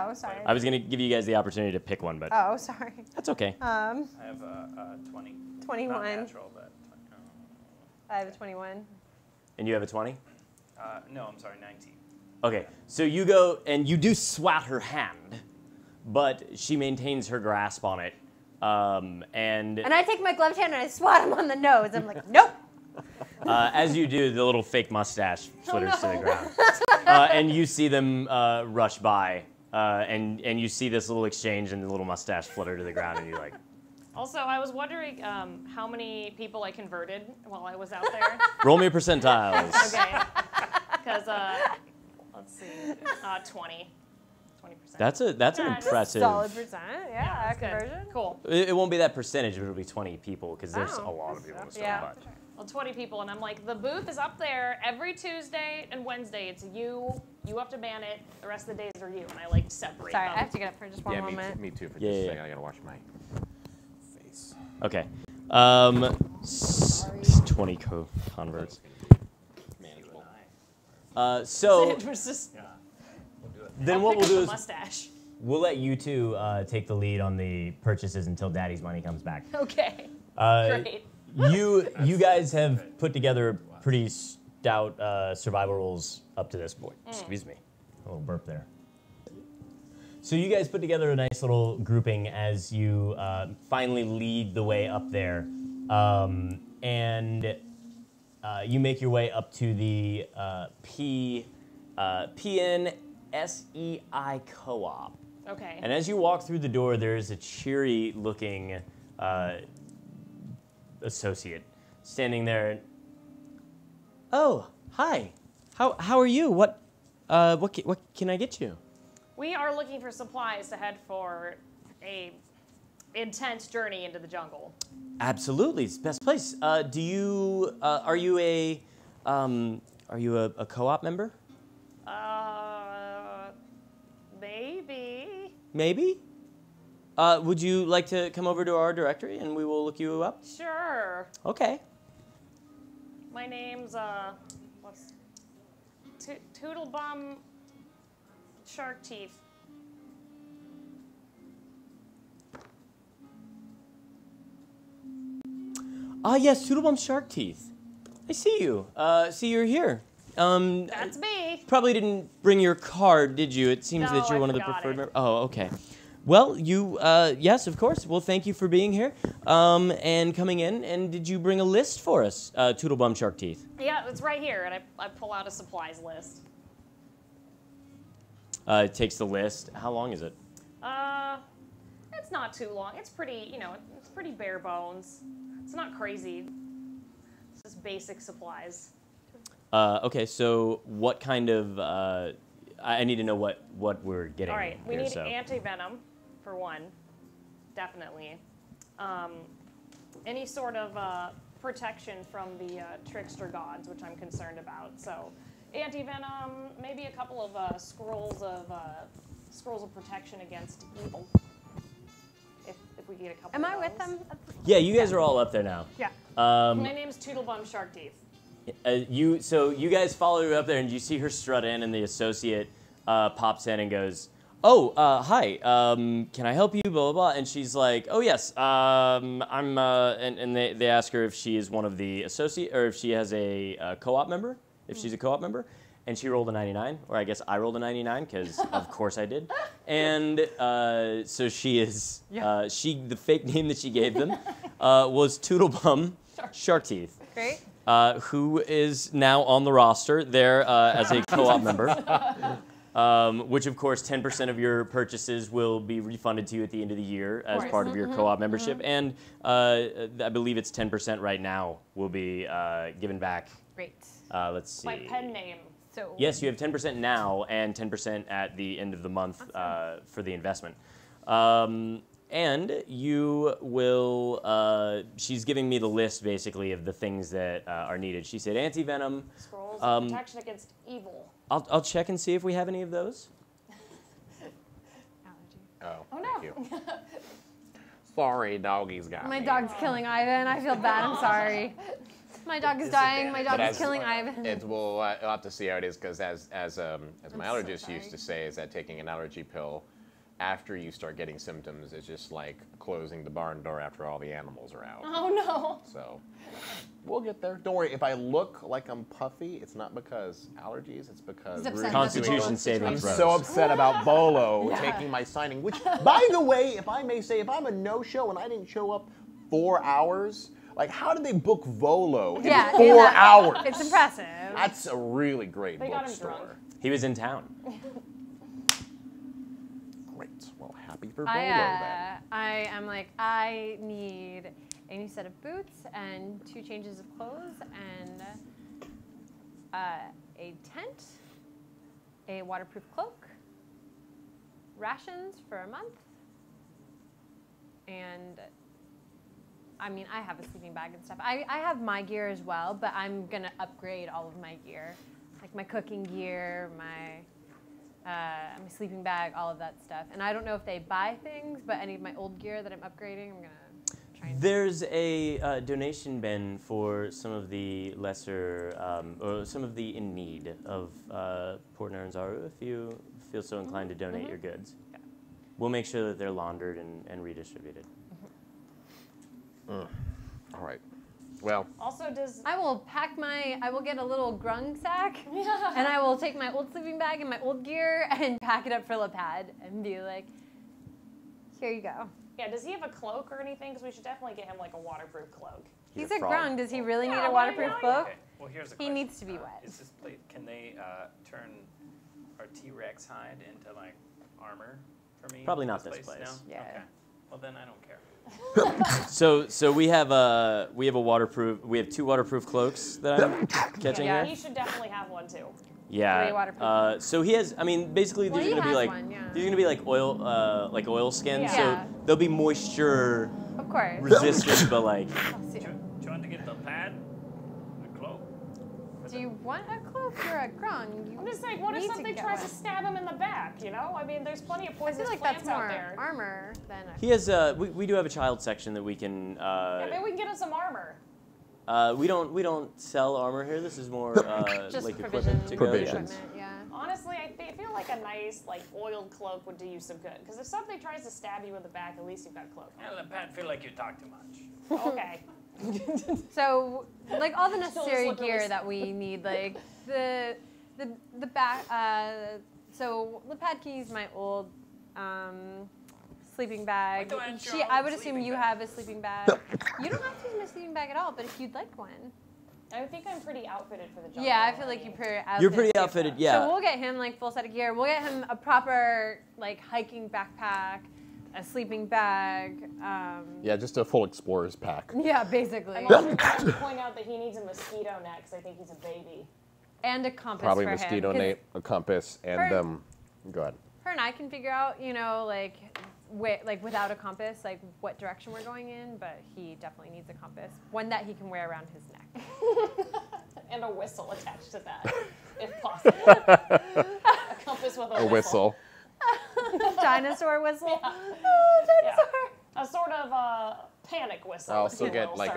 Oh, sorry. I was going to give you guys the opportunity to pick one, but Oh, sorry. that's okay. I have a 20. 21. Not natural, but 20. I have a 21. And you have a 20? No, I'm sorry, 19. Okay, so you go and you do swat her hand, but she maintains her grasp on it. And And I take my gloved hand and I swat him on the nose. I'm like, nope. as you do, the little fake mustache flitters to the ground. And you see them rush by, and you see this little exchange and the little mustache flutter to the ground, and you're like, Also, I was wondering how many people I converted while I was out there. roll me percentiles. Okay. Because, let's see, 20. 20%. That's an impressive. Solid percent. Yeah, That's good. conversion. Cool. It won't be that percentage, but it'll be 20 people because there's Oh. a lot of people in the store. Yeah. But Well, 20 people, and I'm like, the booth is up there every Tuesday and Wednesday. It's you. You have to man it. The rest of the days are you. And I like separate Sorry, them. I have to get up for just one Yeah, moment. me too. For Yeah, just a yeah, second, yeah. I gotta wash my face. Okay. 20 converts. Manageable. So It was just, then I'll what pick we'll up do the is mustache. we'll let you two take the lead on the purchases until Daddy's money comes back. Okay. Great. Great. You guys have put together pretty stout survival rules up to this point. Excuse me, a little burp there. So you guys put together a nice little grouping as you finally lead the way up there, and you make your way up to the PNSEI Co-op. Okay. And as you walk through the door, there's a cheery-looking associate standing there. Oh, hi. How are you? What can I get you? We are looking for supplies to head for a intense journey into the jungle. Absolutely, it's the best place. Are you a co-op member? Maybe. Maybe. Would you like to come over to our directory and we will look you up? Sure. Okay. My name's Toodlebum Shark Teeth. Yes, Toodlebum Shark Teeth. I see you. See you're here. That's me. Probably didn't bring your card, did you? It seems No, that you're I one of the forgot preferred it. members. Oh, okay. Well, you, yes, of course. Well, thank you for being here and coming in. And did you bring a list for us, Toodlebum Shark Teeth? Yeah, it's right here, and I pull out a supplies list. It takes the list. How long is it? It's not too long. It's pretty, it's pretty bare bones. It's not crazy. It's just basic supplies. Okay, so what kind of, I need to know what we're getting. All right, we here, need so. anti-venom, for one, definitely. Any sort of protection from the trickster gods, which I'm concerned about. So, anti-venom, maybe a couple of scrolls of protection against evil. If we get a couple. Am of I with those. them? Yeah, you guys are all up there now. Yeah. My name's Toodlebum Shark Teeth. So you guys follow her up there, and you see her strut in, and the associate pops in and goes, "Oh, hi. Can I help you?" Blah blah blah. And she's like, "Oh yes. I'm." And they ask her if she is one of the associate, or if she has a co-op member. If she's a co-op member, and she rolled a 99, or I guess I rolled a 99 because of course I did. And so she is. The fake name that she gave them was Toodlebum Sharkteeth, Great. who is now on the roster there as a co-op member. Which, of course, 10% of your purchases will be refunded to you at the end of the year as part of your co-op membership. And I believe it's 10% right now will be given back. Great. Let's see. My pen name. So Yes, you have 10% now and 10% at the end of the month for the investment. And you will, she's giving me the list, basically, of the things that are needed. She said anti-venom. Scrolls of protection against evil. I'll check and see if we have any of those. allergy. Oh, thank no. you. Sorry, doggy's got My me. dog's killing Ivan. I feel bad. I'm sorry. My dog is dying. My dog But is killing Ivan. We'll have to see how it is, because as my so allergist sorry. used to say, is that taking an allergy pill after you start getting symptoms is just like closing the barn door after all the animals are out. Oh, no. So we'll get there. Don't worry. If I look like I'm puffy, it's not because allergies. It's because He's upset Rudy's Constitution doing- saving I'm throws. so upset about Bolo taking my signing. Which, by the way, if I may say, if I'm a no-show and I didn't show up 4 hours, like how did they book Volo in Yeah, 4 hours? It's impressive. That's a really great They got him bookstore. drunk. He was in town. Great. Well, happy for Volo then. I am like, I need a new set of boots and 2 changes of clothes and a tent, a waterproof cloak, rations for a month, and I mean, I have a sleeping bag and stuff. I have my gear as well, but I'm gonna upgrade all of my gear, like my cooking gear, my sleeping bag, all of that stuff. And I don't know if they buy things, but any of my old gear that I'm upgrading, I'm gonna try and. There's a donation bin for some of the lesser, or some of the in need of Port Naranzaru, if you feel so inclined to donate your goods. Yeah. We'll make sure that they're laundered and redistributed. All right. Well, Also, does... I will get a little grung sack, and I will take my old sleeping bag and my old gear and pack it up for Lapad and be like, here you go. Yeah, does he have a cloak or anything? Because we should definitely get him like a waterproof cloak. He's a a frog. grung. Does he really need Yeah, a why waterproof not? cloak? Okay. Well, here's a He question. needs to be wet. Is this plate? Can they turn our T-Rex hide into like armor for me? Probably in not this place. No? Yeah. Okay. Well, then I don't care. So we have a waterproof. We have 2 waterproof cloaks that I'm catching Yeah, here. he should definitely have one too. Yeah. 3 waterproof. So he has. I mean, basically, Well, these are he gonna be has like one, yeah. these are gonna be like oil skins. Yeah. So they'll be moisture Of course. resistant, but like I'll see. Do you want to get the pad, the cloak? Do you want a cloak or a grung? I'm just like, what if need to something get tries one. to stab him in the back? You know, I mean, there's plenty of I poisonous feel like plants that's more out there. armor than a. he has. We do have a child section that we can. Yeah, maybe we can get him some armor. We don't sell armor here. This is more Just like provision. equipment to go. Provisions. Equipment, yeah. Honestly, I feel like a nice, like, oiled cloak would do you some good. Because if something tries to stab you in the back, at least you've got a cloak. Yeah, the pad feel like you talk too much. Okay. So, like all the necessary slippery gear slope. that we need, like the back. So Lapad can use my old sleeping bag. Why don't you have your I own would assume sleeping you bag? have a sleeping bag. You don't have to use my sleeping bag at all, but if you'd like one. I think I'm pretty outfitted for the job. Yeah, I feel like you're You're pretty outfitted, yeah. So we'll get him like full set of gear. We'll get him a proper like hiking backpack, a sleeping bag. yeah, just a full explorer's pack. Yeah, basically. I'm also going to point out that he needs a mosquito net because I think he's a baby. And a compass Probably for mosquito him. 'cause net, a compass, and For- go ahead. Her and I can figure out, you know, like without a compass, like what direction we're going in, but he definitely needs a compass. One that he can wear around his neck. And a whistle attached to that, if possible. A compass with A whistle. Dinosaur whistle. Yeah. Oh, dinosaur. Yeah. A sort of panic whistle. I if also you get will, like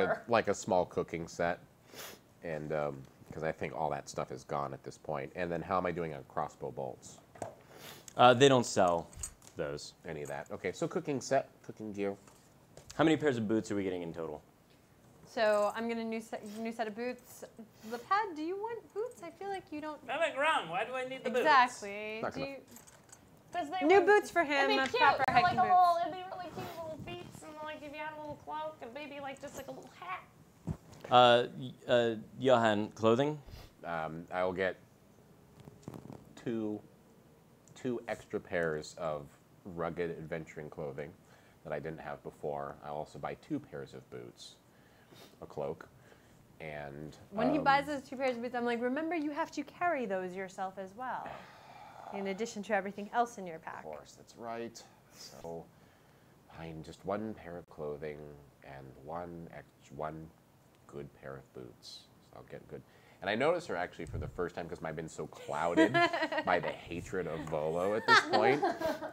sir. a small cooking set, and because I think all that stuff is gone at this point. And then how am I doing on crossbow bolts? They don't sell those. Any of that? Okay, so cooking set, cooking gear. How many pairs of boots are we getting in total? So I'm gonna new set of boots. Lapad, do you want boots? I feel like you don't. I'm like, Ron, why do I need the boots? Exactly. Not Do gonna- you, 'Cause they new would- boots for him. It'd be cute. Proper They're like hiking a boots. little, it'd be really cute little feet, and like if you had a little cloak, it'd be maybe like just like a little hat. Johan, clothing? I will get two extra pairs of rugged adventuring clothing that I didn't have before. I'll also buy 2 pairs of boots, a cloak, and... When he buys those 2 pairs of boots, I'm like, remember you have to carry those yourself as well, in addition to everything else in your pack. Of course, that's right. So, buying just 1 pair of clothing and one good pair of boots. So I'll get good. And I noticed her actually for the first time because I've been so clouded by the hatred of Volo at this point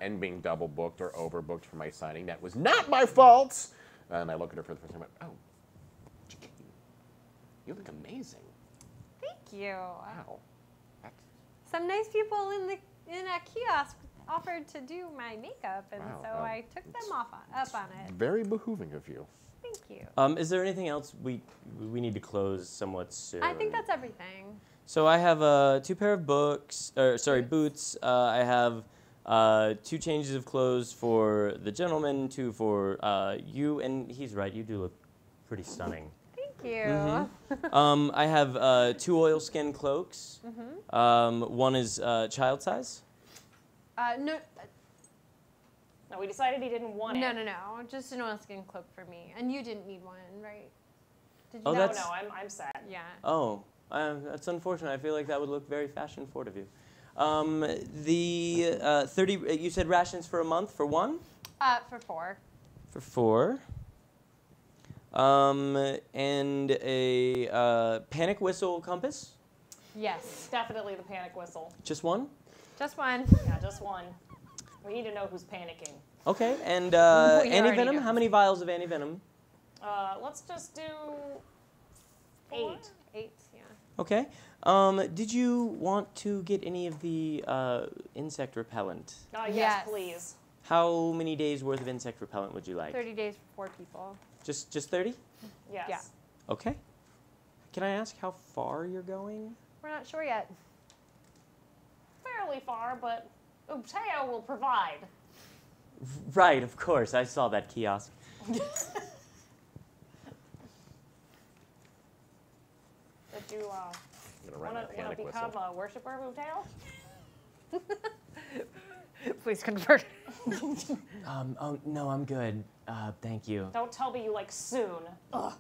and being double booked or overbooked for my signing. That was not my fault. And I look at her for the first time and I went, oh, Chiquine, you look amazing. Thank you. Wow. That's, Some nice people in a kiosk offered to do my makeup, and Wow, so well, I took them up on it. very behooving of you. Thank you. Is there anything else we need to close somewhat soon? I think that's everything. So I have 2 pair of boots. I have 2 changes of clothes for the gentleman, 2 for you, and he's right. You do look pretty stunning. Thank you. Mm-hmm. I have 2 oilskin cloaks. One is child size. No, No, we decided he didn't want it. no, just an oilskin cloak for me, and you didn't need one, right? Did you? Oh, No, that's- no, I'm sad. Yeah. Oh, that's unfortunate. I feel like that would look very fashion forward of you. The 30. You said rations for a month for 1. For 4. For 4. And a panic whistle compass. Yes. Definitely the panic whistle. Just 1. Just one. Yeah, just one. We need to know who's panicking. Okay. And We already anti-venom. know. How many vials of anti-venom? Let's just do 4? 8. 8, yeah. Okay. Did you want to get any of the insect repellent? Yes, Yes. please. How many days worth of insect repellent would you like? 30 days for 4 people. Just 30? Yes. Yeah. Okay. Can I ask how far you're going? We're not sure yet. Fairly far, but Ubteo will provide. Right, of course. I saw that kiosk. Did you I'm gonna run want that to panic become whistle. a worshiper of Ubteo? Please convert. Oh, no, I'm good. Thank you. Don't tell me you like soon. Ugh.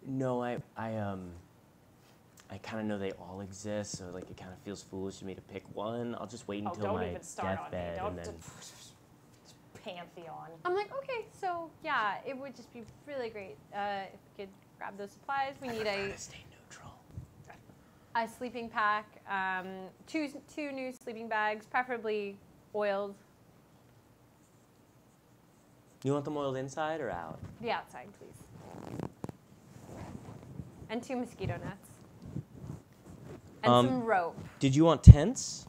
No, I kind of know they all exist, so like it kind of feels foolish to me to pick one. I'll just wait until don't my even start on me. deathbed Don't and then. Pantheon. I'm like, okay, so yeah, it would just be really great if we could grab those supplies. We need Stay neutral. a sleeping pack, 2 new sleeping bags, preferably oiled. You want them oiled inside or out? The outside, please. And 2 mosquito nets. And some rope. Did you want tents?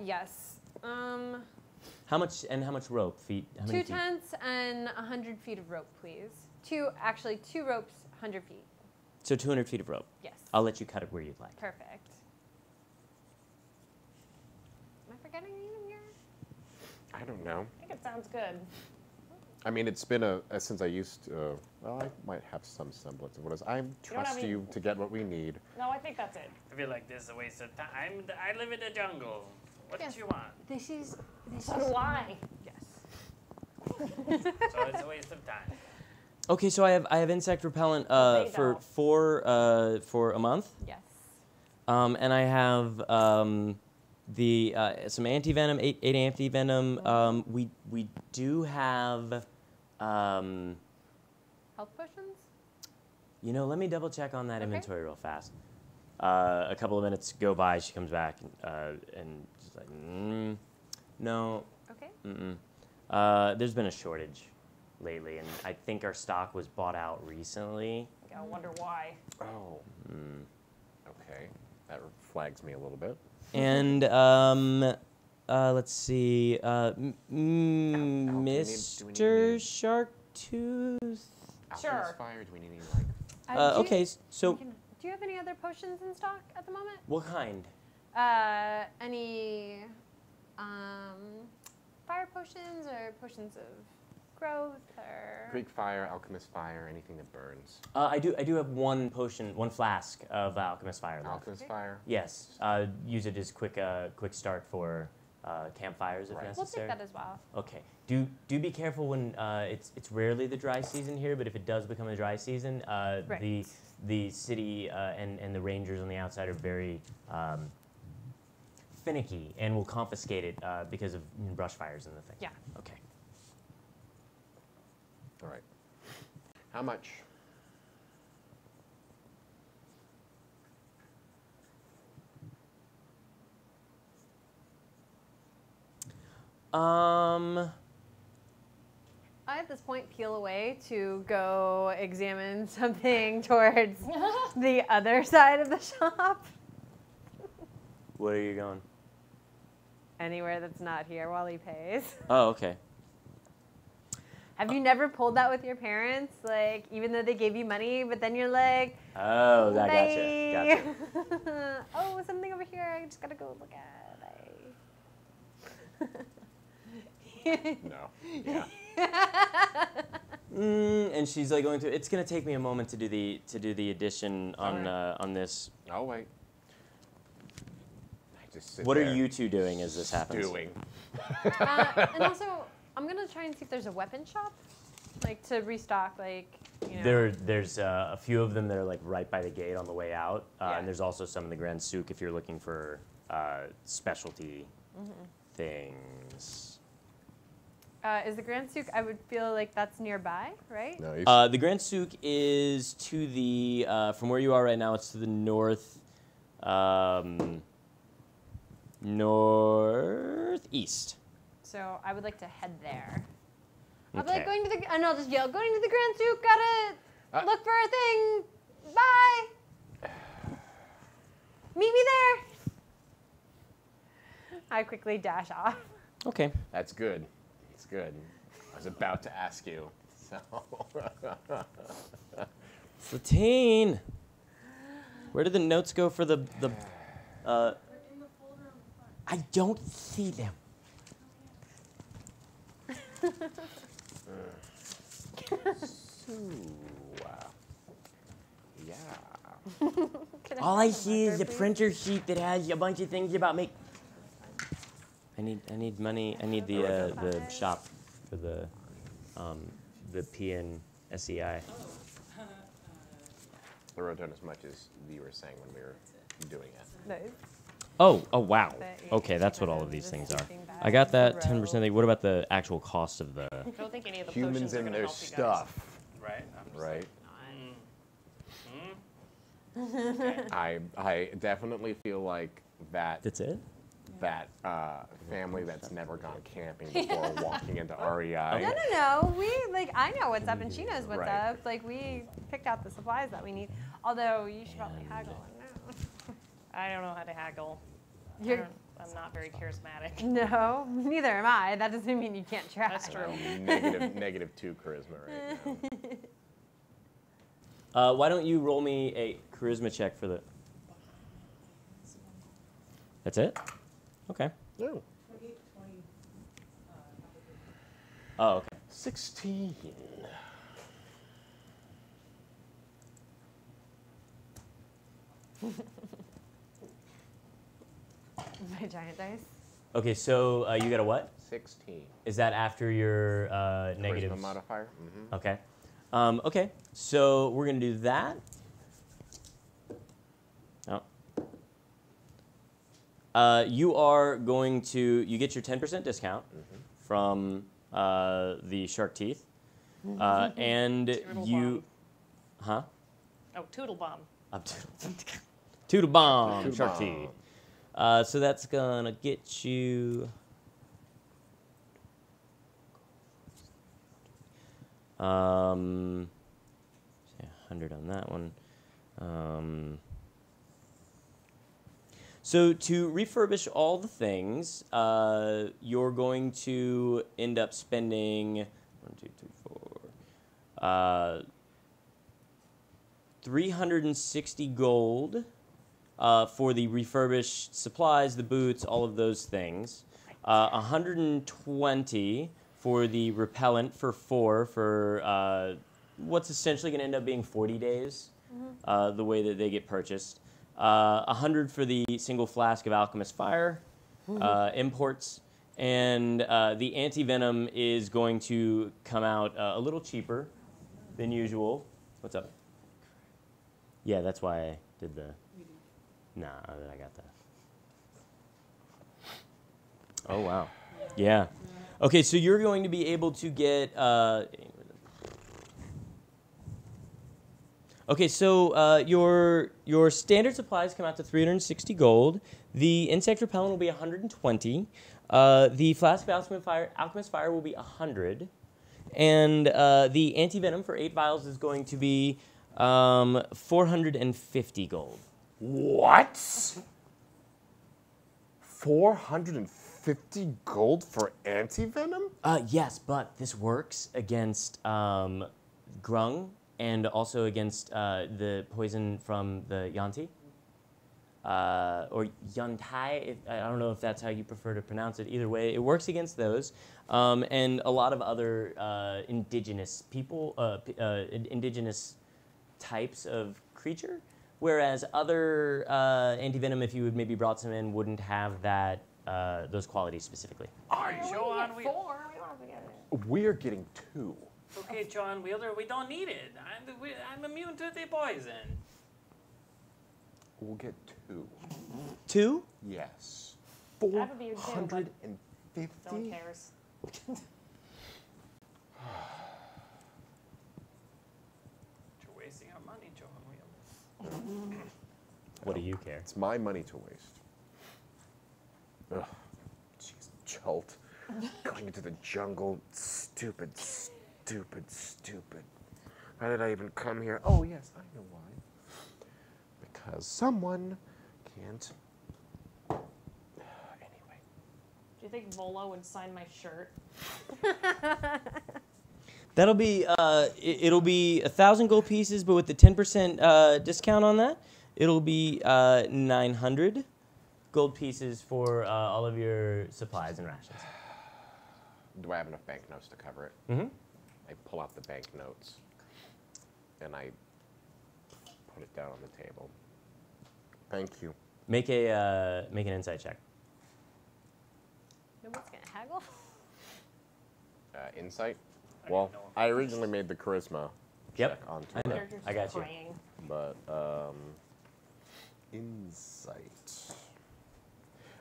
Yes. How much rope? Feet? How 2 many feet? tents and 100 feet of rope, please. 2 ropes, 100 feet. So 200 feet of rope. Yes. I'll let you cut it where you'd like. Perfect. Am I forgetting anything here? I don't know. I think it sounds good. I mean, it's been since I used to, well, I might have some semblance of what it is. I don't trust have any- you to get what we need. No, I think that's it. I feel like this is a waste of time. I live in the jungle. What Yes. do you want? This is. So do I. Yes. So it's a waste of time. Okay, so I have insect repellent Okay, for though. for a month. Yes. And I have some anti-venom, 8 anti-venom. We do have, Health potions? let me double check on that Okay. inventory real fast. A couple of minutes go by, she comes back and she's like, no, Okay. there's been a shortage lately, and I think our stock was bought out recently. I wonder why. Oh. Okay. That flags me a little bit. And let's see, do we need Mr. any- Sharktooth. Sure. Alchemist fire? Do we need any, like... Okay, so Do you have any other potions in stock at the moment? what kind? Any fire potions or potions of growth or? Greek fire, alchemist fire, anything that burns. I do have one potion, one flask of alchemist fire left. Alchemist fire. Yes. Use it as quick start for campfires if Right. We'll necessary. take that as well. Okay. Do be careful when it's rarely the dry season here, but if it does become a dry season, Right. the city and the rangers on the outside are very finicky and will confiscate it because of brush fires and the thing. Yeah. Okay. All right. How much? I at this point peel away to go examine something towards the other side of the shop. Where are you going? Anywhere that's not here while he pays. Oh, okay. Have you never pulled that with your parents? Like, even though they gave you money, but then you're like, Oh, I bye. gotcha. Oh, something over here. I just gotta go look at. No. Yeah. And she's like going to. It's gonna take me a moment to do the addition on this. Oh wait. I just sit What there are you two doing as this happens? doing? And also, I'm gonna try and see if there's a weapon shop, like to restock, like you know. There's a few of them that are like right by the gate on the way out, Yeah. and there's also some in the Grand Souk if you're looking for specialty things. Is the Grand Souk? I would feel like that's nearby, right? No. The Grand Souk is to the from where you are right now. It's to the northeast. So I would like to head there. I'll be Okay. like going to the, and I'll just yell, going to the Grand Souk. Gotta look for a thing. Bye. Meet me there. I quickly dash off. Okay. That's good. It's good. I was about to ask you. So. Satine, where did the notes go for the? I don't see them. Yeah. All I see is a printer sheet that has a bunch of things about me. I need money. I need the shop for the PNSEI. I wrote down as much as you were saying when we were doing it. Nice. Oh wow. But, Okay, that's what all kind of these the things are. sleeping bag I got that row. 10% thing. What about the actual cost of the? I don't think any of the Humans potions are and gonna their help you guys. stuff, Right? I'm just right? like, I definitely feel like that That's it. family that's never gone camping before walking into REI. No. We I know what's up, and she knows what's Right. up. Like we picked out the supplies that we need. Although you should probably haggle. I don't know how to haggle. You're I'm not very charismatic. no, neither am I. That doesn't mean you can't try. That's true. -2 charisma right now. Why don't you roll me a charisma check for the? That's it. Okay. No. Oh, okay. 16. My giant dice. Okay, so you got a what? 16. Is that after your negative? Charisma modifier. Mm-hmm. Okay. Okay, so we're going to do that. Oh. You are going to, you get your 10% discount from the shark teeth. And Toodle you, huh? Oh, Toodle Bomb. Toodle bomb, Toodle shark bomb. teeth. So that's going to get you. Yeah, 100 on that one. So to refurbish all the things, you're going to end up spending 1, 2, 3, 4, 360 gold for the refurbished supplies, the boots, all of those things. 120 for the repellent for 4 for what's essentially going to end up being 40 days, the way that they get purchased. 100 for the single flask of Alchemist Fire imports. And the anti-venom is going to come out a little cheaper than usual. What's up? Yeah, that's why I did the... Nah, I got that. Oh, wow. Yeah. Okay, so you're going to be able to get... Okay, so your standard supplies come out to 360 gold. The insect repellent will be 120. The flask of Alchemist Fire will be 100. And the anti-venom for 8 vials is going to be 450 gold. What? 450 gold for anti-venom? Yes, but this works against grung and also against the poison from the Yanti. Or Yantai, I don't know if that's how you prefer to pronounce it. Either way, it works against those. And a lot of other indigenous people, indigenous types of creature. Whereas other anti-venom, if you had maybe brought some in, wouldn't have that those qualities specifically. Johan, We don't have to get it. We're getting 2. Okay, John Wielder, we don't need it. I'm immune to the poison. We'll get 2. 2? Yes. That would be your 450? No one cares. You're wasting our money, Johan Wielder. What do you care? It's my money to waste. Ugh. Jeez, Jolt. Going into the jungle. Stupid, stupid, stupid. Why did I even come here? Oh, yes, I know why. Because someone can't. Anyway. Do you think Volo would sign my shirt? That'll be it'll be 1,000 gold pieces, but with the 10% discount on that, it'll be 900 gold pieces for all of your supplies and rations. Do I have enough banknotes to cover it? Mm-hmm. I pull out the banknotes and I put it down on the table. Thank you. Make an insight check. Nobody's gonna haggle. Insight? I Well, don't know. I originally made the charisma Yep. check onto I know. it, I got you. Praying. but insight.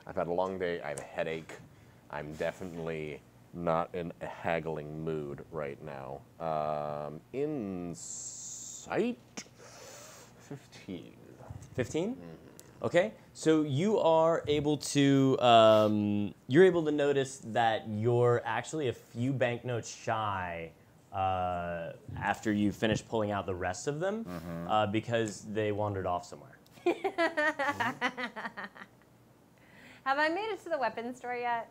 I've had a long day. I have a headache. I'm definitely not in a haggling mood right now. Insight 15. 15? Okay, so you are able to notice that you're actually a few banknotes shy after you finish pulling out the rest of them because they wandered off somewhere. Have I made it to the weapons store yet?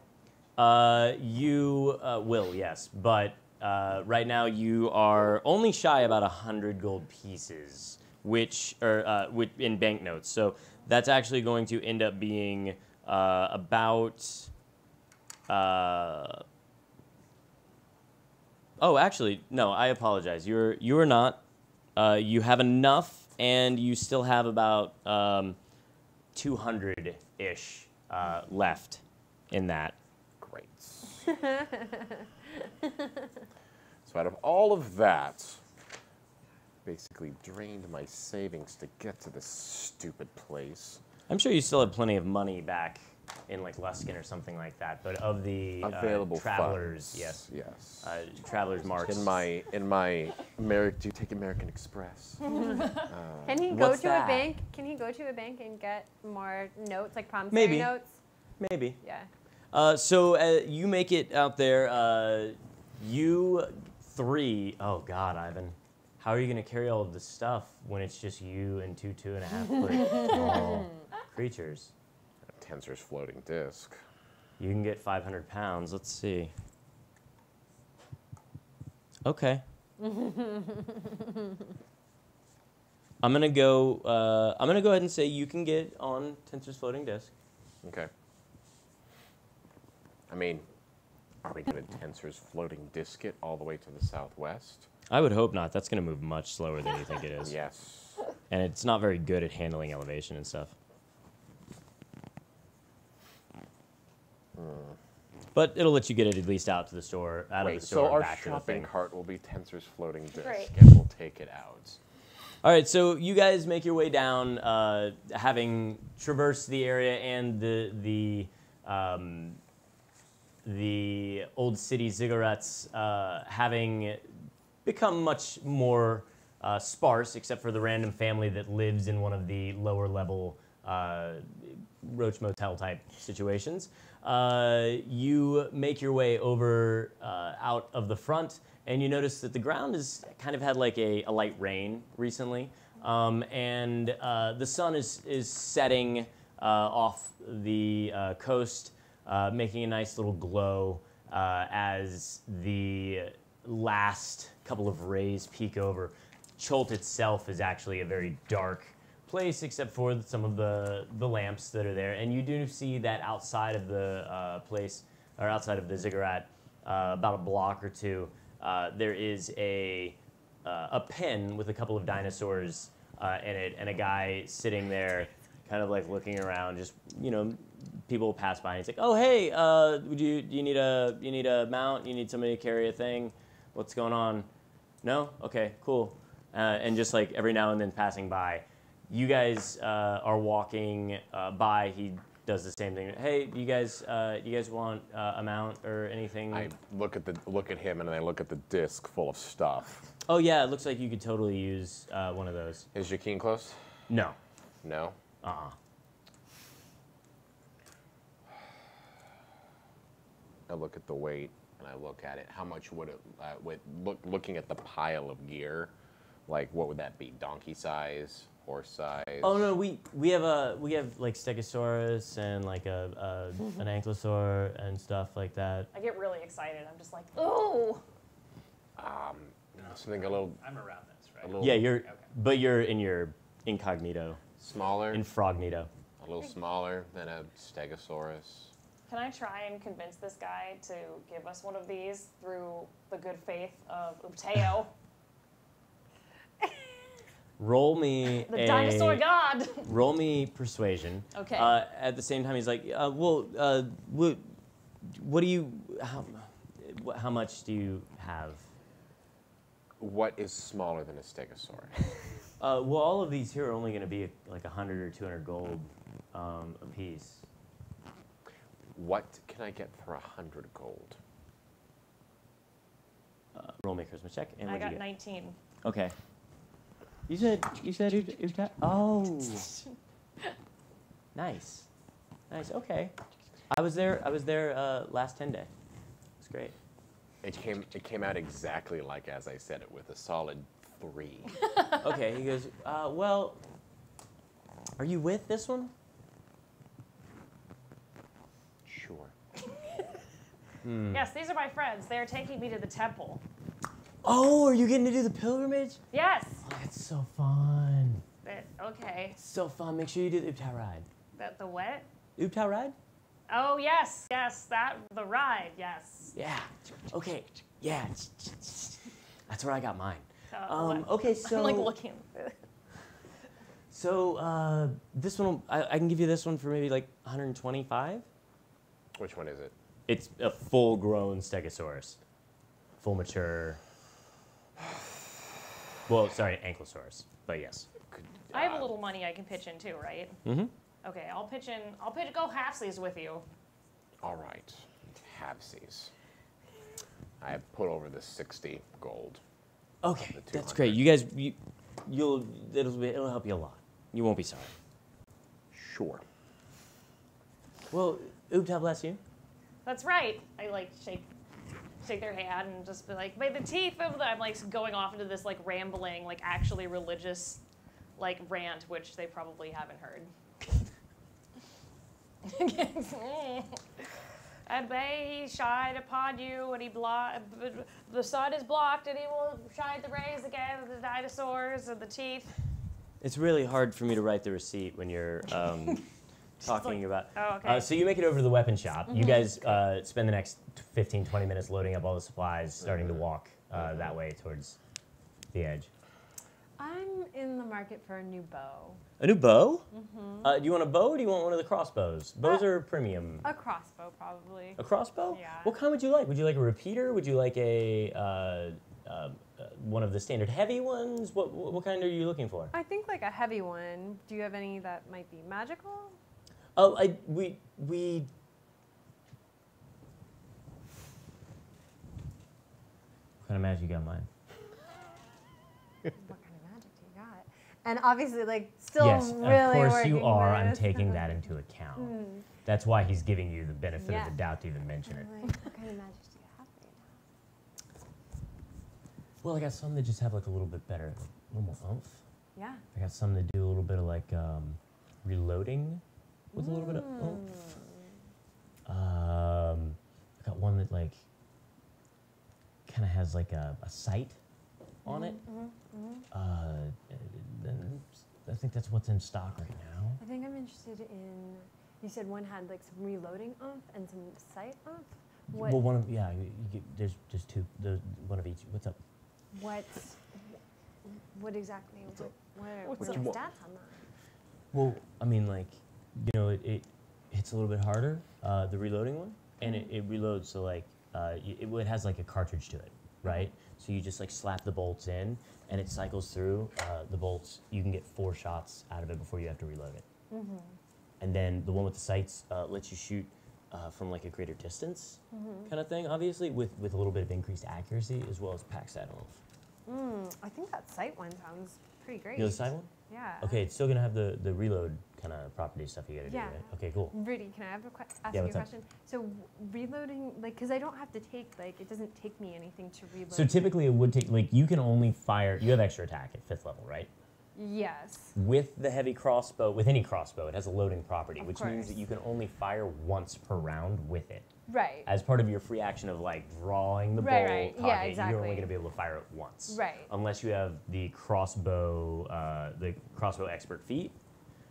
You will, yes, but right now you are only shy about 100 gold pieces, which are in banknotes. So that's actually going to end up being about. Oh, actually, no. I apologize. You are not. You have enough, and you still have about 200-ish left in that. Great. So out of all of that, basically drained my savings to get to this stupid place. I'm sure you still have plenty of money back in like Luskin or something like that, but of the Available travelers, funds. yes, Yes. travelers marks. In my do you take American Express? Can he go what's to that? a bank? Can he go to a bank and get more notes, like promissory Maybe. notes? Maybe. Yeah. So you make it out there. You three. Oh God, Ivan, how are you gonna carry all of this stuff when it's just you and 2.5 foot tall creatures? Tensor's floating disc. You can get 500 pounds. Let's see. Okay. I'm gonna go ahead and say you can get on Tensor's floating disc. Okay. I mean, Are we going to Tensor's floating disc it all the way to the southwest? I would hope not. That's going to move much slower than you think it is. Yes. And it's not very good at handling elevation and stuff. But it'll let you get it at least out to the store, out of the store, so and our back to the shopping thing. cart will be Tensor's floating disc, Great. and we'll take it out. All right, so you guys make your way down, having traversed the area and the old city ziggurats, having become much more sparse, except for the random family that lives in one of the lower level Roach Motel type situations. You make your way over out of the front, and you notice that the ground has kind of had like a light rain recently, and the sun is setting off the coast, making a nice little glow as the last couple of rays peek over. Cholt itself is actually a very dark place, except for some of the lamps that are there, and you do see that outside of the place, or outside of the ziggurat, about a block or two, there is a pen with a couple of dinosaurs in it, and a guy sitting there, kind of like looking around. Just, you know, people pass by, and he's like, "Oh, hey, do you need a mount? You need somebody to carry a thing? What's going on? No? Okay, cool." And just like every now and then passing by, you guys are walking by. He does the same thing. "Hey, you guys want a mount or anything?" I look at him, and I look at the disc full of stuff. "Oh yeah, it looks like you could totally use one of those." Is Jaquin close? No. No. I look at the weight, and I look at it. How much would it? Looking at the pile of gear, like what would that be? Donkey size, horse size? Oh no, we have like Stegosaurus and like an ankylosaur and stuff like that. I get really excited. I'm just like, ooh. Something a little I'm around this, right? Yeah, Okay. but you're in your incognito, smaller. in Frognito. A little smaller than a Stegosaurus. Can I try and convince this guy to give us one of these through the good faith of Upteo, Roll me the dinosaur god? Roll me persuasion. Okay. At the same time, he's like, what do you? How much do you have? What is smaller than a Stegosaurus? Well, all of these here are only going to be like 100 or 200 gold a piece. What can I get for 100 gold? Roll me a charisma check. And I what'd you got get? 19. Okay. You said oh. Nice. Okay. I was there last 10 day. It's great. It came out exactly like as I said it, with a solid 3. Okay, he goes, well, are you with this one? Sure. Yes, these are my friends. They're taking me to the temple. Oh, are you getting to do the pilgrimage? Yes. Oh, that's so fun. Okay. So fun. Make sure you do the Uptao ride. The what? Uptao ride? Oh, yes. The ride, yes. Yeah. Okay. Yeah. That's where I got mine. What? Okay, so I'm like looking. So this one, I can give you this one for maybe like 125. Which one is it? It's a full-grown Stegosaurus, full mature. Well, sorry, Ankylosaurus, but yes. I have a little money I can pitch in too, right? Mm-hmm. Okay, I'll pitch in. Go halfsies with you. All right. Halfsies. I have put over the 60 gold. Okay, The that's 200. great. You guys, it'll help you a lot. You won't be sorry. Sure. Well, Uptao bless you. That's right. I like shake their hand and just be like, may the teeth of the. I'm like going off into this like rambling, like actually religious, like rant, which they probably haven't heard. And may he shine upon you, and the sun is blocked, and he will shine the rays again of the dinosaurs and the teeth. It's really hard for me to write the receipt when you're talking about. Oh, okay. So you make it over to the weapon shop. You guys spend the next 15, 20 minutes loading up all the supplies, starting to walk that way towards the edge. I'm in the market for a new bow. A new bow? Do you want a bow or do you want one of the crossbows? Bows are premium. A crossbow, probably. A crossbow? Yeah. What kind would you like? Would you like a repeater? Would you like a one of the standard heavy ones? What kind are you looking for? I think like a heavy one. Do you have any that might be magical? Oh, we. What kind of magic you got in mind? What kind of magic do you got? And obviously, like, still Yes, really of course working you are. I'm this. taking that into account. That's why he's giving you the benefit of the doubt to even mention it. Like, what kind of magic do you have right now? Well, I got some that just have like a little bit better, like, a little more oomph. Yeah. I got some that do a little bit of like reloading with a little bit of oomph. I got one that like kind of has like a sight on it. Then I think that's what's in stock right now. I think I'm interested in. You said one had like some reloading oomph and some sight oomph. What? Well, one of you get, there's two. One of each. What's up? What exactly? What are the stats on that? Well, I mean, like, you know, it hits a little bit harder, the reloading one, and it reloads, so, like, it has, like, a cartridge to it, right? So you just, like, slap the bolts in, and it cycles through the bolts. You can get 4 shots out of it before you have to reload it. And then the one with the sights lets you shoot from, like, a greater distance kind of thing, obviously, with a little bit of increased accuracy, as well as pack stat oomph. I think that sight one sounds pretty great. The other side one? Yeah. Okay, it's still going to have the reload kind of property stuff you got to do, right? Okay, cool. Rudy, can I have ask Yeah, you a what's up? question? So reloading, like, because I don't have to take, like, it doesn't take me anything to reload. So typically it would take, like, you can only fire, you have extra attack at 5th level, right? Yes. With the heavy crossbow, with any crossbow, it has a loading property, Of which means that course. you can only fire once per round with it. Right. As part of your free action of, like, drawing the bolt Right. target, Yeah, you're exactly. only going to be able to fire it once. Right. Unless you have the crossbow expert feat,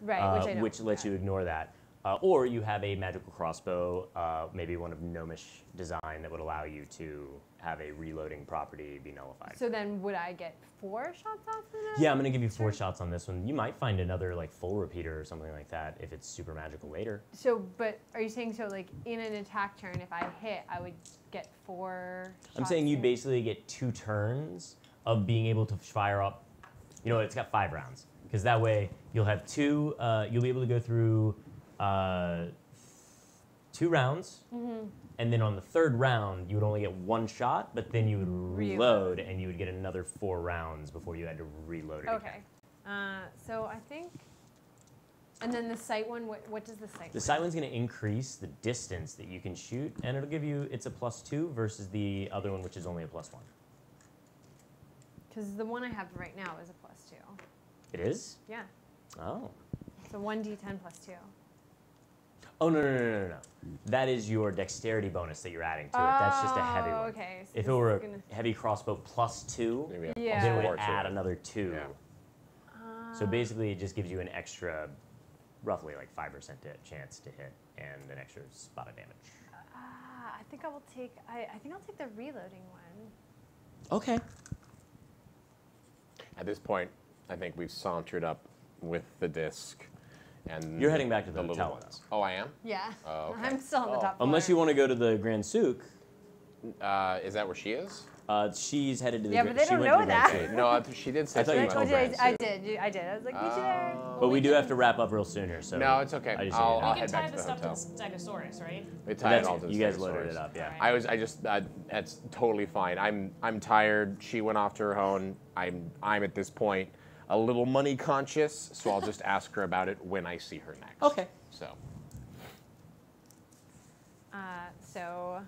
Right. which lets you ignore that. Or you have a magical crossbow, maybe one of gnomish design that would allow you to have a reloading property be nullified. So then would I get 4 shots off of that? Yeah, I'm gonna give you 4 shots on this one. You might find another like full repeater or something like that if it's super magical later. So, but are you saying so like in an attack turn, if I hit, I would get 4 shots? I'm saying you in? basically get 2 turns of being able to fire up. You know, it's got 5 rounds because that way you'll have 2. You'll be able to go through 2 rounds. And then on the 3rd round, you would only get 1 shot, but then you would reload, and you would get another 4 rounds before you had to reload it Okay. again. So I think, and then the sight one, what does the sight? The sight one's going to increase the distance that you can shoot, and it'll give you, it's a +2 versus the other one, which is only a +1. Because the one I have right now is a +2. It is? Yeah. Oh. So 1d10 +2. Oh, no. That is your dexterity bonus that you're adding to it. That's just a heavy one. Okay. So If it this were is a gonna- heavy crossbow +2, Maybe a Yeah. then it +4 would to add it. another 2. Yeah. So basically, it just gives you an extra, roughly like 5% chance to hit, and an extra spot of damage. I think I will take. I think I'll take the reloading one. Okay. At this point, I think we've sauntered up with the disc. And You're heading back to the little hotel, ones. Oh, I am? Yeah. Oh, okay. I'm still on the top floor. Unless you want to go to the Grand Souk, Is that where she is? she's headed to the. Yeah, but they she don't went know to the Grand that. Souk. No, she did say I thought you something told about me. Grand I Souk. did. I was like, meet you there. But we do have to wrap up real soon here, so. No, it's okay. I just I'll needed You to- can head back tie to the the stuff to hotel. the Stegosaurus, right? We tied it That's- all to the you guys Stegosaurus. loaded it up, yeah. Alright. I just that's totally fine. I'm tired. She went off to her own. I'm at this point a little money conscious, so I'll just ask her about it when I see her next. Okay. So So,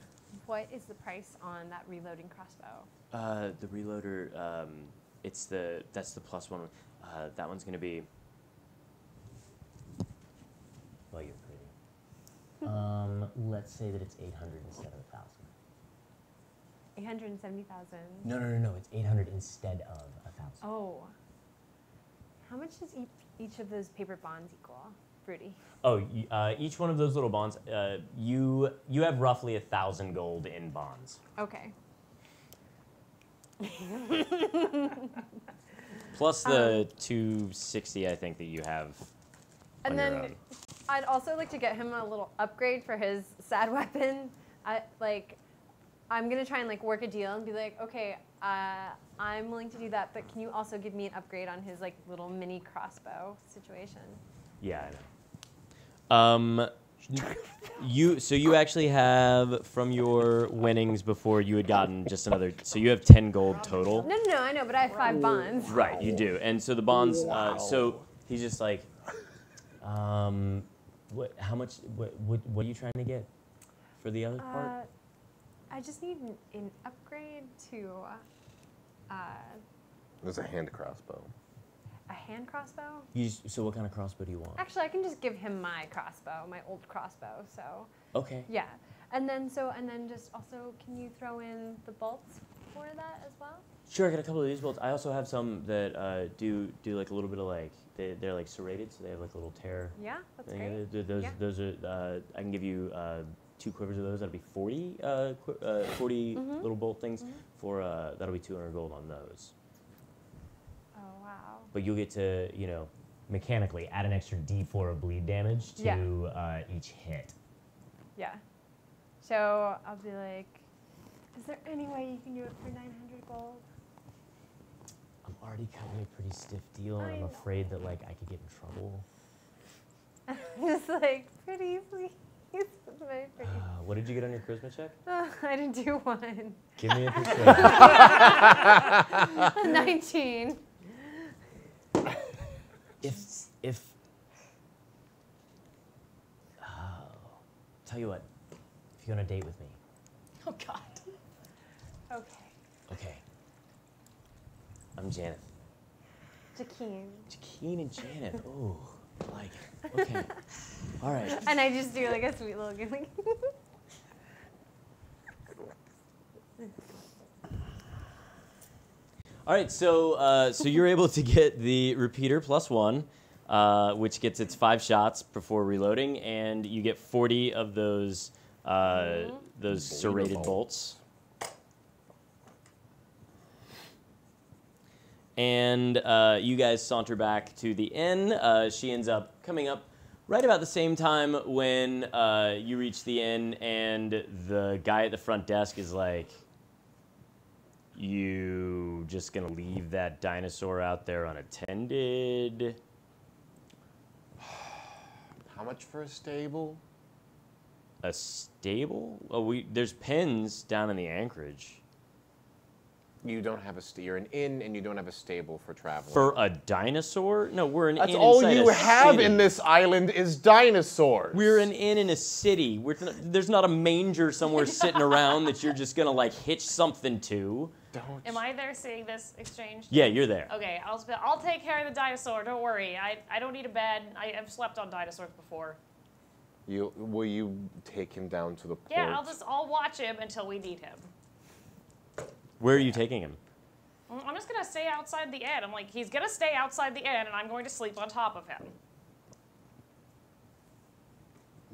what is the price on that reloading crossbow? The reloader, that's the +1. That one's gonna be. Well, you're pretty. Let's say that it's 800 instead of 1,000. 870,000. No. It's 800 instead of 1,000. Oh. How much does each of those paper bonds equal? Rudy. Oh, each one of those little bonds, you have roughly 1,000 gold in bonds. Okay. Plus the 260, I think, that you have. And on your then own. I'd also like to get him a little upgrade for his sad weapon. I'm gonna try and like work a deal and be like, okay, I'm willing to do that, but can you also give me an upgrade on his like little mini crossbow situation? Yeah, I know. You actually have from your winnings before you had gotten just another. So you have 10 gold total. No, I know, but I have 5 bonds. Right, you do. And so the bonds. So he's just like, what? How much? What are you trying to get for the other part? I just need an upgrade to There's a hand crossbow. a hand crossbow. So what kind of crossbow do you want? Actually, I can just give him my crossbow, my old crossbow. So Okay. yeah, and then just also, can you throw in the bolts for that as well? Sure, I got a couple of these bolts. I also have some that do like a little bit of like they're like serrated, so they have like a little tear. Yeah, that's thing. great. Those are I can give you 2 quivers of those. That'll be 40 little bolt things for that'll be 200 gold on those. Oh wow. But you'll get to, mechanically add an extra D4 of bleed damage to each hit. Yeah. So I'll be like, is there any way you can do it for 900 gold? I'm already cutting a pretty stiff deal, and I I'm know. afraid that I could get in trouble. Just like, pretty, please. That's my pretty. What did you get on your charisma check? I didn't do one. Give me a persuasion. 19. Tell you what, if you're on a date with me. Oh God. Okay. Okay. I'm Janet. Jaqueen. Jaqueen and Janet. Oh, I like it. Okay. All right. And I just do like a sweet little gimmick. All right. So you're able to get the repeater +1, which gets its 5 shots before reloading, and you get 40 of those serrated bolts. And you guys saunter back to the inn. She ends up coming up right about the same time when you reach the inn, and the guy at the front desk is like, "You just gonna leave that dinosaur out there unattended?" How much for a stable? A stable? Oh, there's pens down in the anchorage. You don't have you're an inn and you don't have a stable for traveling. For a dinosaur? No, we're an That's inn all inside you a have city. in this island is dinosaurs. We're an inn in a city. There's not a manger somewhere sitting around that you're just gonna like hitch something to. Don't. Am I there seeing this exchange? Yeah, you're there. Okay, I'll take care of the dinosaur. Don't worry. I don't need a bed. I've slept on dinosaurs before. Will you take him down to the port? Yeah, I'll watch him until we need him. Where are you taking him? I'm just gonna stay outside the inn. I'm like, he's gonna stay outside the inn, and I'm going to sleep on top of him.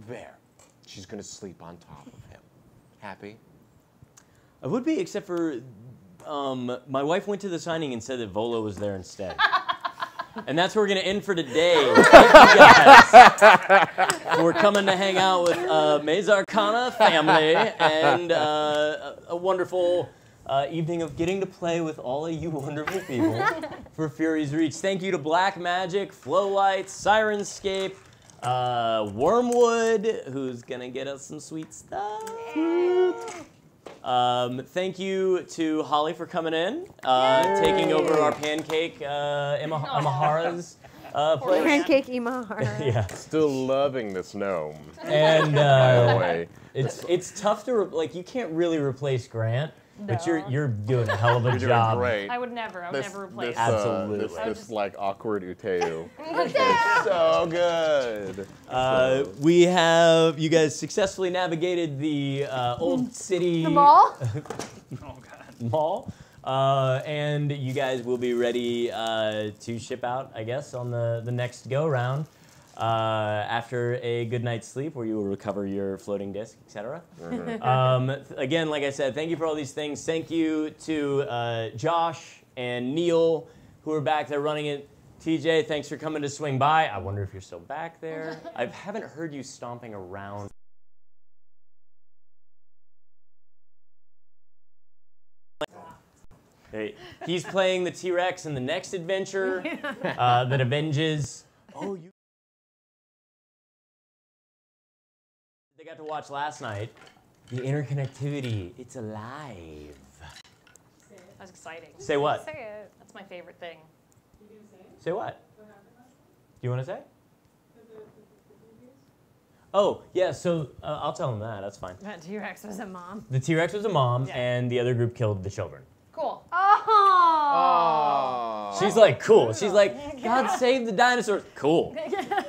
There. She's gonna sleep on top of him. Happy? I would be, except for my wife went to the signing and said that Volo was there instead. And that's where we're going to end for today. Thank you guys for coming to hang out with Maze Arcana family and a wonderful evening of getting to play with all of you wonderful people for Fury's Reach. Thank you to Black Magic, Flowlight, Sirenscape, Wormwood, who's going to get us some sweet stuff. Thank you to Holly for coming in, taking over our pancake Imahara's place. Pancake Imahara. Yeah, Still loving this gnome. and By the way. it's tough to you can't really replace Grant, but No. you're doing a hell of a You're doing job. great. I would never replace this, him. Absolutely. This like awkward Uteu. It's so good. We have you guys successfully navigated the old city The mall? Oh God. mall. And you guys will be ready to ship out, I guess, on the next go round. after a good night's sleep where you will recover your floating disc, etc. Again, like I said, thank you for all these things. Thank you to Josh and Neil, who are back there running it. TJ, thanks for coming to swing by. I wonder if you're still back there. I haven't heard you stomping around. Hey, he's playing the T-Rex in the next adventure that avenges. Oh, you. They got to watch last night. The interconnectivity, it's alive. That's exciting. Say what? Say it. That's my favorite thing. Say what? Do you want to say? Oh, yeah, so I'll tell him that. That's fine. That T-Rex was a mom. The T-Rex was a mom, Yeah. and the other group killed the children. Cool. Oh. She's like, cool. She's like, God save the dinosaurs. Cool.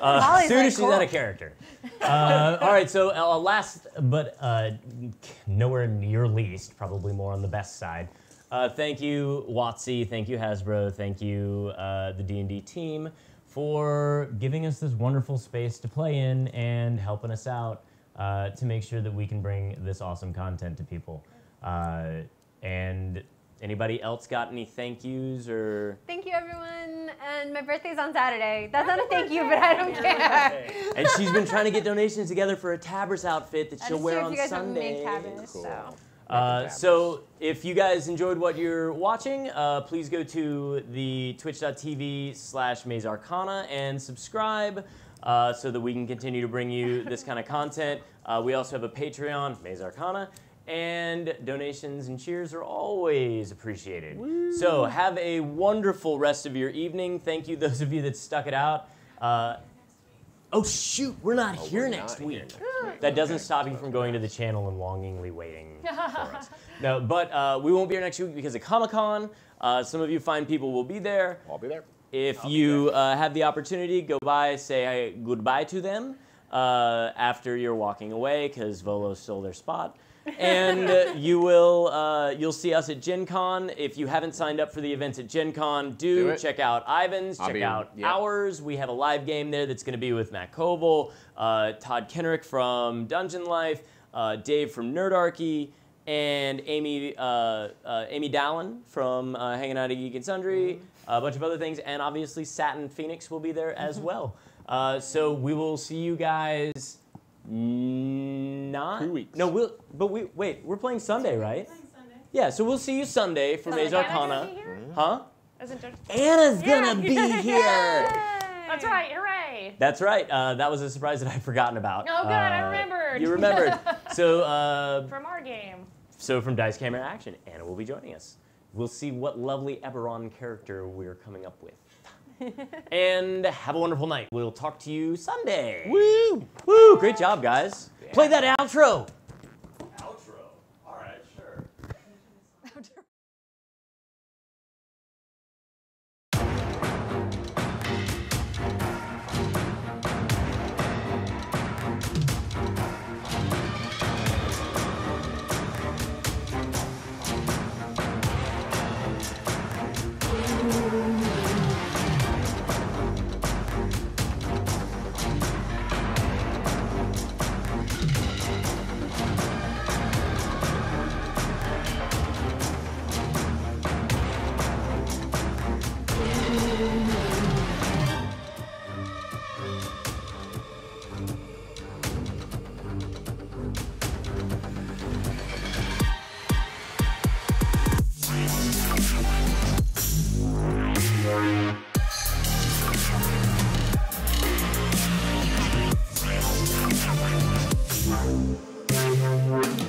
Molly's Soon like, as she's cool. out of character. All right, so last, but nowhere near least, probably more on the best side. Thank you, WotC. Thank you, Hasbro. Thank you, the D&D team, for giving us this wonderful space to play in and helping us out to make sure that we can bring this awesome content to people. And anybody else got any thank yous or? Thank you, everyone. And my birthday's on Saturday. That's not a thank you, but I don't care. And she's been trying to get donations together for a Tabris outfit that she'll wear on you guys Sunday. Don't make Tabris, Cool. so. So if you guys enjoyed what you're watching, please go to the twitch.tv/Maze Arcana and subscribe so that we can continue to bring you this kind of content. We also have a Patreon, Maze Arcana, and donations and cheers are always appreciated. Woo. So have a wonderful rest of your evening. Thank you, those of you that stuck it out. Oh shoot, we're not here we're next not week. here next week. That doesn't stop you from going to the channel and longingly waiting for us. No, but we won't be here next week because of Comic-Con. Some of you fine people will be there. I'll be there. If you have the opportunity, go by, say goodbye to them after you're walking away because Volo stole their spot. And you'll see us at Gen Con. If you haven't signed up for the events at Gen Con, do it. check out Ivan's, check out ours. We have a live game there that's going to be with Matt Coble, Todd Kenrick from Dungeon Life, Dave from Nerdarchy, and Amy Dallin from Hanging Out at Geek and Sundry, a bunch of other things, and obviously Satin Phoenix will be there as well. So we will see you guys. Not 2 weeks. No, we're playing Sunday, right? Yeah, so we'll see you Sunday for Maze Arcana. Huh? Anna's gonna be here. That's right, hooray! That's right. That was a surprise that I'd forgotten about. Oh, good, I remembered. You remembered. So From our game. So from Dice Camera Action, Anna will be joining us. We'll see what lovely Eberron character we're coming up with. And have a wonderful night. We'll talk to you Sunday. Woo! Woo! Great job, guys. Yeah. Play that outro. Outro. All right, sure. Thank you.